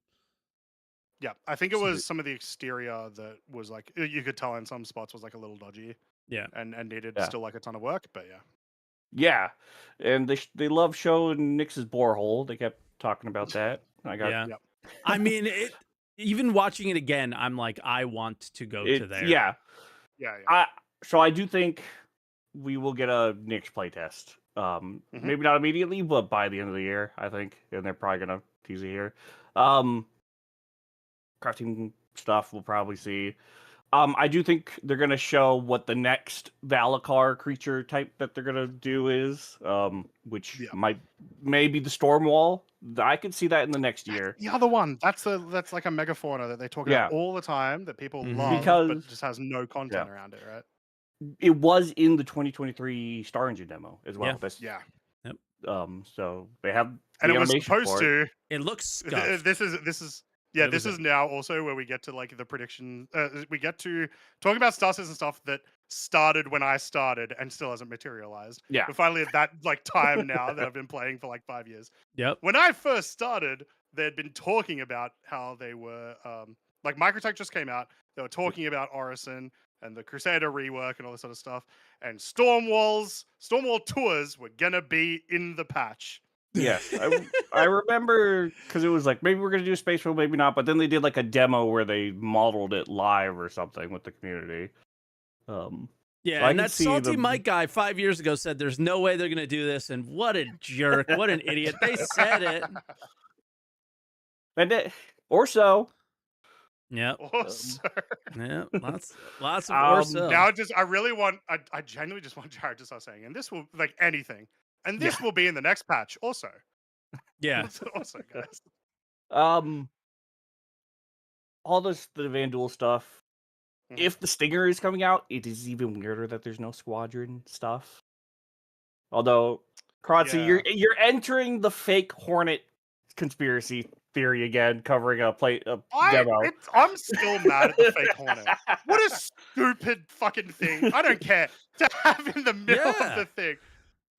Yeah, I think it was some of the exterior that was like, you could tell in some spots was like a little dodgy. Yeah. And needed still like a ton of work, but yeah. Yeah, and they love showing Nix's borehole. They kept talking about that. I mean, even watching it again, I'm like, I want to go to there. Yeah. So I do think we will get a Nix playtest. Maybe not immediately, but by the end of the year, I think. And they're probably gonna tease it here. Crafting stuff we'll probably see. I do think they're gonna show what the next Valacar creature type that they're gonna do is, which may be the Stormwhal. I could see that in the next year. The other one, that's like a megafauna that they talk about all the time that people love, but just has no content around it, right? It was in the 2023 Star Engine demo as well. So they have, and it was supposed to. It looks scuffed. This is now also where we get to like the prediction. We get to talk about Star Citizen stuff that started when I started and still hasn't materialized. Yeah, we're finally at that like time now that I've been playing for like 5 years. Yep. When I first started, they'd been talking about how they were like Microtech just came out. They were talking about Orison and the Crusader rework and all this sort of stuff. And Stormwhal tours were gonna be in the patch. Yes, I remember because it was like maybe we're gonna do a space roll, maybe not. But then they did like a demo where they modeled it live or something with the community. And that SaltEMike guy 5 years ago said there's no way they're gonna do this, and what a jerk, what an idiot. They said it, and or so. Yeah. Yeah. Lots of or so. Now I genuinely just want Jared to start saying, and this will like anything. And this will be in the next patch also. Yeah. Also, guys. All the Vanduul stuff. Mhm. If the Stinger is coming out, it is even weirder that there's no Squadron stuff. Although, Croncy, Yeah. you're entering the fake Hornet conspiracy theory again, covering a demo. I'm still mad at the fake Hornet. What a stupid fucking thing. I don't care to have in the middle of the thing.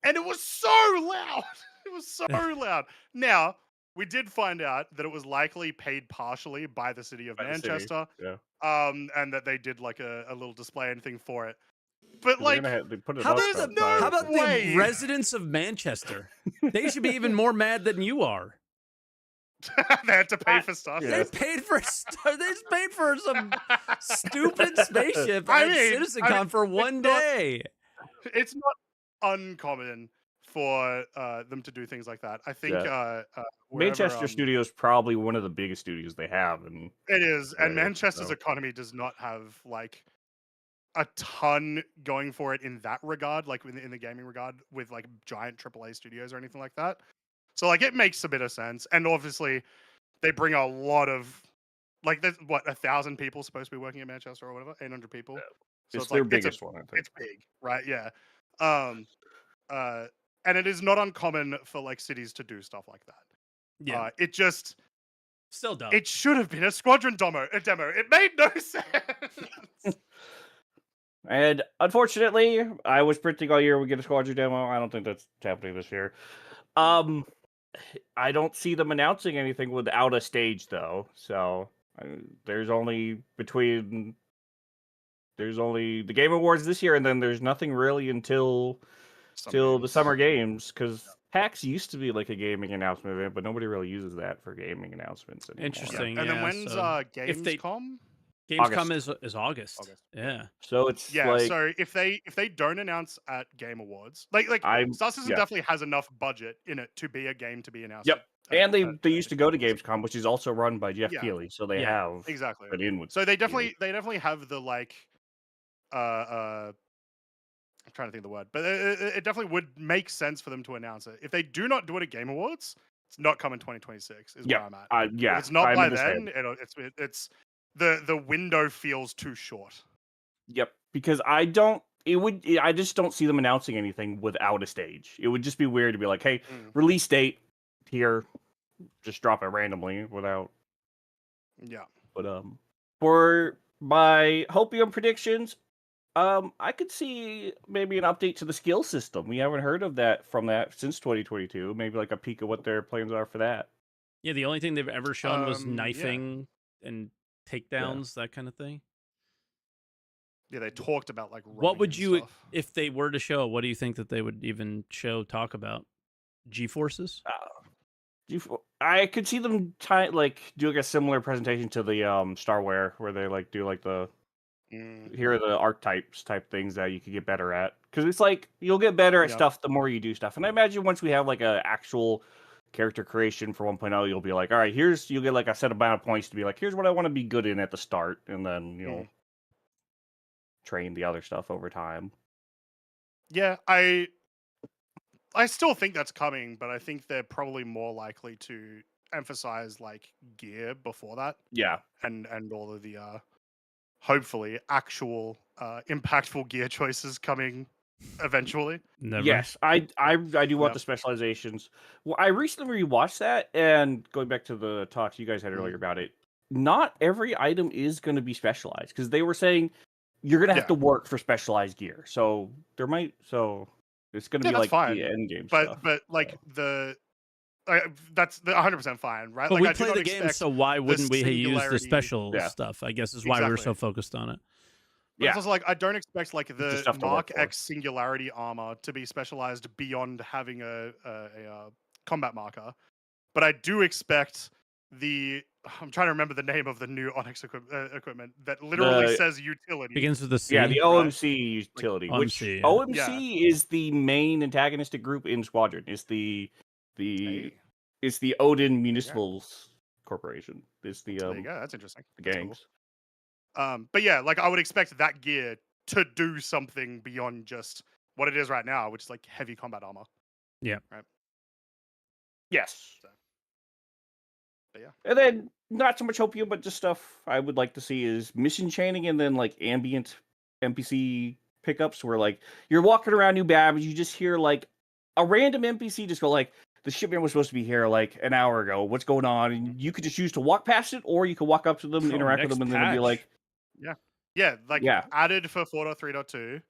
And it was so loud. It was so loud. Now, we did find out that it was likely paid partially by the city of Manchester. Yeah. And that they did like a little display and thing for it. But like, they put it how up about way. the residents of Manchester? They should be even more mad than you are. They had to pay for stuff. They paid for some stupid spaceship at Citizencon for one day. It's not uncommon for them to do things like that. I think Manchester Studio is probably one of the biggest studios they have, and it is. And Manchester's economy does not have like a ton going for it in that regard, like in the gaming regard, with like giant AAA studios or anything like that. So like it makes a bit of sense, and obviously they bring a lot of like there's 1,000 people supposed to be working in Manchester or whatever, 800 people. Yeah. So it's their biggest one. I think it's big, right? Yeah. And it is not uncommon for like cities to do stuff like that. Yeah. It just still dumb. It should have been a Squadron demo. It made no sense. And unfortunately, I was printing all year we get a Squadron demo. I don't think that's happening this year. I don't see them announcing anything without a stage, though. So there's only the Game Awards this year, and then there's nothing really until the Summer Games, because PAX used to be like a gaming announcement event, but nobody really uses that for gaming announcements anymore. Interesting. And then when's Gamescom? Gamescom is August. Yeah. So it's like, so if they don't announce at Game Awards, like Star Citizen definitely has enough budget in it to be a game to be announced. Yep. And they used to go to Gamescom, which is also run by Jeff Keighley, so they have exactly an in with. So they definitely have the like I'm trying to think of the word, but it definitely would make sense for them to announce it. If they do not do it at Game Awards, it's not coming 2026. Is where I'm at. If it's not by then. It's the window feels too short. Yep, because I just don't see them announcing anything without a stage. It would just be weird to be like, hey, release date here, just drop it randomly without. Yeah. But for my Copium predictions, I could see maybe an update to the skill system. We haven't heard of that since 2022. Maybe like a peek of what their plans are for that. Yeah, the only thing they've ever shown was knifing and takedowns, that kind of thing. Yeah, they talked about like. What would you, if they were to show? What do you think that they would even talk about? G-forces? I could see them doing a similar presentation to the Starwear, where they like do like the here are the archetypes type things that you could get better at, because it's like you'll get better at stuff the more you do stuff. And I imagine once we have like a actual character creation for 1.0, you'll be like, all right, you'll get like a set amount of points to be like, here's what I want to be good in at the start, and then you'll train the other stuff over time. Yeah, I still think that's coming, but I think they're probably more likely to emphasize like gear before that. Yeah, and all of the hopefully actual impactful gear choices coming eventually. Never. Yes, I do want the specializations. Well, I recently rewatched that, and going back to the talks you guys had earlier about it, not every item is going to be specialized, because they were saying you're going to have to work for specialized gear. So it's going to be like fine. the end game but stuff. But like that's 100% fine, right? But like, we play the game, so why wouldn't we use the special Yeah. stuff? I guess is why we're so focused on it. But it's also like I don't expect like the Mark X Singularity armor to be specialized beyond having a combat marker. But I do expect I'm trying to remember the name of the new Onyx equipment that literally says utility. Begins with the C. Yeah, the OMC utility, like, which OMC is the main antagonistic group in Squadron. It's the Odin Municipals Corporation. It's the there you go. That's interesting. The gangs. Cool. But yeah, like I would expect that gear to do something beyond just what it is right now, which is like heavy combat armor. Yeah. Right. Yes. But yeah. And then not so much Hopium, but just stuff I would like to see is mission chaining and then like ambient NPC pickups where like you're walking around New Babbage, you just hear like a random NPC just go like, the shipment was supposed to be here like an hour ago. What's going on? And you could just choose to walk past it, or you could walk up to them, interact with next them, and then it'll be patch. like, Yeah, like Yeah. added for 4.3.2.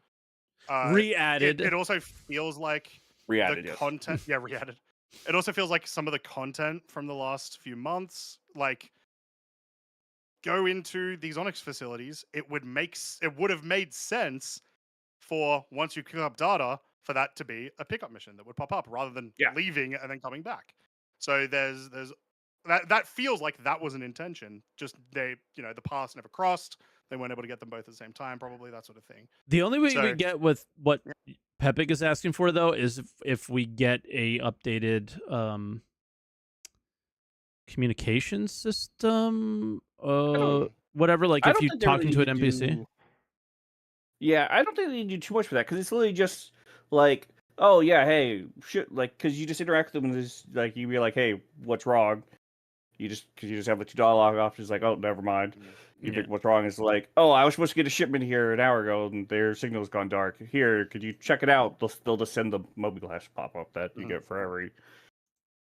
Re-added. It also feels like re-added. the Yes. content. Yeah, re-added. It also feels like some of the content from the last few months, like go into these Onyx facilities. It would have made sense for once you pick up data for that to be a pickup mission that would pop up rather than Yeah. leaving and then coming back. So there's that feels like that was an intention. Just the paths never crossed. They weren't able to get them both at the same time, probably that sort of thing. The only way we So- get with what Pepic is asking for, though, is if we get a updated communication system, whatever. Like I if don't you think they talking really to an need NPC. do- Yeah, I don't think they need to do too much for that because it's literally just like, oh yeah, hey, shit, like because you just interact with them and just like you be like, hey, what's wrong? You just have the two dialogue options like, oh, never mind. You pick what's wrong. It's like, oh, I was supposed to get a shipment here an hour ago and their signal's gone dark. Here, could you check it out? They'll just send the mobiGlas pop up that you get for every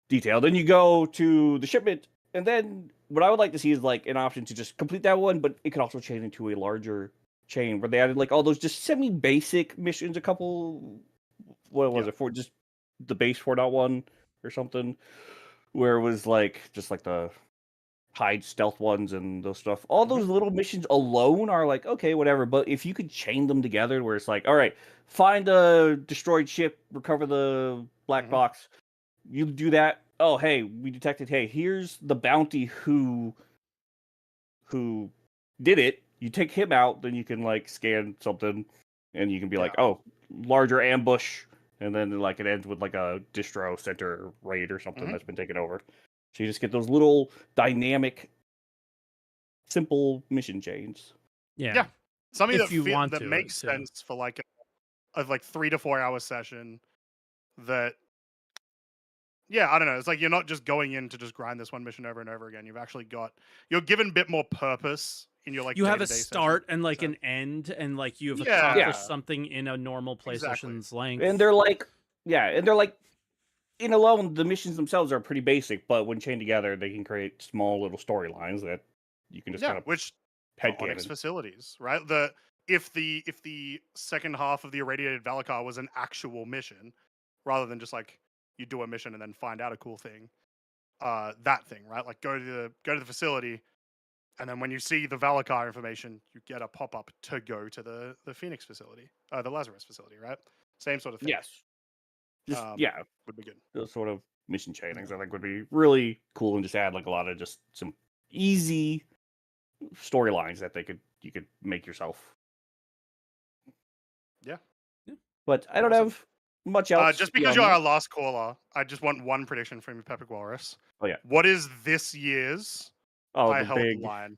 detail. Then you go to the shipment, and then what I would like to see is like an option to just complete that one, but it could also chain into a larger chain where they added like all those just semi-basic missions, a couple, what was it, for just the base 4.1 or something, where it was like just like the hide stealth ones and those stuff. All those little missions alone are like, okay, whatever. But if you could chain them together where it's like, all right, find a destroyed ship, recover the black box. You do that. Oh, hey, we detected, hey, here's the bounty who did it. You take him out, then you can like scan something and you can be like, oh, larger ambush. And then like it ends with like a distro center raid or something that's been taken over. So you just get those little dynamic, simple mission chains. Yeah. Something If you want that to, makes too. sense for like a 3 to 4 hour session that I don't know. It's like you're not just going in to just grind this one mission over and over again. You're given a bit more purpose in your like You have a day-to-day start session. and like So- an end, and like you've Yeah. accomplished something in a normal play Exactly. session's length. And they're like, in alone, the missions themselves are pretty basic, but when chained together, they can create small little storylines that you can just kind of which Onyx headcanon. facilities, right? If the second half of the irradiated Valakar was an actual mission, rather than just like you do a mission and then find out a cool thing, that thing, right? Like go to the facility, and then when you see the Valakar information, you get a pop up to go to the Phoenix facility, the Lazarus facility, right? Same sort of thing. Yes. Just would be good. those sort of mission chainings I think would be really cool and just add like a lot of just some easy storylines that you could make yourself. Yeah. But I don't have much else. Just because beyond you're that. our last caller, I just want one prediction from you, PepicWalrus. Oh yeah. What is this year's Oh, I the held big the line?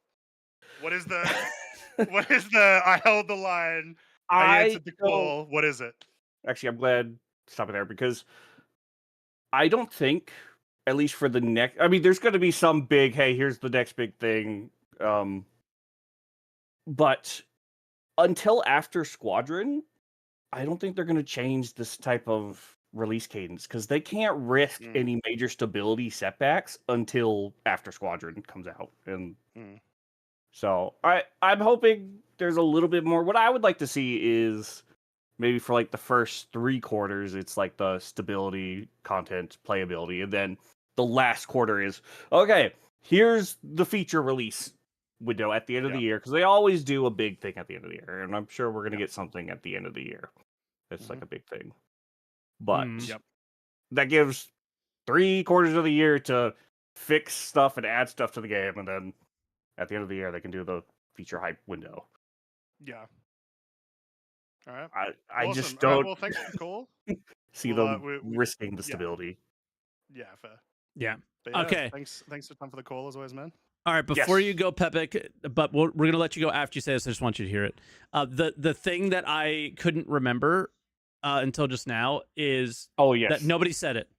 What is the I held the line? I answered the call. What is it? Actually, I'm glad to stop it there because I don't think, at least for the next, I mean, there's going to be some big, hey, here's the next big thing. But until after Squadron, I don't think they're going to change this type of release cadence because they can't risk any major stability setbacks until after Squadron comes out. And so I'm hoping there's a little bit more. What I would like to see is maybe for like the first 3 quarters, it's like the stability, content, playability, and then the last quarter is okay. Here's the feature release window at the end of the year because they always do a big thing at the end of the year, and I'm sure we're gonna get something at the end of the year. It's like a big thing, but that gives 3 quarters of the year to fix stuff and add stuff to the game, and then at the end of the year they can do the feature hype window. Yeah. All right. I Awesome. just All right, don't well, thanks for the call. see them risking the stability. Yeah, fair. Yeah. But yeah, Okay. Thanks for time for the call as always, man. All right, before you go, Pepic, but we're going to let you go after you say this. I just want you to hear it. The thing that I couldn't remember until just now is Oh yes, that nobody said it.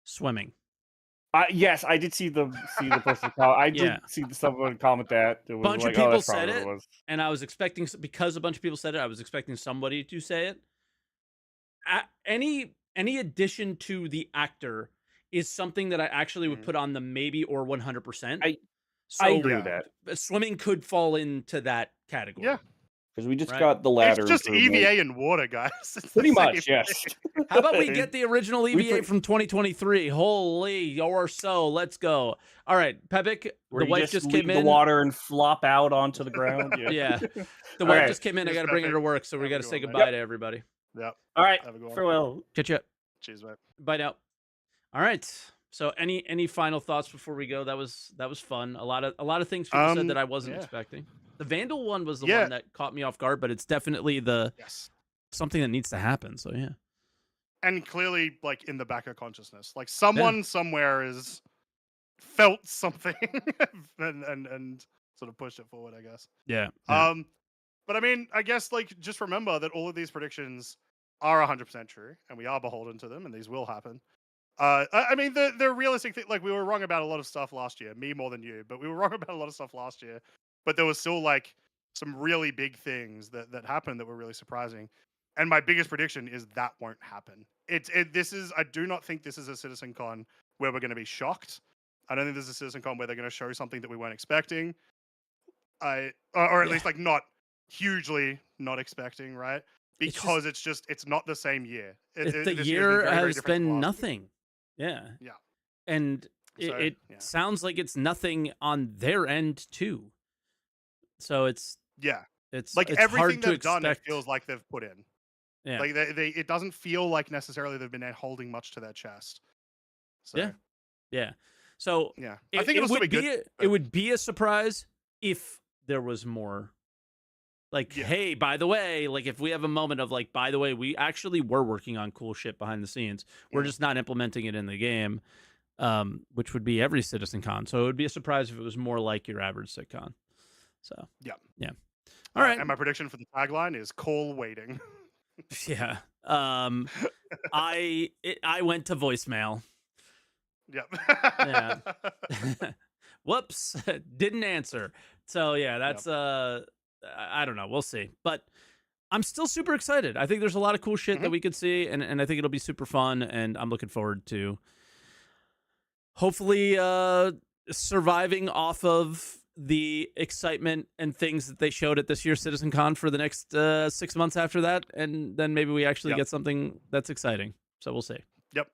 Swimming. Yes, I did see the person. I did Yeah. see someone comment that. It was Bunch like, of people that's said probably what it, was. and I was expecting, because a bunch of people said it, I was expecting somebody to say it. Any addition to the actor is something that I actually would put on the maybe or 100%. I agree with that. Swimming could fall into that category. Yeah. Because we just Right. got the ladder. It's just improvement. EVA and water, guys. It's Pretty the same much, yes. thing. How about we get the original We EVA put- from 2023? Holy or so. Let's go. All right, Pepic, Where the you wife just leave came the in. water and flop out onto the ground. Yeah. Yeah. The All wife right. just came in. I Yes, got to bring her to Pepic. work, so we Have a got to good say one, mate. goodbye to everybody. Yep. All right. Have a good one. Farewell. Catch you up. Cheers, mate. Bye now. All right. So any final thoughts before we go? That was fun. A lot of things people said that I wasn't expecting. The Vanduul one was the one that caught me off guard, but it's definitely something that needs to happen. So yeah. And clearly, like, in the back of consciousness, like someone somewhere is felt something and sort of pushed it forward, I guess. Yeah. But I mean, I guess, like, just remember that all of these predictions are 100% true, and we are beholden to them, and these will happen. I mean, the realistic thing, like, we were wrong about a lot of stuff last year, me more than you, but we were wrong about a lot of stuff last year. But there was still, like, some really big things that happened that were really surprising. And my biggest prediction is that won't happen. I do not think this is a Citizencon where we're going to be shocked. I don't think this is a Citizencon where they're going to show something that we weren't expecting. Or at least, like, not hugely not expecting, right? Because it's not the same year. The year has been nothing. Yeah. Yeah. And So, it sounds like it's nothing on their end too. So it's like it's everything hard to they've done, it expect. feels like they've put in. Yeah. Like it doesn't feel like necessarily they've been holding much to their chest. So, yeah. So yeah, I think it'll still be good. It would be a surprise if there was more. Like, hey, by the way, like if we have a moment of like, by the way, we actually were working on cool shit behind the scenes. We're just not implementing it in the game, which would be every Citizencon. So it would be a surprise if it was more like your average sitcon. So yeah. All right. And my prediction for the tagline is "Call waiting." Yeah. I went to voicemail. Yep. Yeah. Whoops. Didn't answer. So yeah, that's I don't know. We'll see. But I'm still super excited. I think there's a lot of cool shit that we could see, and I think it'll be super fun, and I'm looking forward to hopefully surviving off of the excitement and things that they showed at this year's Citizencon for the next 6 months after that, and then maybe we actually get something that's exciting. So we'll see. Yep.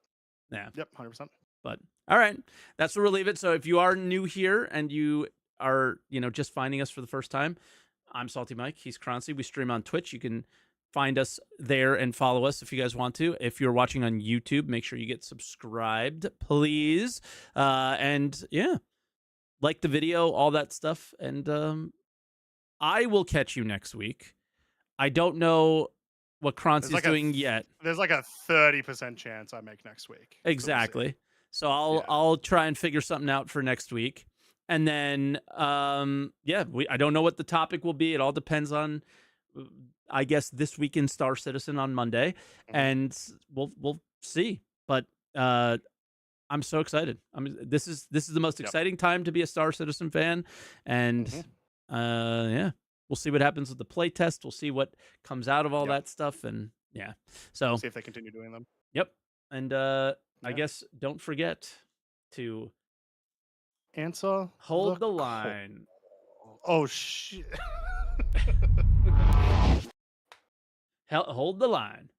Yeah. Yep. 100%. But all right, that's where we'll leave it. So if you are new here and you are, just finding us for the first time, I'm SaltEMike. He's Croncy. We stream on Twitch. You can find us there and follow us if you guys want to. If you're watching on YouTube, make sure you get subscribed, please. And yeah, like the video, all that stuff. And I will catch you next week. I don't know what Croncy's doing yet. There's like a 30% chance I make next week. Exactly. So I'll try and figure something out for next week. And then, I don't know what the topic will be. It all depends on, I guess, this week in Star Citizen on Monday, and we'll see. But I'm so excited. This is the most exciting time to be a Star Citizen fan, and we'll see what happens with the playtest. We'll see what comes out of all that stuff, and so see if they continue doing them. Yep, and I guess don't forget to hold the line. Oh shit. Hold the line.